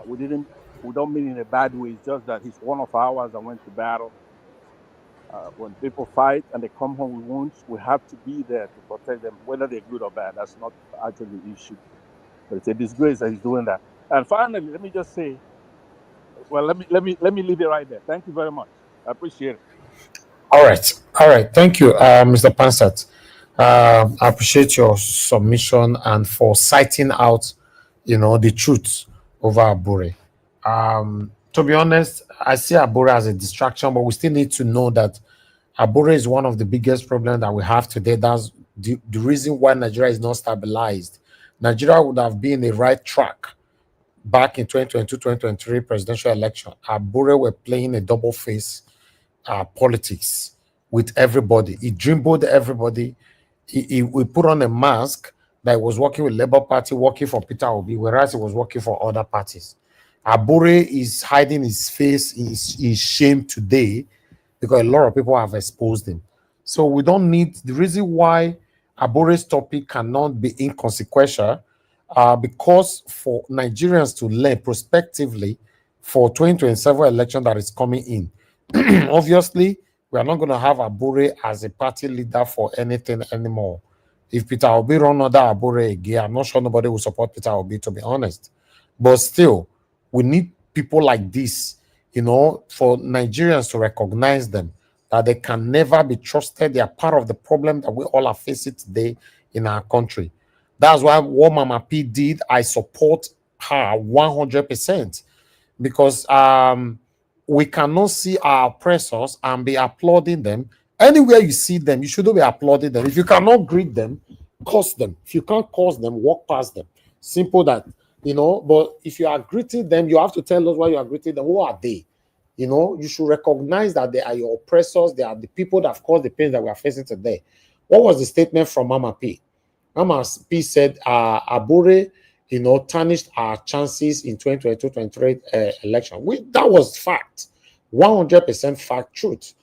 We don't mean in a bad way. It's just that he's one of ours that went to battle. When people fight and they come home with wounds, we have to be there to protect them, whether they're good or bad. That's not actually the issue. But it's a disgrace that he's doing that. And finally, let me just say, well, let me leave it right there. Thank you very much. I appreciate it. All right. Thank you, Mr. Pansat. I appreciate your submission and for citing out, the truth over Abure. To be honest, I see Abure as a distraction, but we still need to know that Abure is one of the biggest problems that we have today. That's the reason why Nigeria is not stabilized. Nigeria would have been the right track back in 2022-2023 presidential election. Abure were playing a double face politics with everybody. He dreamboat everybody. He put on a mask that he was working with Labour Party, working for Peter Obi, whereas he was working for other parties. Abure is hiding his face, his shame today because a lot of people have exposed him. So we don't need the reason why Abure's topic cannot be inconsequential because for Nigerians to learn prospectively for 2027 election that is coming in. Obviously, we are not going to have Abure as a party leader for anything anymore. If Peter Obi run under Abure again, I'm not sure nobody will support Peter Obi, to be honest. But still, we need people like this, you know, for Nigerians to recognize them, that they can never be trusted. They are part of the problem that we all are facing today in our country. That's why what Mama P did, I support her 100%, because we cannot see our oppressors and be applauding them. Anywhere you see them, you shouldn't be applauding them. If you cannot greet them, curse them. If you can't curse them, walk past them. Simple that, you know. But if you are greeting them, you have to tell us why you are greeting them. Who are they? You know, you should recognize that they are your oppressors. They are the people that have caused the pain that we are facing today. What was the statement from Mama P? Mama P said, Abure, you know, tarnished our chances in 2022-23 election. That was fact, 100% fact, truth.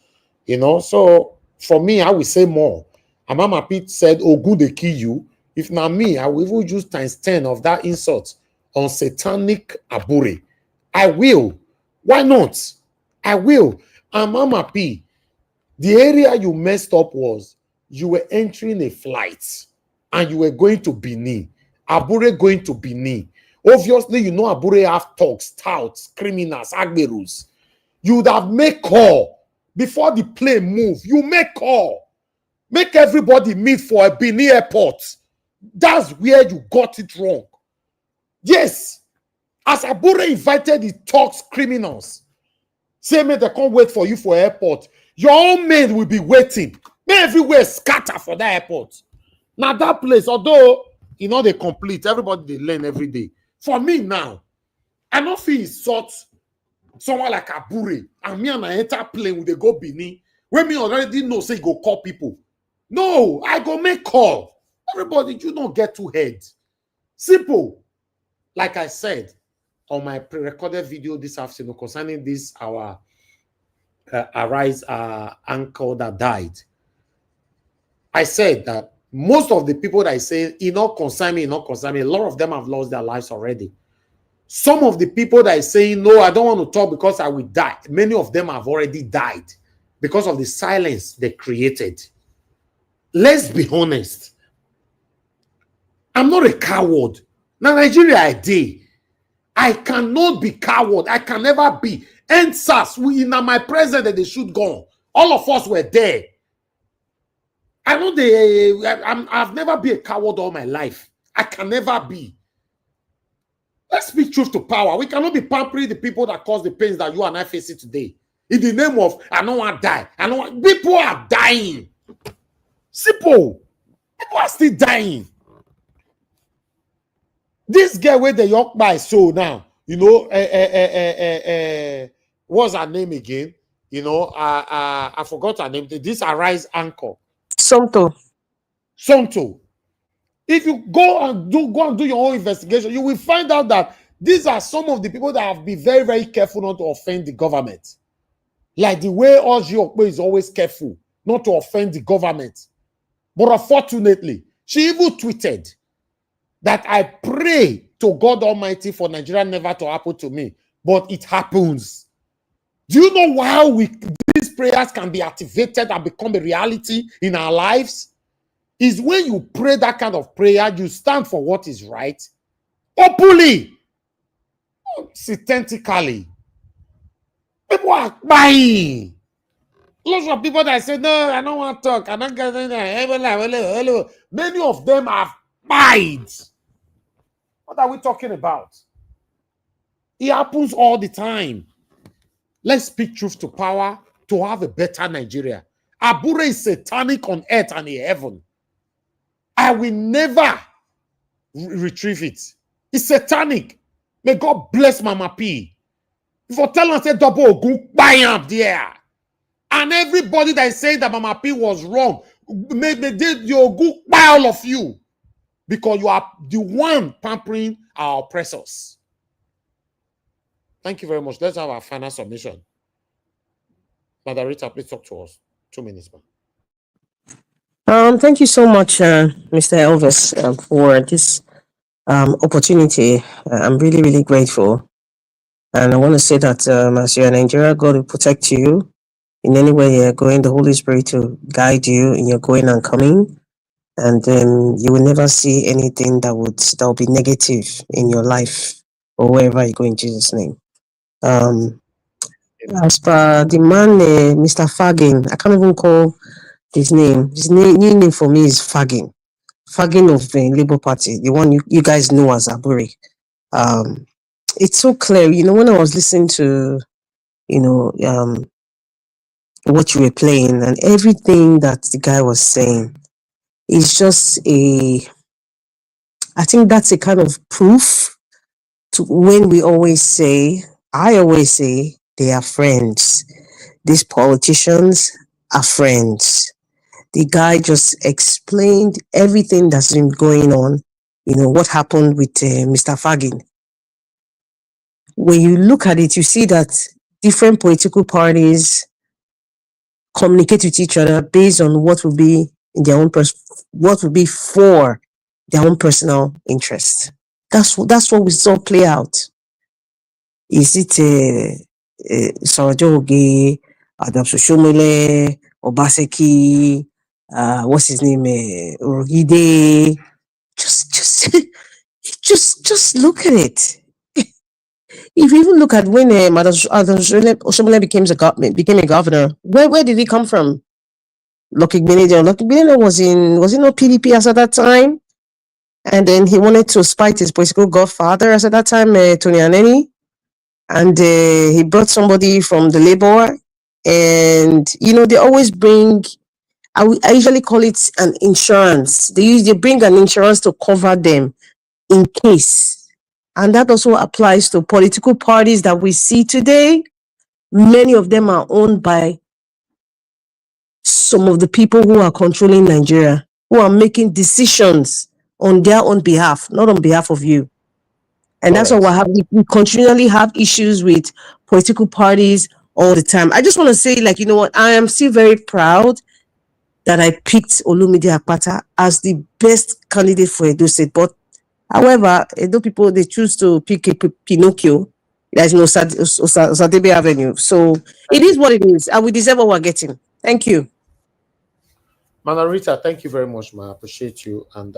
You know, so for me, I will say more. And Mama Pete said, "Oh, good, they kill you." If not me, I will even use times 10 of that insult on satanic Abure. I will. Why not? I will. And Mama P, the area you messed up was you were entering a flight and you were going to Benin. Abure going to Benin. Obviously, you know Abure have thugs, touts, criminals, agberus. You would have made call before the plane move. You make call. Make everybody meet for a Benin airport. That's where you got it wrong. Yes. As Abure invited the thugs, criminals, say, may they can't wait for you for airport. Your own men will be waiting. May everywhere scatter for that airport. Now that place, although you know they complete, everybody they learn every day. For me now, I don't feel insult someone like Abure and me and I enter plane with they go Benin. When me already know say go call people. No, I go make call. Everybody, you don't get too head. Simple. Like I said on my pre-recorded video this afternoon concerning this our Arise uncle that died. I said that most of the people that I say, not concern me, a lot of them have lost their lives already. Some of the people that are saying, no, I don't want to talk because I will die. Many of them have already died because of the silence they created. Let's be honest. I'm not a coward. Now, Nigeria, I did. I cannot be coward. I can never be. NSAS, in my president, they should go. All of us were there. I know I've never been a coward all my life. I can never be. Let's speak truth to power. We cannot be pampering the people that cause the pains that you and I facing today. In the name of, I don't want to die. People are dying. Simple. People are still dying. This girl where the yoke by so now, you know, what's her name again? You know, I forgot her name. This Arise anchor. Somto. If you go and do your own investigation, you will find out that these are some of the people that have been very, very careful not to offend the government. Like the way Oji Okpe is always careful not to offend the government. But unfortunately, she even tweeted that I pray to God Almighty for Nigeria never to happen to me. But it happens. Do you know how these prayers can be activated and become a reality in our lives? Is when you pray that kind of prayer, you stand for what is right, openly, systematically. People are buying. Lots of people that say, no, I don't want to talk. I don't get it. Many of them have died. What are we talking about? It happens all the time. Let's speak truth to power to have a better Nigeria. Abure is satanic on earth and in heaven. I will never retrieve it. It's satanic. May God bless Mama P. If I tell her, say double ogun, buy up there. And everybody that is saying that Mama P was wrong, may you ogun buy all of you. Because you are the one pampering our oppressors. Thank you very much. Let's have our final submission. Mother Rita, please talk to us. 2 minutes, man. Thank you so much, Mr. Elvis, for this opportunity. I'm really, really grateful. And I want to say that as you're in Nigeria, God will protect you in any way you're going. The Holy Spirit will guide you in your going and coming. And you will never see anything that will be negative in your life or wherever you go in Jesus' name. As per the man, Mr. Fagin, I can't even call his name. His new name for me is Fagin. Fagin of the Labour Party, the one you guys know as Aburi. It's so clear. When I was listening to, what you were playing and everything that the guy was saying, is just I think that's a kind of proof to when I always say, they are friends. These politicians are friends. The guy just explained everything that's been going on, what happened with Mr. Fagin. When you look at it, you see that different political parties communicate with each other based on what will be in their own what will be for their own personal interest. That's what we saw play out. Is it Sarajoge, Adam Soshomole, Obaseki, what's his name, Urugide? Just look at it. If you even look at when Adam Soshomole became a governor, where did he come from? Lucky Benedict was he not PDP as at that time? And then he wanted to spite his political godfather as at that time, Tony Aneni. And he brought somebody from the Labour. And, they always bring, I usually call it an insurance. They bring an insurance to cover them in case. And that also applies to political parties that we see today. Many of them are owned by some of the people who are controlling Nigeria, who are making decisions on their own behalf, not on behalf of you. And that's why we continually have issues with political parties all the time. I just want to say, you know what, I am still very proud that I picked Olumide Akpata as the best candidate for Edo State. But however, Edo people, they choose to pick Pinocchio. There's no Osadebe Avenue. So it is what it is. And we deserve what we're getting. Thank you. Mana Rita, thank you very much, man. I appreciate you. And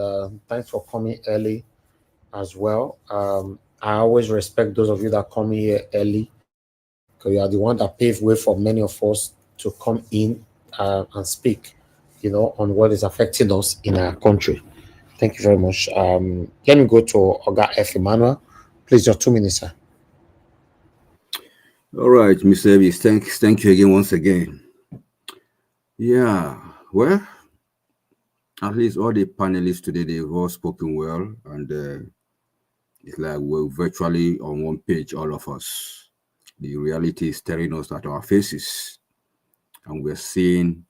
thanks for coming early as well. I always respect those of you that come here early, because you are the one that paved way for many of us to come in and speak, on what is affecting us in our country. Thank you very much. Let me go to Oga F. Emmanuel. Please, your 2 minutes, sir. All right, Mr. Evis, thank you again once again. Yeah, well, at least all the panelists today, they've all spoken well, and it's like we're virtually on one page, all of us. The reality is staring us at our faces, and we're seeing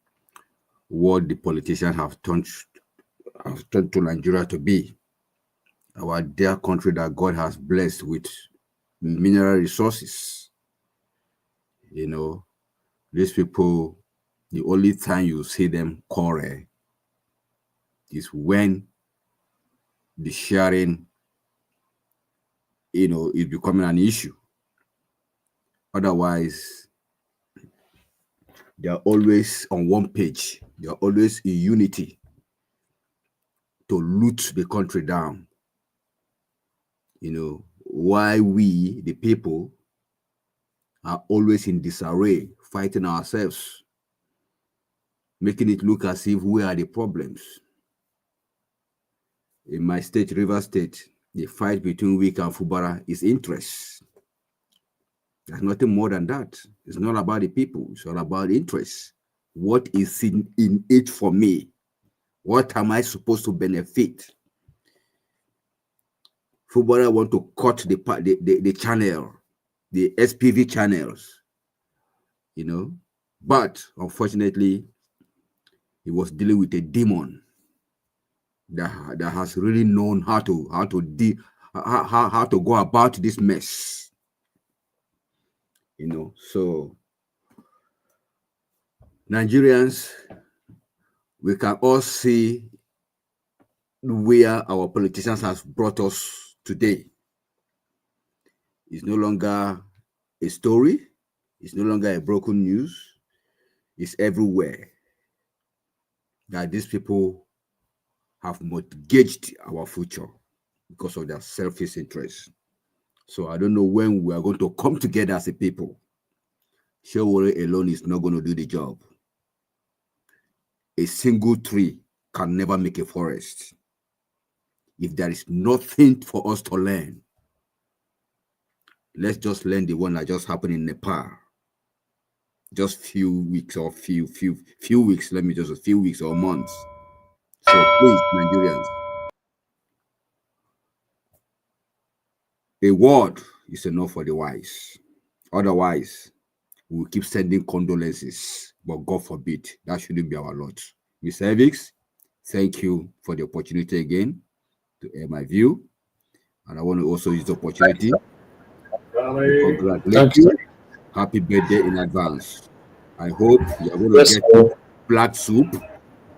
what the politicians have turned to Nigeria to be. Our dear country that God has blessed with mineral resources. These people, the only time you see them quarrel is when the sharing, is becoming an issue. Otherwise, they are always on one page. They are always in unity to loot the country down. Why we, the people, are always in disarray, fighting ourselves, making it look as if we are the problems. In my state, Rivers State, the fight between Wike and Fubara is interest. There's nothing more than that. It's not about the people. It's all about interest. What is in it for me? What am I supposed to benefit? Fubara want to cut the channel, the SPV channels, But unfortunately, he was dealing with a demon that has really known how to go about this mess. So Nigerians, we can all see where our politicians have brought us today. It's no longer a story. It's no longer a broken news. It's everywhere that these people have mortgaged our future because of their selfish interest. So I don't know when we are going to come together as a people. Showore alone is not going to do the job. A single tree can never make a forest. If there is nothing for us to learn, let's just learn the one that just happened in Nepal. Just few weeks or few weeks, let me just a few weeks or months. So please, Nigerians, a word is enough for the wise. Otherwise, we'll keep sending condolences, but God forbid, that shouldn't be our lot. Mr. Evix, thank you for the opportunity again to air my view. And I want to also use the opportunity to congratulate you. Happy birthday in advance. I hope you're going to get black soup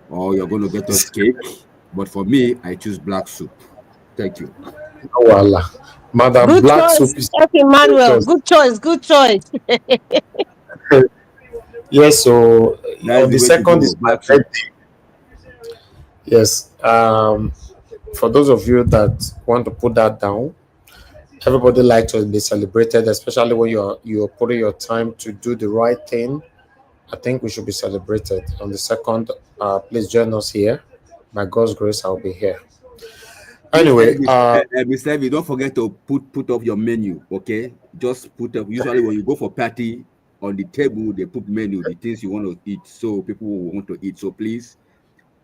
or you're going to get us cake. But for me, I choose black soup. Thank you. Oh, Allah. Madam, Good black choice, soup is Chef Emmanuel. Good choice. Good choice. yes. So That's on the way to second go, is my black soup. birthday. Yes. For those of you that want to put that down, everybody likes to be celebrated, especially when you're putting your time to do the right thing. I think we should be celebrated. On the second, please join us here. By God's grace, I'll be here. Anyway, Mr. Evie, don't forget to put up your menu, okay? Just put up. Usually, when you go for party, on the table they put menu, the things you want to eat, so people will want to eat. So please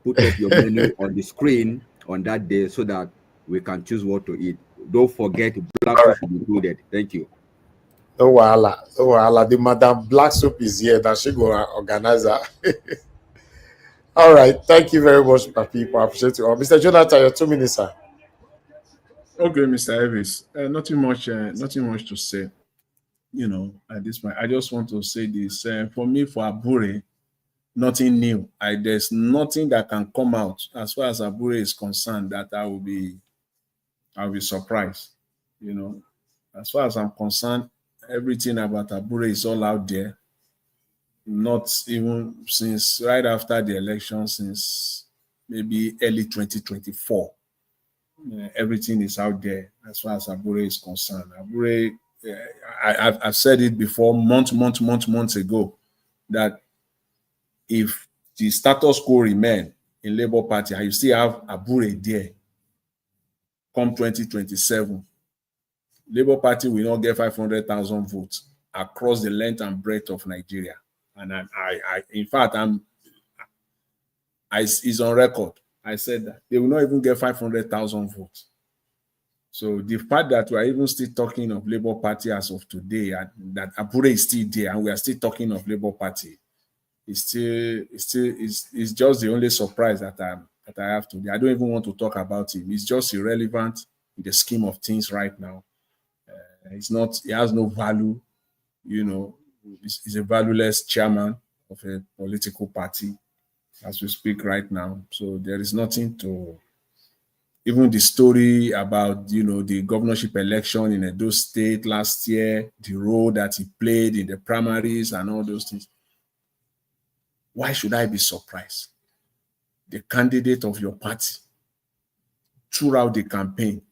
put up your menu on the screen on that day so that we can choose what to eat. Don't forget black soup should be included. Thank you. Oh, Allah. Oh, Allah. The Madam Black Soup is here. That she go organize her. All right. Thank you very much, my people. I appreciate you all. Mr. Jonathan, your 2 minutes, sir. Okay, Mr. Evans. Nothing much to say. You know, at this point, I just want to say this. For me, for Abure, nothing new. There's nothing that can come out as far as Abure is concerned that I'll be surprised. You know, as far as I'm concerned, everything about Abure is all out there. Not even since right after the election, since maybe early 2024. Everything is out there as far as Abure is concerned. Abure, I've said it before months ago that if the status quo remain in Labour Party and you still have Abure there come 2027, Labour Party will not get 500,000 votes across the length and breadth of Nigeria. And in fact, it's on record. I said that they will not even get 500,000 votes. So the fact that we are even still talking of Labour Party as of today, and that Abure is still there, and we are still talking of Labour Party, is just the only surprise that I have today. I don't even want to talk about him. It's just irrelevant in the scheme of things right now. He has no value. You know, he's a valueless chairman of a political party as we speak right now. So there is nothing to. Even the story about, you know, the governorship election in Edo State last year, the role that he played in the primaries and all those things. Why should I be surprised? The candidate of your party throughout the campaign,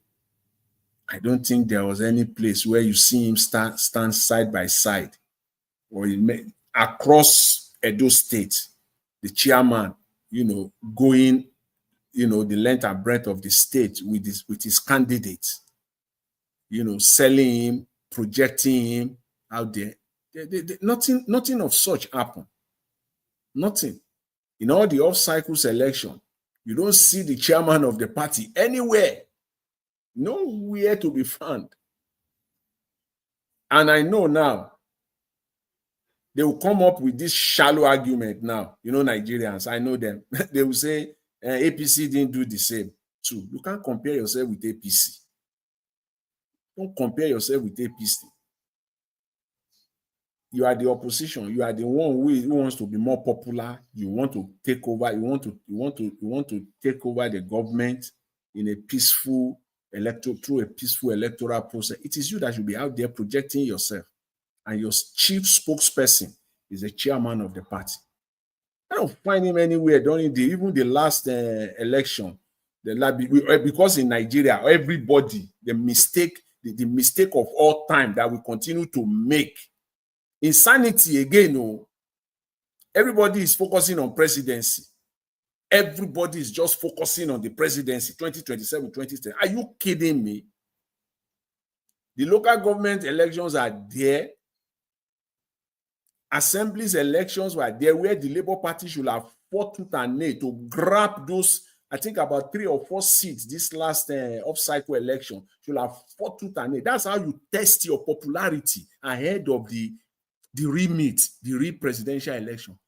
I don't think there was any place where you see him stand side by side or across Edo State, the chairman, you know, going, you know, the length and breadth of the state with his candidates, you know, selling him, projecting him out there. Nothing of such happened. Nothing. In all the off-cycle selection, you don't see the chairman of the party anywhere. Nowhere to be found. And I know now, they will come up with this shallow argument now. You know, Nigerians, I know them. They will say, APC didn't do the same too. You can't compare yourself with APC. Don't compare yourself with APC. You are the opposition. You are the one who wants to be more popular. You want to take over. You want to take over the government in a peaceful through a peaceful electoral process. It is you that should be out there projecting yourself. and your chief spokesperson is the chairman of the party. I don't find him anywhere during even the last election. Because in Nigeria, everybody, the mistake of all time that we continue to make. Insanity again, oh, everybody is focusing on presidency. Everybody is just focusing on the presidency, 2027, 2010. Are you kidding me? The local government elections are there. Assemblies elections were there where the Labour Party should have fought tooth and nail to grab those, I think about 3 or 4 seats this last off-cycle election. Should have fought tooth and nail. That's how you test your popularity ahead of the re-meet, the re-presidential election.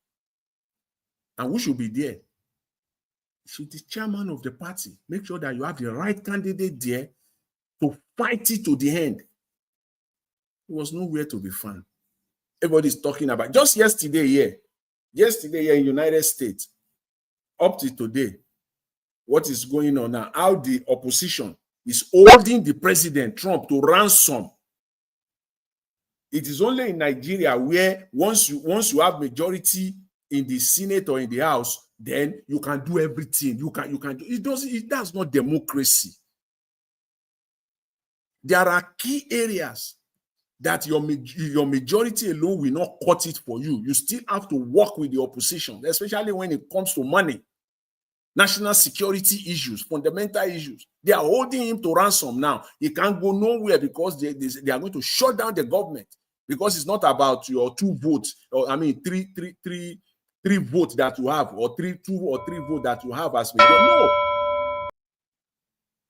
And who should be there? Should the chairman of the party make sure that you have the right candidate there to fight it to the end. It was nowhere to be found. Everybody's talking about just yesterday here in United States, up to today, what is going on now, how the opposition is holding the president Trump to ransom. It is only in Nigeria where once you have majority in the Senate or in the House, then you can do everything. You can do that's not democracy. There are key areas that your majority alone will not cut it for you. You still have to work with the opposition, especially when it comes to money, national security issues, fundamental issues. They are holding him to ransom now. He can't go nowhere because they are going to shut down the government, because it's not about your 2 votes, or I mean three votes that you have, or 2 or 3 votes that you have as majority. No,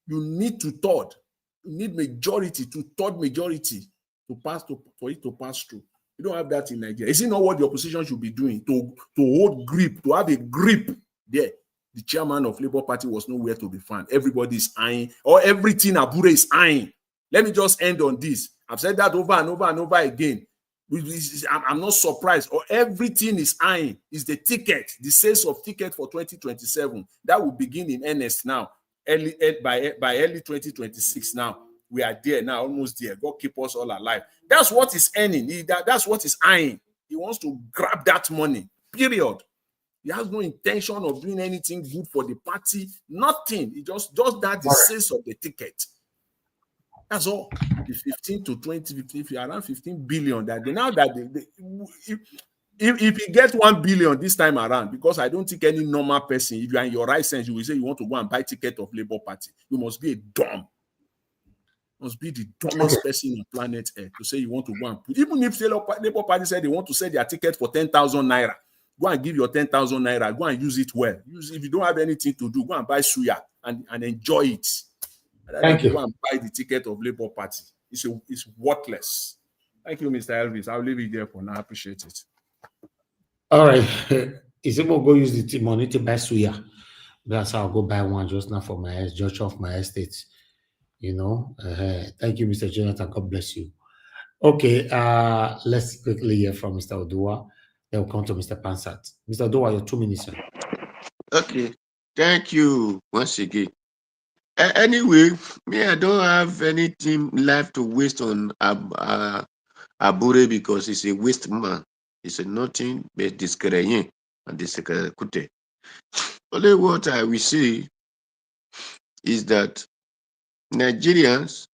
you need 2/3. You need majority, 2/3 majority for it to pass through. You don't have that in Nigeria. Is it not what the opposition should be doing to hold grip, to have a grip there? The chairman of Labour Party was nowhere to be found. Everybody is eyeing, or everything Abure is eyeing. Let me just end on this. I've said that over and over and over again. I'm not surprised. Or everything is eyeing is the ticket, the sales of ticket for 2027. That will begin in earnest now. By early 2026 now. We are there now, almost there. God keep us all alive. That's what is earning. That's what is eyeing. He wants to grab that money, period. He has no intention of doing anything good for the party. Nothing. He just that the sales of the ticket. That's all. The 15 to 20, around 15 billion. That now that if you get 1 billion this time around, because I don't think any normal person, if you are in your right sense, you will say you want to go and buy ticket of Labour Party. You must be a dumb. Must be the dumbest person on planet Earth to say you want to go and put. Even if Labour Party said they want to sell their ticket for 10,000 naira, go and give your 10,000 naira. Go and use it well. If you don't have anything to do, go and buy suya and enjoy it. Thank you. Go and buy the ticket of Labour Party. It's worthless. Thank you, Mr. Elvis. I'll leave it there for now. I appreciate it. All right. Is it go use the money to buy suya? That's how I'll go buy one just now for my judge of my estate. You know, thank you, Mr. Jonathan. God bless you. Okay, let's quickly hear from Mr. Odua. Then we'll come to Mr. Pansat. Mr. Odua, your 2 minutes, sir. Okay, thank you once again. Anyway, me, I don't have anything left to waste on Abure, because he's a waste man. He's a nothing but discredit and discredit. Only what I will say is that Nigerians,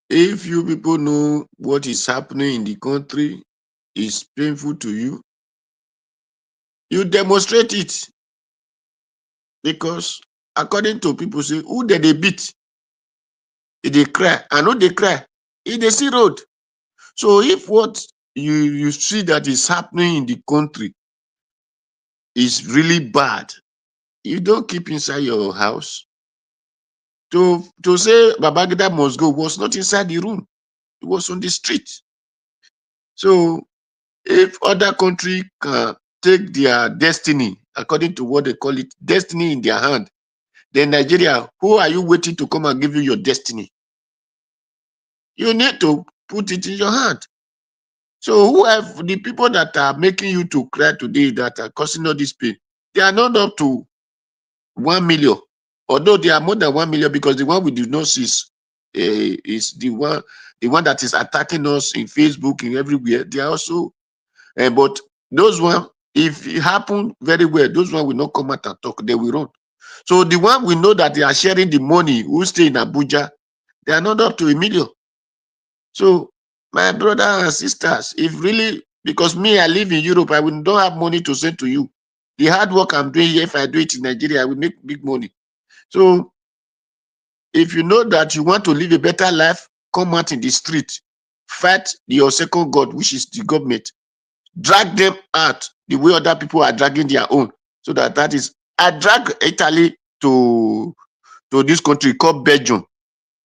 if you people know what is happening in the country is painful to you, you demonstrate it. Because according to people say, who did they beat? If they cry, and who they cry? If they see road. So if what you see that is happening in the country is really bad, you don't keep inside your house. To say Babangida must go was not inside the room. It was on the street. So if other country can take their destiny, according to what they call it, destiny in their hand, then Nigeria, who are you waiting to come and give you your destiny? You need to put it in your hand. So who have the people that are making you to cry today, that are causing all this pain? They are not up to 1 million. Although they are more than 1 million, because the one we did not see is the one that is attacking us in Facebook and everywhere. They are also, but those one, if it happen very well, those one will not come out and talk. They will run. So the one we know that they are sharing the money, who stay in Abuja, they are not up to 1 million. So my brothers and sisters, if really, because me, I live in Europe, I don't have money to send to you. The hard work I'm doing here, if I do it in Nigeria, I will make big money. So if you know that you want to live a better life, come out in the street, fight your second God, which is the government. Drag them out the way other people are dragging their own. So that is, I drag Italy to this country called Belgium,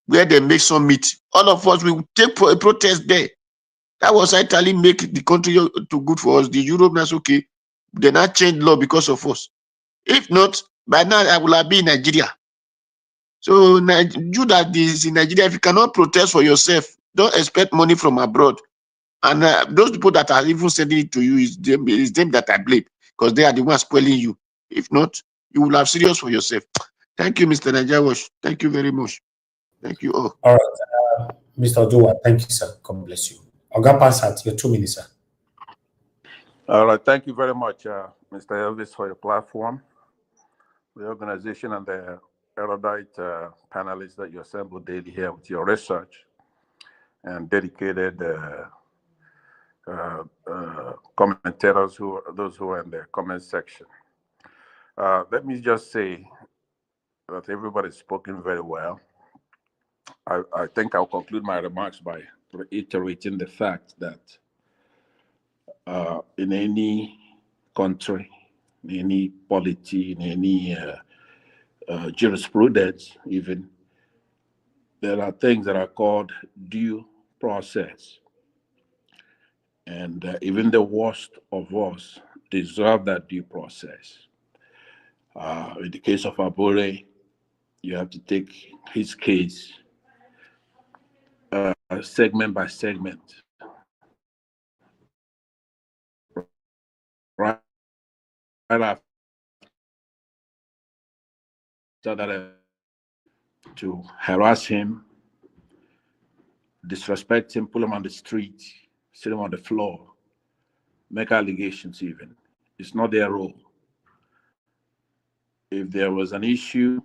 where they make some meat. All of us will take for a protest there. That was Italy make the country too good for us. The Europe, that's okay. They not change law because of us. If not, by now I will have been in Nigeria. So you that is in Nigeria, if you cannot protest for yourself, don't expect money from abroad. And those people that are even sending it to you, is them that I blame, because they are the ones spoiling you. If not, you will have serious for yourself. Thank you, Mr. Nigeria Wash. Thank you very much. Thank you all. All right, Mr. Oduwa, thank you, sir. God bless you. Oga Pansat, your 2 minutes, sir. All right, thank you very much, Mr. Elvis, for your platform, the organization, and the erudite panelists that you assemble daily here with your research and dedicated commentators, those who are in the comment section. Let me just say that everybody's spoken very well. I think I'll conclude my remarks by reiterating the fact that in any country, in any polity, in any jurisprudence even, there are things that are called due process. And even the worst of us deserve that due process. In the case of Abure, you have to take his case segment by segment. Right after that, to harass him, disrespect him, pull him on the street, sit him on the floor, make allegations even. It's not their role. If there was an issue,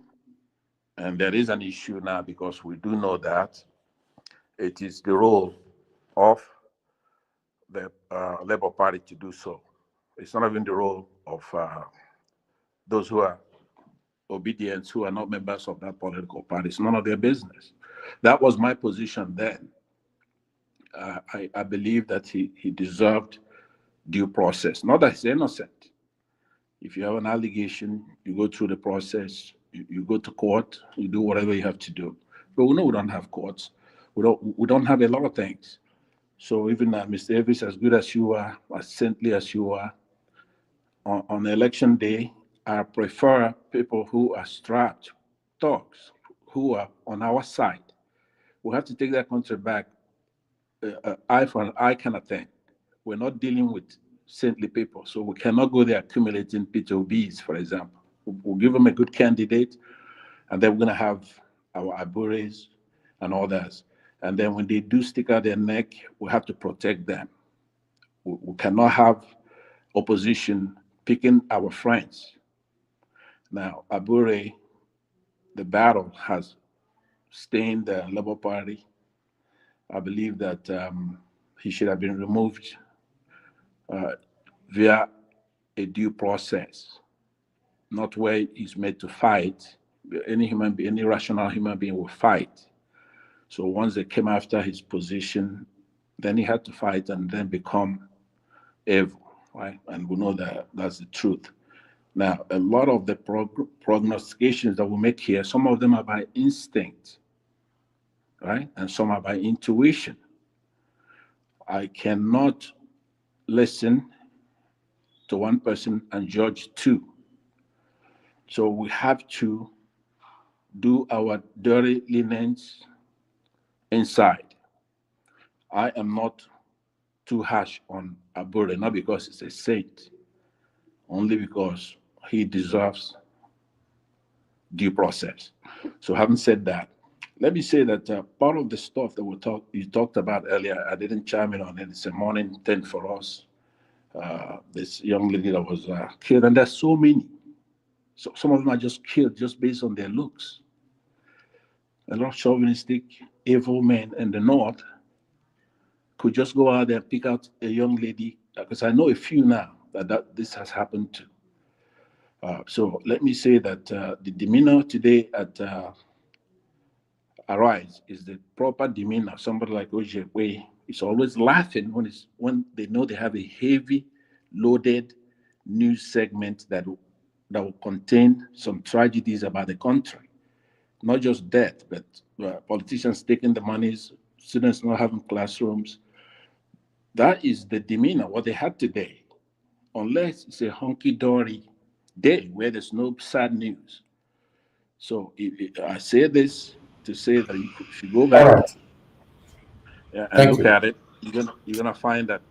and there is an issue now because we do know that, it is the role of the Labour Party to do so. It's not even the role of those who are obedient, who are not members of that political party. It's none of their business. That was my position then. I believe that he deserved due process. Not that he's innocent. If you have an allegation, you go through the process, you go to court, you do whatever you have to do. But we know we don't have courts. We don't have a lot of things. So even Mr. Elvis, as good as you are, as saintly as you are, on election day, I prefer people who are strapped, thugs, who are on our side. We have to take that country back, eye for an eye kind of thing. We're not dealing with saintly people, so we cannot go there accumulating P2Bs, for example. We'll give them a good candidate, and then we're going to have our Abures and others. And then when they do stick out their neck, we have to protect them. We cannot have opposition picking our friends. Now, Abure, the battle has stained the Labour Party. I believe that he should have been removed via a due process, not where he's made to fight. Any human being, any rational human being will fight. So once they came after his position, then he had to fight and then become evil, right? And we know that that's the truth. Now, a lot of the prognostications that we make here, some of them are by instinct, right? And some are by intuition. I cannot listen to one person and judge two. So we have to do our dirty linens inside. I am not too harsh on Abure, not because he's a saint, only because he deserves due process. So having said that, let me say that part of the stuff that you talked about earlier, I didn't chime in on it. It's a morning thing for us. This young lady that was killed, and there's so many. So some of them are just killed just based on their looks. A lot of chauvinistic, evil men in the north could just go out there and pick out a young lady, because I know a few now that this has happened to. So let me say that the demeanor today at Arise is the proper demeanor. Somebody like OJ, where is always laughing when they know they have a heavy, loaded news segment that will contain some tragedies about the country, not just death, but politicians taking the monies, students not having classrooms. That is the demeanor, what they had today, unless it's a hunky-dory day where there's no sad news. So I say this to say that if you go back and look at it, you're gonna find that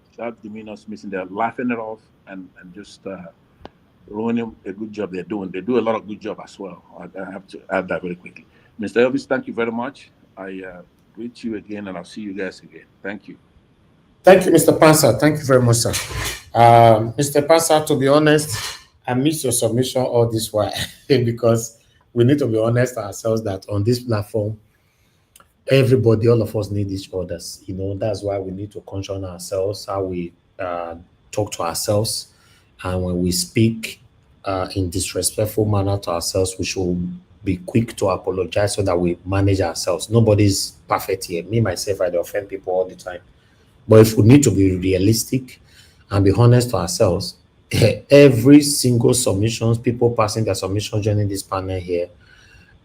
demeanor is missing. They're laughing it off and just ruining a good job they're doing. They do a lot of good job as well. I have to add that very quickly. Mr. Elvis, thank you very much. I greet you again, and I'll see you guys again. Thank you. Thank you, Mr. Pansa. Thank you very much, sir. Mr. Pansa, to be honest, I missed your submission all this while because we need to be honest ourselves that on this platform, everybody, all of us need each other's. You know, that's why we need to caution ourselves, how we talk to ourselves. And when we speak in disrespectful manner to ourselves, we should be quick to apologize so that we manage ourselves. Nobody's perfect here. Me, myself, I offend people all the time. But if we need to be realistic and be honest to ourselves, every single submissions, people passing their submission joining this panel here,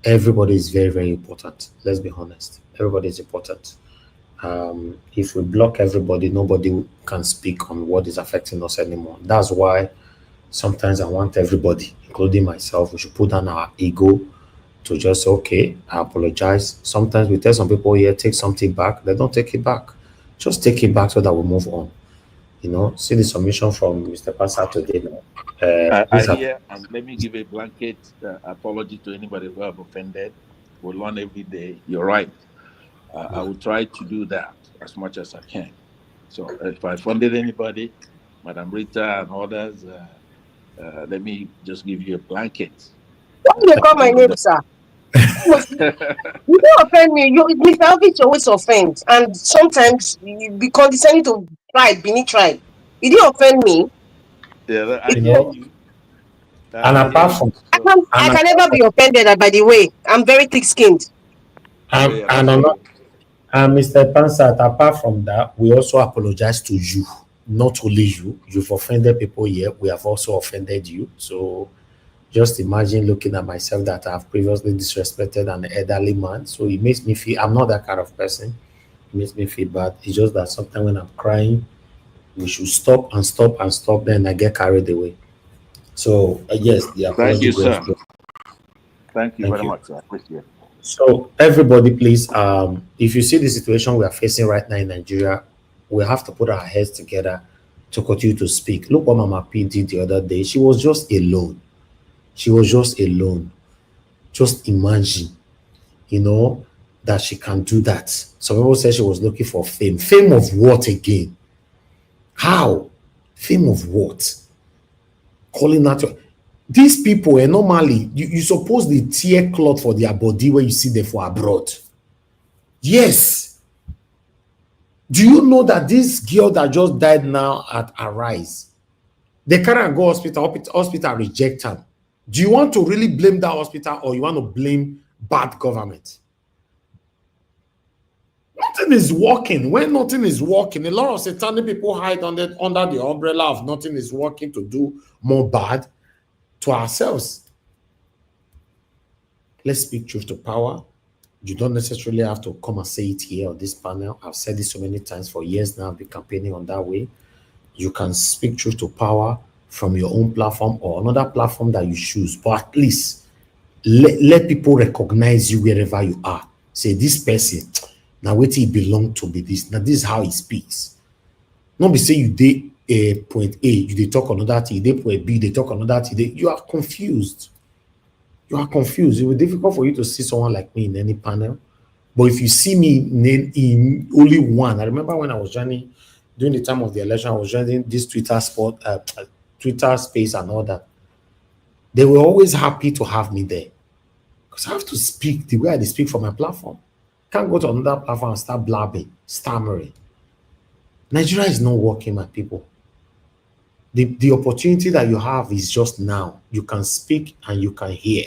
everybody is very, very important. Let's be honest. Everybody is important. If we block everybody, nobody can speak on what is affecting us anymore. That's why sometimes I want everybody, including myself, we should put down our ego to just say, okay, I apologize. Sometimes we tell some people here, take something back. They don't take it back. Just take it back so that we move on. You know, see the submission from Mr. Pansa today. I hear, and let me give a blanket apology to anybody who have offended. We learn every day. You're right. I will try to do that as much as I can. So if I offended anybody, Madam Rita and others, let me just give you a blanket. Why do they call my name, sir? You don't offend me. Mr. Elvis always offends, and sometimes you be condescending to pride, beneath pride. You didn't offend me. Yeah, I hear you. And apart from, I can never be offended. By the way, I'm very thick-skinned. And Mr. Pansat, apart from that, we also apologize to you, not only you. You've offended people here. We have also offended you. So just imagine looking at myself that I've previously disrespected an elderly man. So it makes me feel, I'm not that kind of person. It makes me feel bad. It's just that sometimes when I'm crying, we should stop and stop and stop. Then I get carried away. So yes, the apology. Thank you, sir. Thank you very much, sir. I appreciate it. So everybody, please, if you see the situation we are facing right now in Nigeria, we have to put our heads together to continue to speak. Look what Mama P did the other day. She was just alone. She was just alone. Just imagine, you know, that she can do that. Some people said she was looking for fame. Fame of what again? How? Fame of what? Calling out your... These people, normally, you suppose they tear cloth for their body when you see them for abroad. Yes. Do you know that this girl that just died now at Arise, they can't go hospital reject her? Do you want to really blame that hospital, or you want to blame bad government? Nothing is working. When nothing is working, a lot of satanic people hide under the umbrella of nothing is working to do more bad to ourselves. Let's speak truth to power. You don't necessarily have to come and say it here on this panel. I've said this so many times for years now. I've been campaigning on that way. You can speak truth to power from your own platform or another platform that you choose. But at least let people recognize you wherever you are. Say, this person, now wait till he belong to be this. Now this is how he speaks. Not be say you did point A, you did talk another thing, you did point B, they talk another thing. You are confused. You are confused. It will be difficult for you to see someone like me in any panel But if you see me in only one, I remember when I was joining during the time of the election, I was joining this Twitter space and all that. They were always happy to have me there because I have to speak the way I speak for my platform. Can't go to another platform and start blabbing, stammering. Nigeria is not working, my people. The opportunity that you have is just now. You can speak and you can hear.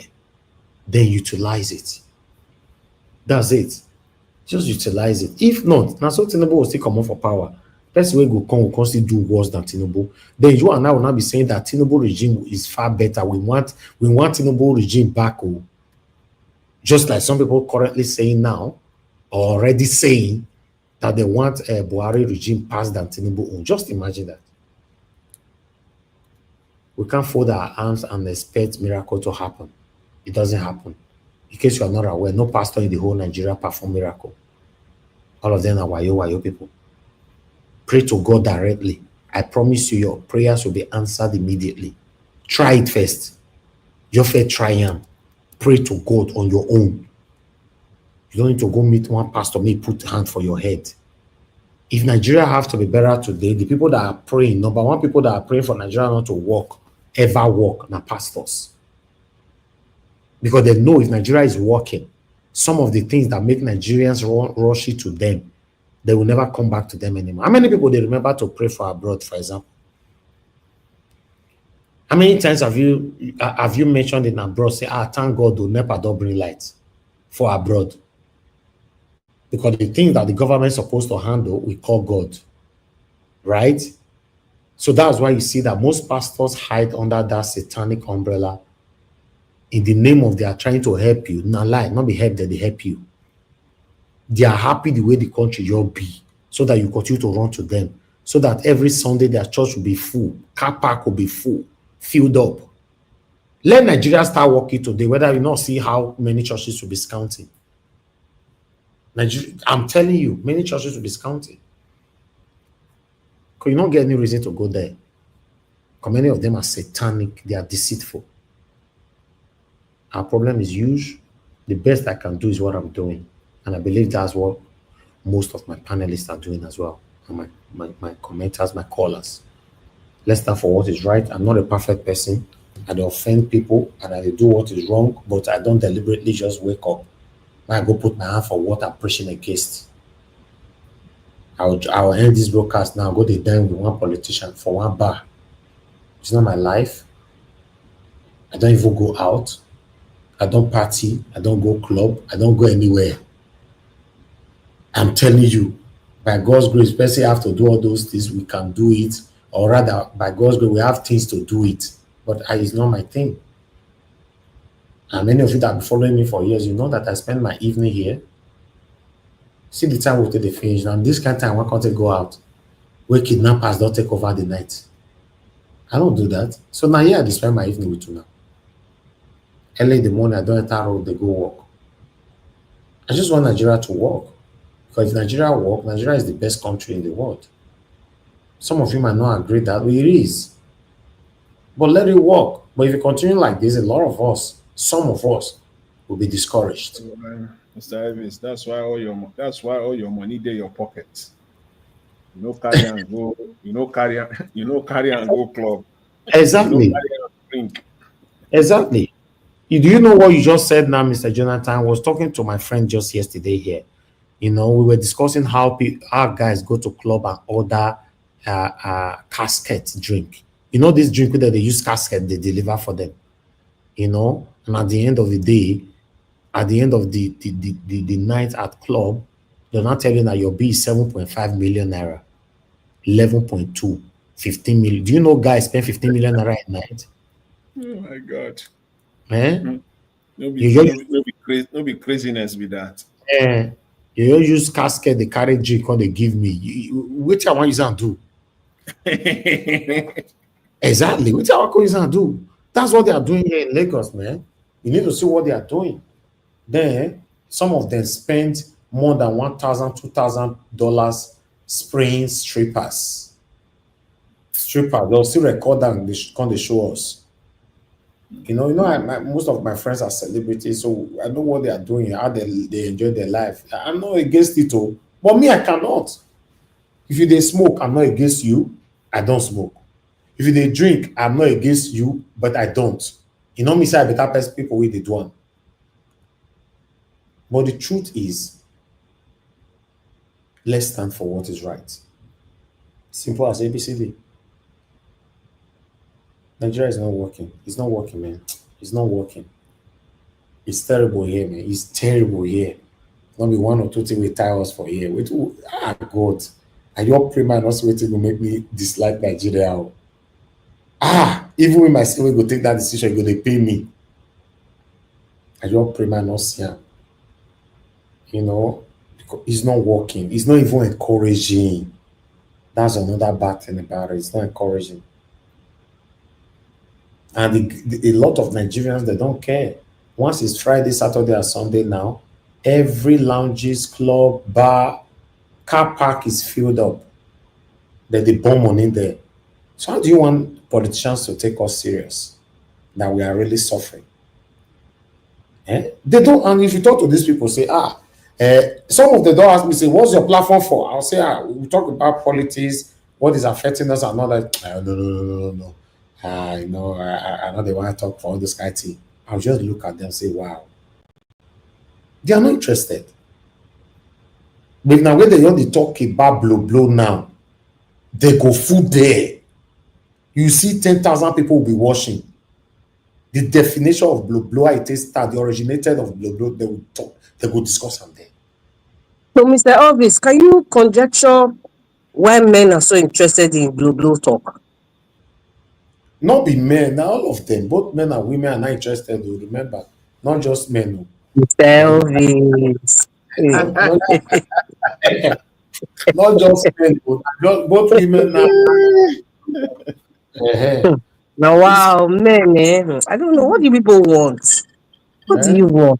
Then utilize it. That's it. Just utilize it. If not, now so Tinubu will still come on for power. That's where will constantly do worse than Tinubu. Then you and I will not be saying that Tinubu regime is far better. We want Tinubu regime back. Oh. Just like some people currently saying now, or already saying that they want a Buhari regime passed than Tinubu. Oh. Just imagine that. We can't fold our arms and expect miracle to happen. It doesn't happen. In case you are not aware, no pastor in the whole Nigeria perform miracle. All of them are wayo people. Pray to God directly. I promise you, your prayers will be answered immediately. Try it first. Your faith try. Pray to God on your own. You don't need to go meet one pastor, put hand for your head. If Nigeria have to be better today, the people that are praying, number one, people that are praying for Nigeria not to work, ever work, na pastors. Because they know if Nigeria is working, some of the things that make Nigerians rush to them, they will never come back to them anymore. How many people they remember to pray for abroad, for example? How many times have you mentioned in abroad, say, thank God, do NEPA don't bring light for abroad? Because the things that the government is supposed to handle, we call God, right? So that's why you see that most pastors hide under that satanic umbrella in the name of they are trying to help you. Not lie, not be helped, they help you. They are happy the way the country you'll be, so that you continue to run to them, so that every Sunday their church will be full, car park will be full, filled up. Let Nigeria start working today, whether you not see how many churches will be counting. Nigeria, I'm telling you, many churches will be counting. Because you don't get any reason to go there. Because many of them are satanic, they are deceitful. Our problem is huge. The best I can do is what I'm doing. And I believe that's what most of my panelists are doing as well. And my commenters, my callers. Let's stand for what is right. I'm not a perfect person. I don't offend people and I do what is wrong, but I don't deliberately just wake up. When I go put my hand for what I'm preaching against. I'll end this broadcast now, go to dine with one politician for one bar. It's not my life. I don't even go out. I don't party. I don't go club. I don't go anywhere. I'm telling you, by God's grace, especially have to do all those things, we can do it. Or rather, by God's grace, we have things to do it. But it's not my thing. And many of you that have been following me for years, you know that I spend my evening here. See the time we take the finish. Now, this kind of time, why can't I go out? Where kidnappers don't take over the night. I don't do that. So now here I spend my evening with you now. Early in the morning, I don't enter road, they go walk. I just want Nigeria to work. Because if Nigeria work, Nigeria is the best country in the world. Some of you might not agree that way, it is. But let it work. But if you continue like this, a lot of us, some of us, will be discouraged. Mr. Evans, that's why all your money there in your pocket. You know carry and go, carry and go club. Exactly. You know, carry and drink. Exactly. Do you know what you just said now, Mr. Jonathan? I was talking to my friend just yesterday here. You know, we were discussing how our guys go to club and order casket drink. You know, this drink that they use casket, they deliver for them. You know, and at the end of the day, at the end of the night at club, they're not telling you that your bill is 7.5 million naira, 11.2, 15 million. Do you know guys spend 15 million naira at night? Oh my God. Eh? No be craziness with that. You use casket, they carry drink, or they give me. Which I want you to do? Exactly. Which I want you to do? That's what they are doing here in Lagos, man. You need to see what they are doing. Then some of them spend more than $1,000, $2,000 spraying strippers. They'll still record them, they show us. Most of my friends are celebrities, so I know what they are doing, how they enjoy their life. I'm not against it, all, but me, I cannot. If you they smoke, I'm not against you. I don't smoke. If you they drink, I'm not against you, but I don't. Me say I better best people with the one. But the truth is, let's stand for what is right. Simple as ABCD. Nigeria is not working. It's not working, man. It's not working. It's terrible here, man. It's terrible here. Not be one or two things we tie us for here. God. And your prima not waiting to make me dislike Nigeria. Even when my sibling go take that decision, go they pay me. And your prima not see am. Because it's not working. It's not even encouraging. That's another bad thing about it. It's not encouraging. And a lot of Nigerians, they don't care. Once it's Friday, Saturday, or Sunday now, every lounges, club, bar, car park is filled up. That they bomb on in there. So how do you want politicians to take us serious? That we are really suffering? They don't, and if you talk to these people, say, some of them don't ask me, say, what's your platform for? I'll say, we talk about politics, what is affecting us, and all that. No. I know they want to talk for all this kind of thing. I'll just look at them and say, wow. They are not interested. But now when they only talk about blow now, they go full there. You see 10,000 people will be watching. The definition of blow, it is that the originated of blow, they will talk, they will discuss on there. So, Mr. Elvis, can you conjecture why men are so interested in blow talk? Not be men, now all of them, both men and women are not interested. Remember, not just men. Mr. Elvis. Not just men, both women now. Now, wow, men, I don't know. What do people want? What do you want?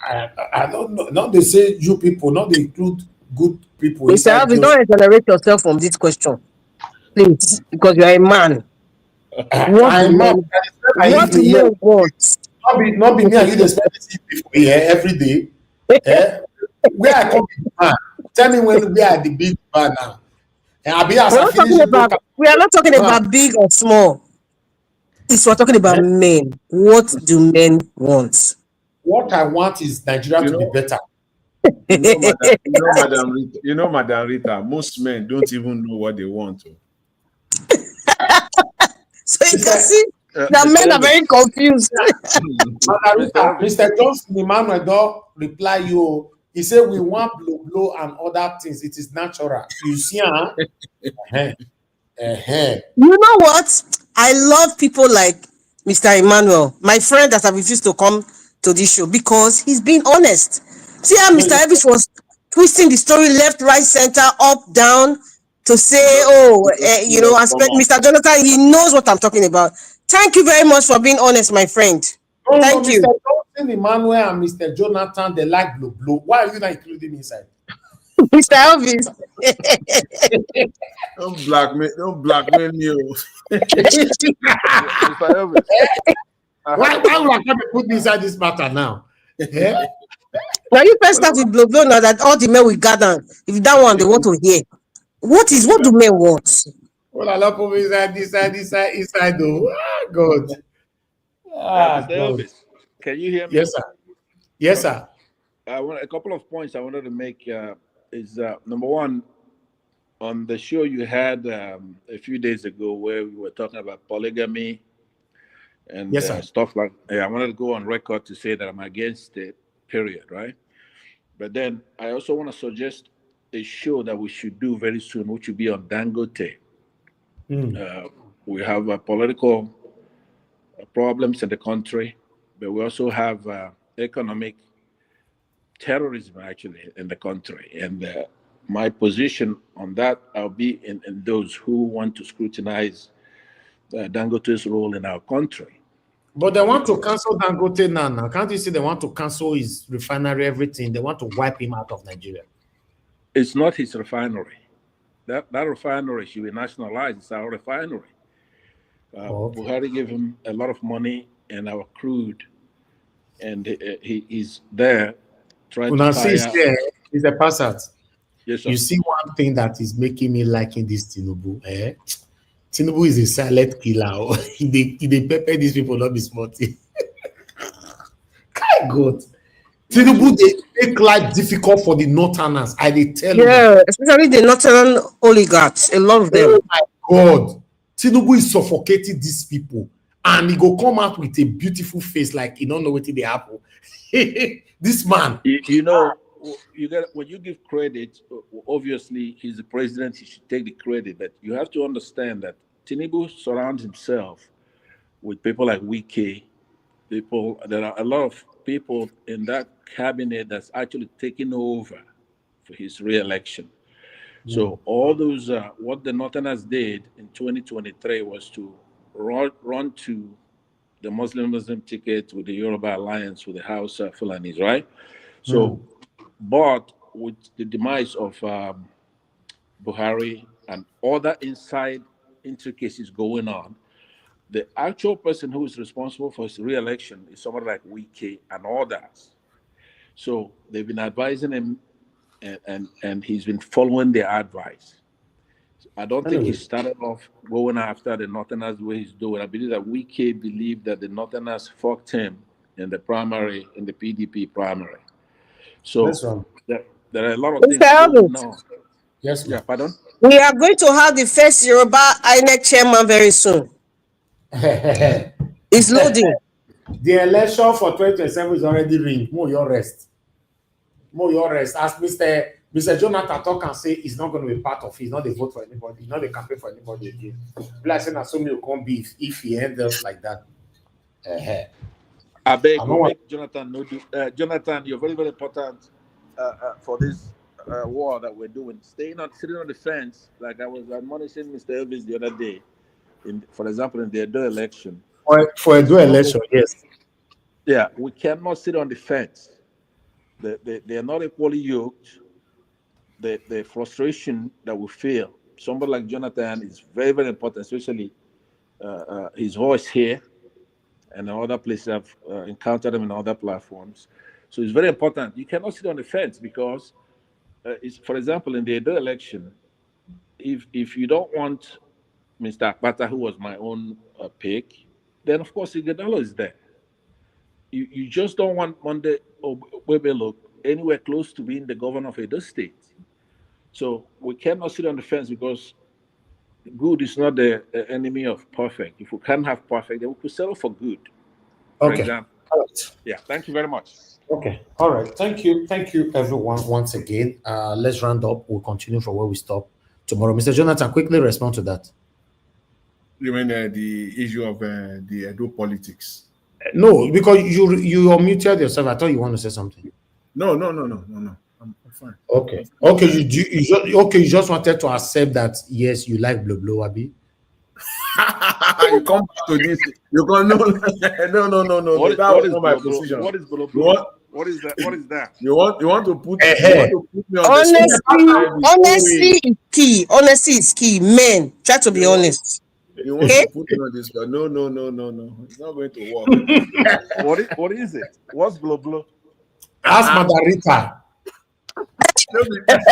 I don't know. Not they say you people, not they include good people Mr. inside Elvis, those. don't exonerate yourself from this question, please, because you are a man. What do men want? Not be me and you dey spend the people here every day. Where I come be man. Tell me when we are the big man now. We are not talking about big or small. We're talking about men. What do men want? What I want is Nigeria to be better. Madam Rita, most men don't even know what they want to. So you can see that men are very confused. Mr. Johnson Emmanuel don't reply you. He said we want blow and other things. It is natural. You see, You know what? I love people like Mr. Emmanuel, my friend that I refused to come to this show because he's being honest. See how Mr. Elvis was twisting the story left, right, center, up, down to say, Mr. Jonathan, he knows what I'm talking about. Thank you very much for being honest, my friend. Thank you. Mr. Johnson Emmanuel and Mr. Jonathan, they like blow. Why are you not including me inside? Mr. Elvis. Don't blackmail me. Mr. Elvis. Why would I come and put me inside this matter now? Now you first start with blow now that all the men will gather. If that one they want to hear. What do men want? Well, I love people inside though. God. Mr. Elvis, can you hear me? Yes, sir. Yes, sir. A couple of points I wanted to make is number one, on the show you had a few days ago where we were talking about polygamy and stuff like that. I wanted to go on record to say that I'm against it, period, right? But then I also want to suggest a show that we should do very soon, which will be on Dangote. We have political problems in the country, but we also have economic terrorism actually in the country. And my position on that, I'll be in those who want to scrutinize Dangote's role in our country. But they want to cancel Dangote now. Can't you see they want to cancel his refinery, everything? They want to wipe him out of Nigeria. It's not his refinery. That refinery should be nationalized. It's our refinery. Buhari gave him a lot of money and our crude, and he's there trying When I to see tire. is a passat. Yes, sir. You see one thing that is making me liking this Tinubu. Tinubu is a silent killer. They pepper these people, not be smarty. God. Tinubu, they make life difficult for the Northerners. I they tell you. Yeah, especially the Northern oligarchs, a lot of them. Oh my God. Tinubu is suffocating these people. And he go come out with a beautiful face like he don't know what they happen. This man. You know, you get when you give credit, obviously he's the president, he should take the credit, but you have to understand that Tinubu surrounds himself with people like Wike, there are a lot of people in that cabinet that's actually taking over for his re-election. So all those, what the Northerners did in 2023 was to run to the Muslim ticket with the Yoruba alliance with the Hausa Fulanis, right? So, but with the demise of Buhari and other inside intricacies going on, the actual person who is responsible for his re-election is somebody like Wike and others. So they've been advising him, and he's been following their advice. I don't think he started off going after the Northerners the way he's doing. I believe that Wike believed that the Northerners fucked him in the primary, in the PDP primary. So there are a lot of things going on. Yes, yeah, pardon? We are going to have the first Yoruba INEC chairman very soon. It's loading. The election for 2027 is already ringed. More your rest. More your rest. As Mr. Jonathan talk and say he's not going to be part of it. He's not the vote for anybody. He's not the campaign for anybody again. Blessing and Sommie will come be if he ends up like that. I beg you, make Jonathan know. Jonathan, you're very, very important for this war that we're doing. Sitting on the fence, like I was admonishing Mr. Elvis the other day, for example, in the Edo election. For Edo election, yes. Yeah, we cannot sit on the fence. They are not equally yoked. The frustration that we feel, somebody like Jonathan is very, very important, especially his voice here and in other places. I've encountered him in other platforms. So it's very important. You cannot sit on the fence because, for example, in the Edo election, if you don't want Mr. Akpata, who was my own pick, then of course Ighodalo is there. You just don't want Monday or Webelo anywhere close to being the governor of Edo State. So we cannot sit on the fence because good is not the enemy of perfect. If we can't have perfect, then we could settle for good. For example. All right. Yeah, thank you very much. Okay. All right. Thank you, everyone, once again. Let's round up. We'll continue from where we stop tomorrow. Mr. Jonathan, quickly respond to that. You mean the issue of the Edo politics? No, because you unmuted yourself. I thought you want to say something. No. I'm fine. Okay. You just wanted to accept that yes, you like Bloblo, Abi. You come back to this. You go no. What That is was not my Bloblo? position. What is Bloblo? What is that? What is that? You want to put me on Honesty is key. Honesty is key. Men, try to be honest. You want to put me on this? No. It's not going to work. What is it? What's Bloblo? Ask Margarita.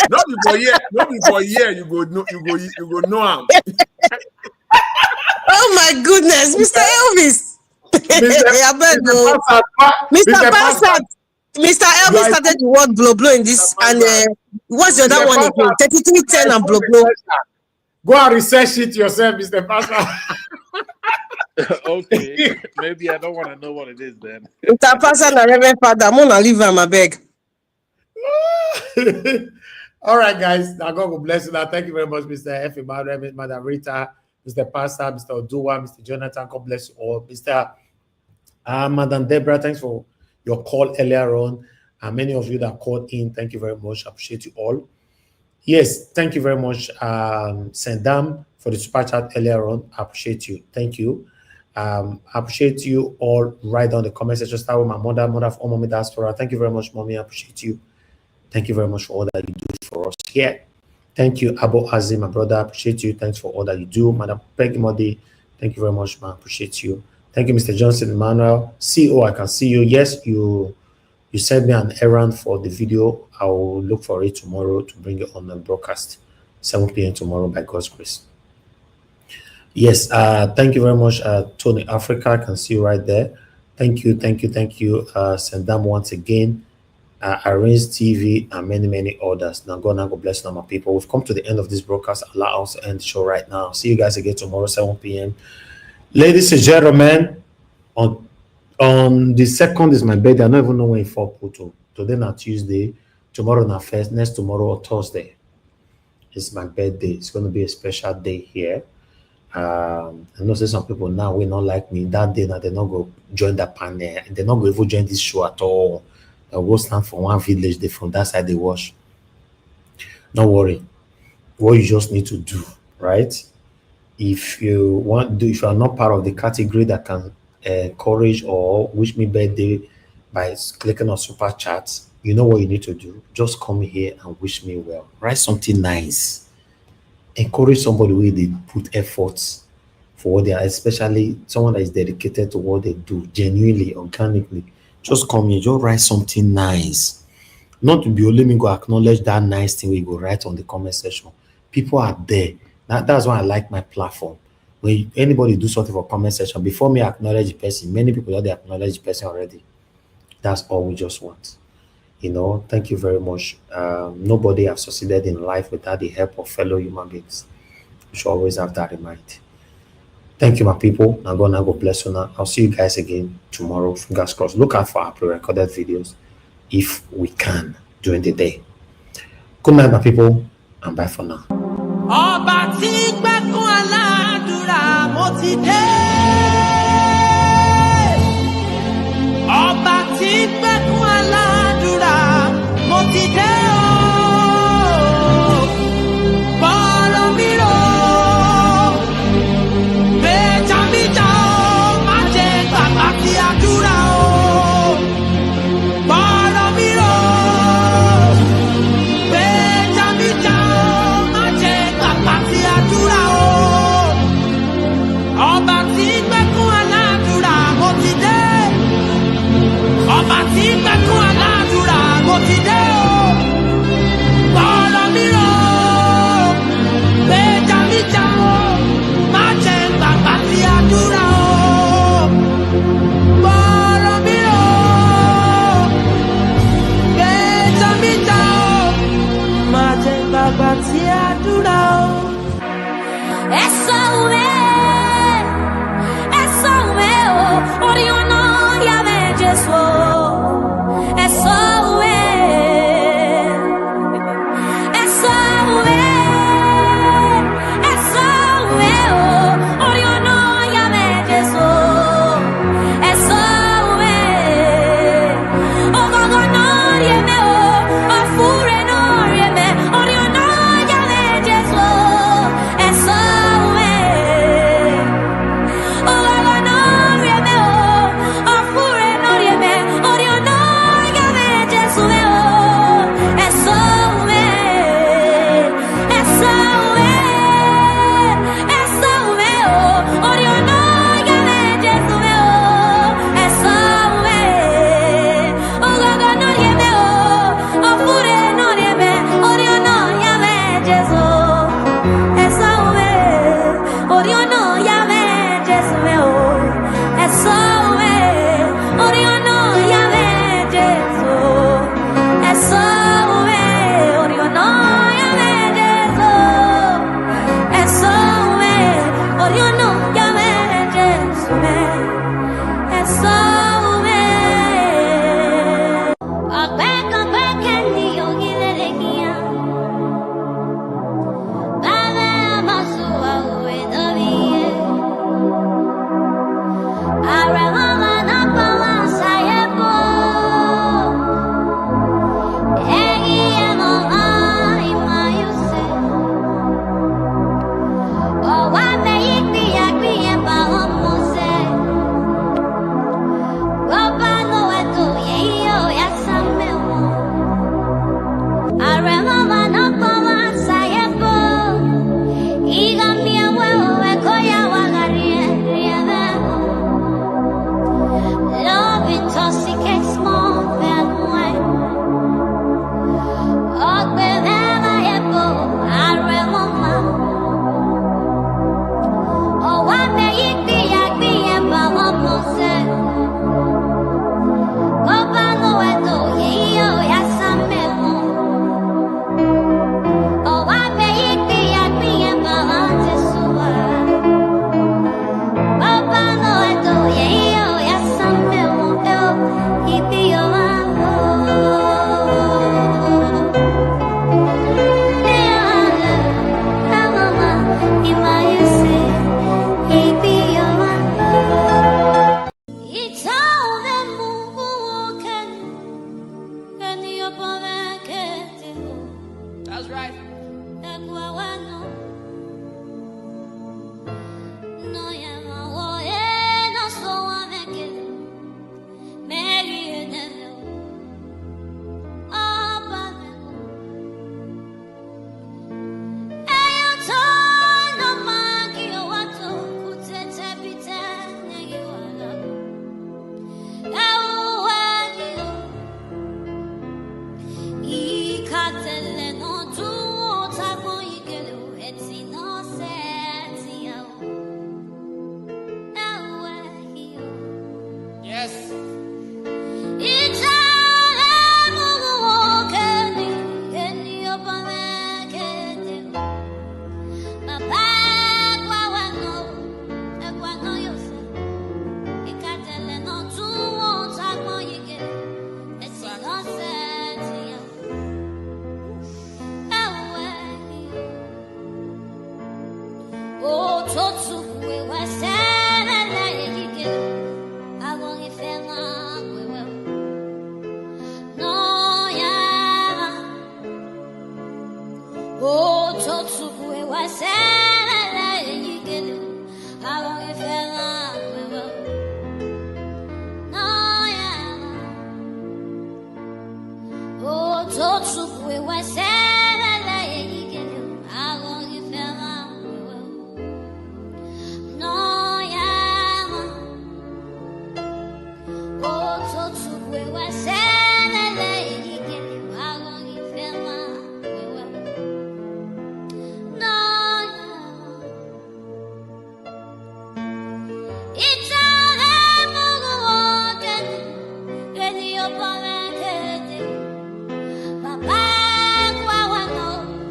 Not before year. You go know him. Oh my goodness, Mr. Elvis. Mr. Elvis started the word blow in this, and what's the other one again? 3310 and blow. Go and research it yourself, Mr. Pastor. Okay, maybe I don't want to know what it is then. Mr. Pastor and Reverend Father, I'm gonna leave him, I beg. All right, guys. Now God will bless you. Now, thank you very much, Mr. F. Madam Rita, Mr. Pastor, Mr. Oduwa, Mr. Jonathan. God bless you all. Mr. Madam Deborah, thanks for your call earlier on. And many of you that called in, thank you very much. I appreciate you all. Yes, thank you very much, Sendam, for the super chat earlier on. I appreciate you. Thank you. I appreciate you all. Right on the comment section. Start with my mother of all Mommy Diaspora. Thank you very much, Mommy. I appreciate you. Thank you very much for all that you do for us here. Thank you, Abu Azim, my brother. I appreciate you. Thanks for all that you do. Madam Peggy Modi, thank you very much, man. I appreciate you. Thank you, Mr. Johnson Emmanuel. CEO, I can see you. Yes, you sent me an errand for the video. I will look for it tomorrow to bring it on the broadcast, 7 p.m. tomorrow by God's grace. Yes, thank you very much, Tony Africa. I can see you right there. Thank you. Sendam once again. Arrange TV and many others. Now God bless my people. We've come to the end of this broadcast. Allow us to end the show right now. See you guys again tomorrow, 7 p.m. Ladies and gentlemen, on the 2nd is my birthday. I don't even know when it fall to. Today na Tuesday, tomorrow na first, next tomorrow or Thursday. It's my birthday. It's going to be a special day here. I know some people now will not like me. That day now they not go join that panel. They're not going to join this show at all. They'll go stand for one village. They from that side they watch. Don't worry. What you just need to do, right? If you are not part of the category that can encourage or wish me birthday by clicking on super chats, you know what you need to do. Just come here and wish me well. Write something nice. Encourage somebody where they put efforts for what they are, especially someone that is dedicated to what they do, genuinely, organically. Just come here, just write something nice. Not to be only me go acknowledge that nice thing we go write on the comment section. People are there. That's why I like my platform. When anybody do something for comment section, before me acknowledge the person, many people already acknowledge the person already. That's all we just want. Thank you very much. Nobody has succeeded in life without the help of fellow human beings. We should always have that in mind. Thank you, my people. Now God bless you now. I'll see you guys again tomorrow. Fingers crossed. Look out for our pre-recorded videos if we can during the day. Good night, my people, and bye for now. Ọba tí gbẹ́kún aládùúrà mo ti dé. Ọba tí gbẹ́kún aládùúrà mo ti dé o. Bọ́rọ̀ mi rò, gbèjà mi jà o, má jẹ́ gbàgbà tí àdúrà o. Bọ́rọ̀ mi rò, gbèjà mi jà o, má jẹ́ gbàgbà tí àdúrà o. Ọba tí gbẹ́kún aládùúrà mo ti dé. Ọba tí gbẹ́kún aládùúrà mo ti dé o. Bọ́rọ̀ mi rò, gbèjà mi jà o, má jẹ́ gbàgbà tí àdúrà o. Bọ́rọ̀ mi rò, gbèjà mi jà o, má jẹ́ gbàgbà tí àdúrà o. Ẹ sọ òwe o, orí ọ̀nà yàrá Jésù o. Ẹ sọ òwe o, orí ọ̀nà yàrá Jésù o. Ẹ sọ òwe, ọgọgọ náà rí ẹmẹ o, ọfúre náà rí ẹmẹ, orí ọ̀nà yàrá Jésù o. Ẹ sọ òwe, ọgọgọ náà rí ẹmẹ o, ọfúre náà rí ẹmẹ, orí ọ̀nà yàrá Jésù o. Ẹ sọ òwe, ẹ sọ òwe, ẹ sọ òwe o, orí ọ̀nà yàrá Jésù o. Ẹ sọ òwe, ọgọgọ náà rí ẹmẹ o, ọfúre náà rí ẹmẹ, orí ọ̀nà yàrá Jésù. Ẹ sọ òwe, orí ọ̀nà yàrá Jésù o. Ẹ sọ òwe, orí ọ̀nà yàrá Jésù. Ẹ sọ òwe, orí ọ̀nà yàrá Jésù. Ẹ sọ òwe, orí ọ̀nà yàrá Jésù. Ẹ sọ òwe. Ọ̀pẹ kan bá kẹ́ni ògìlẹ̀ lè kíyàn. Bàbá àmọ́ sùn wà òwe lórí yẹn. Ara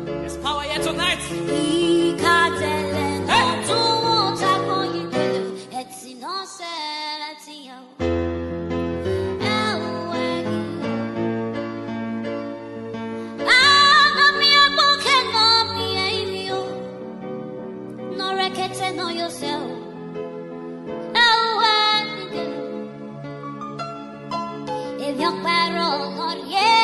There's power here tonight. Know yourself. If you're not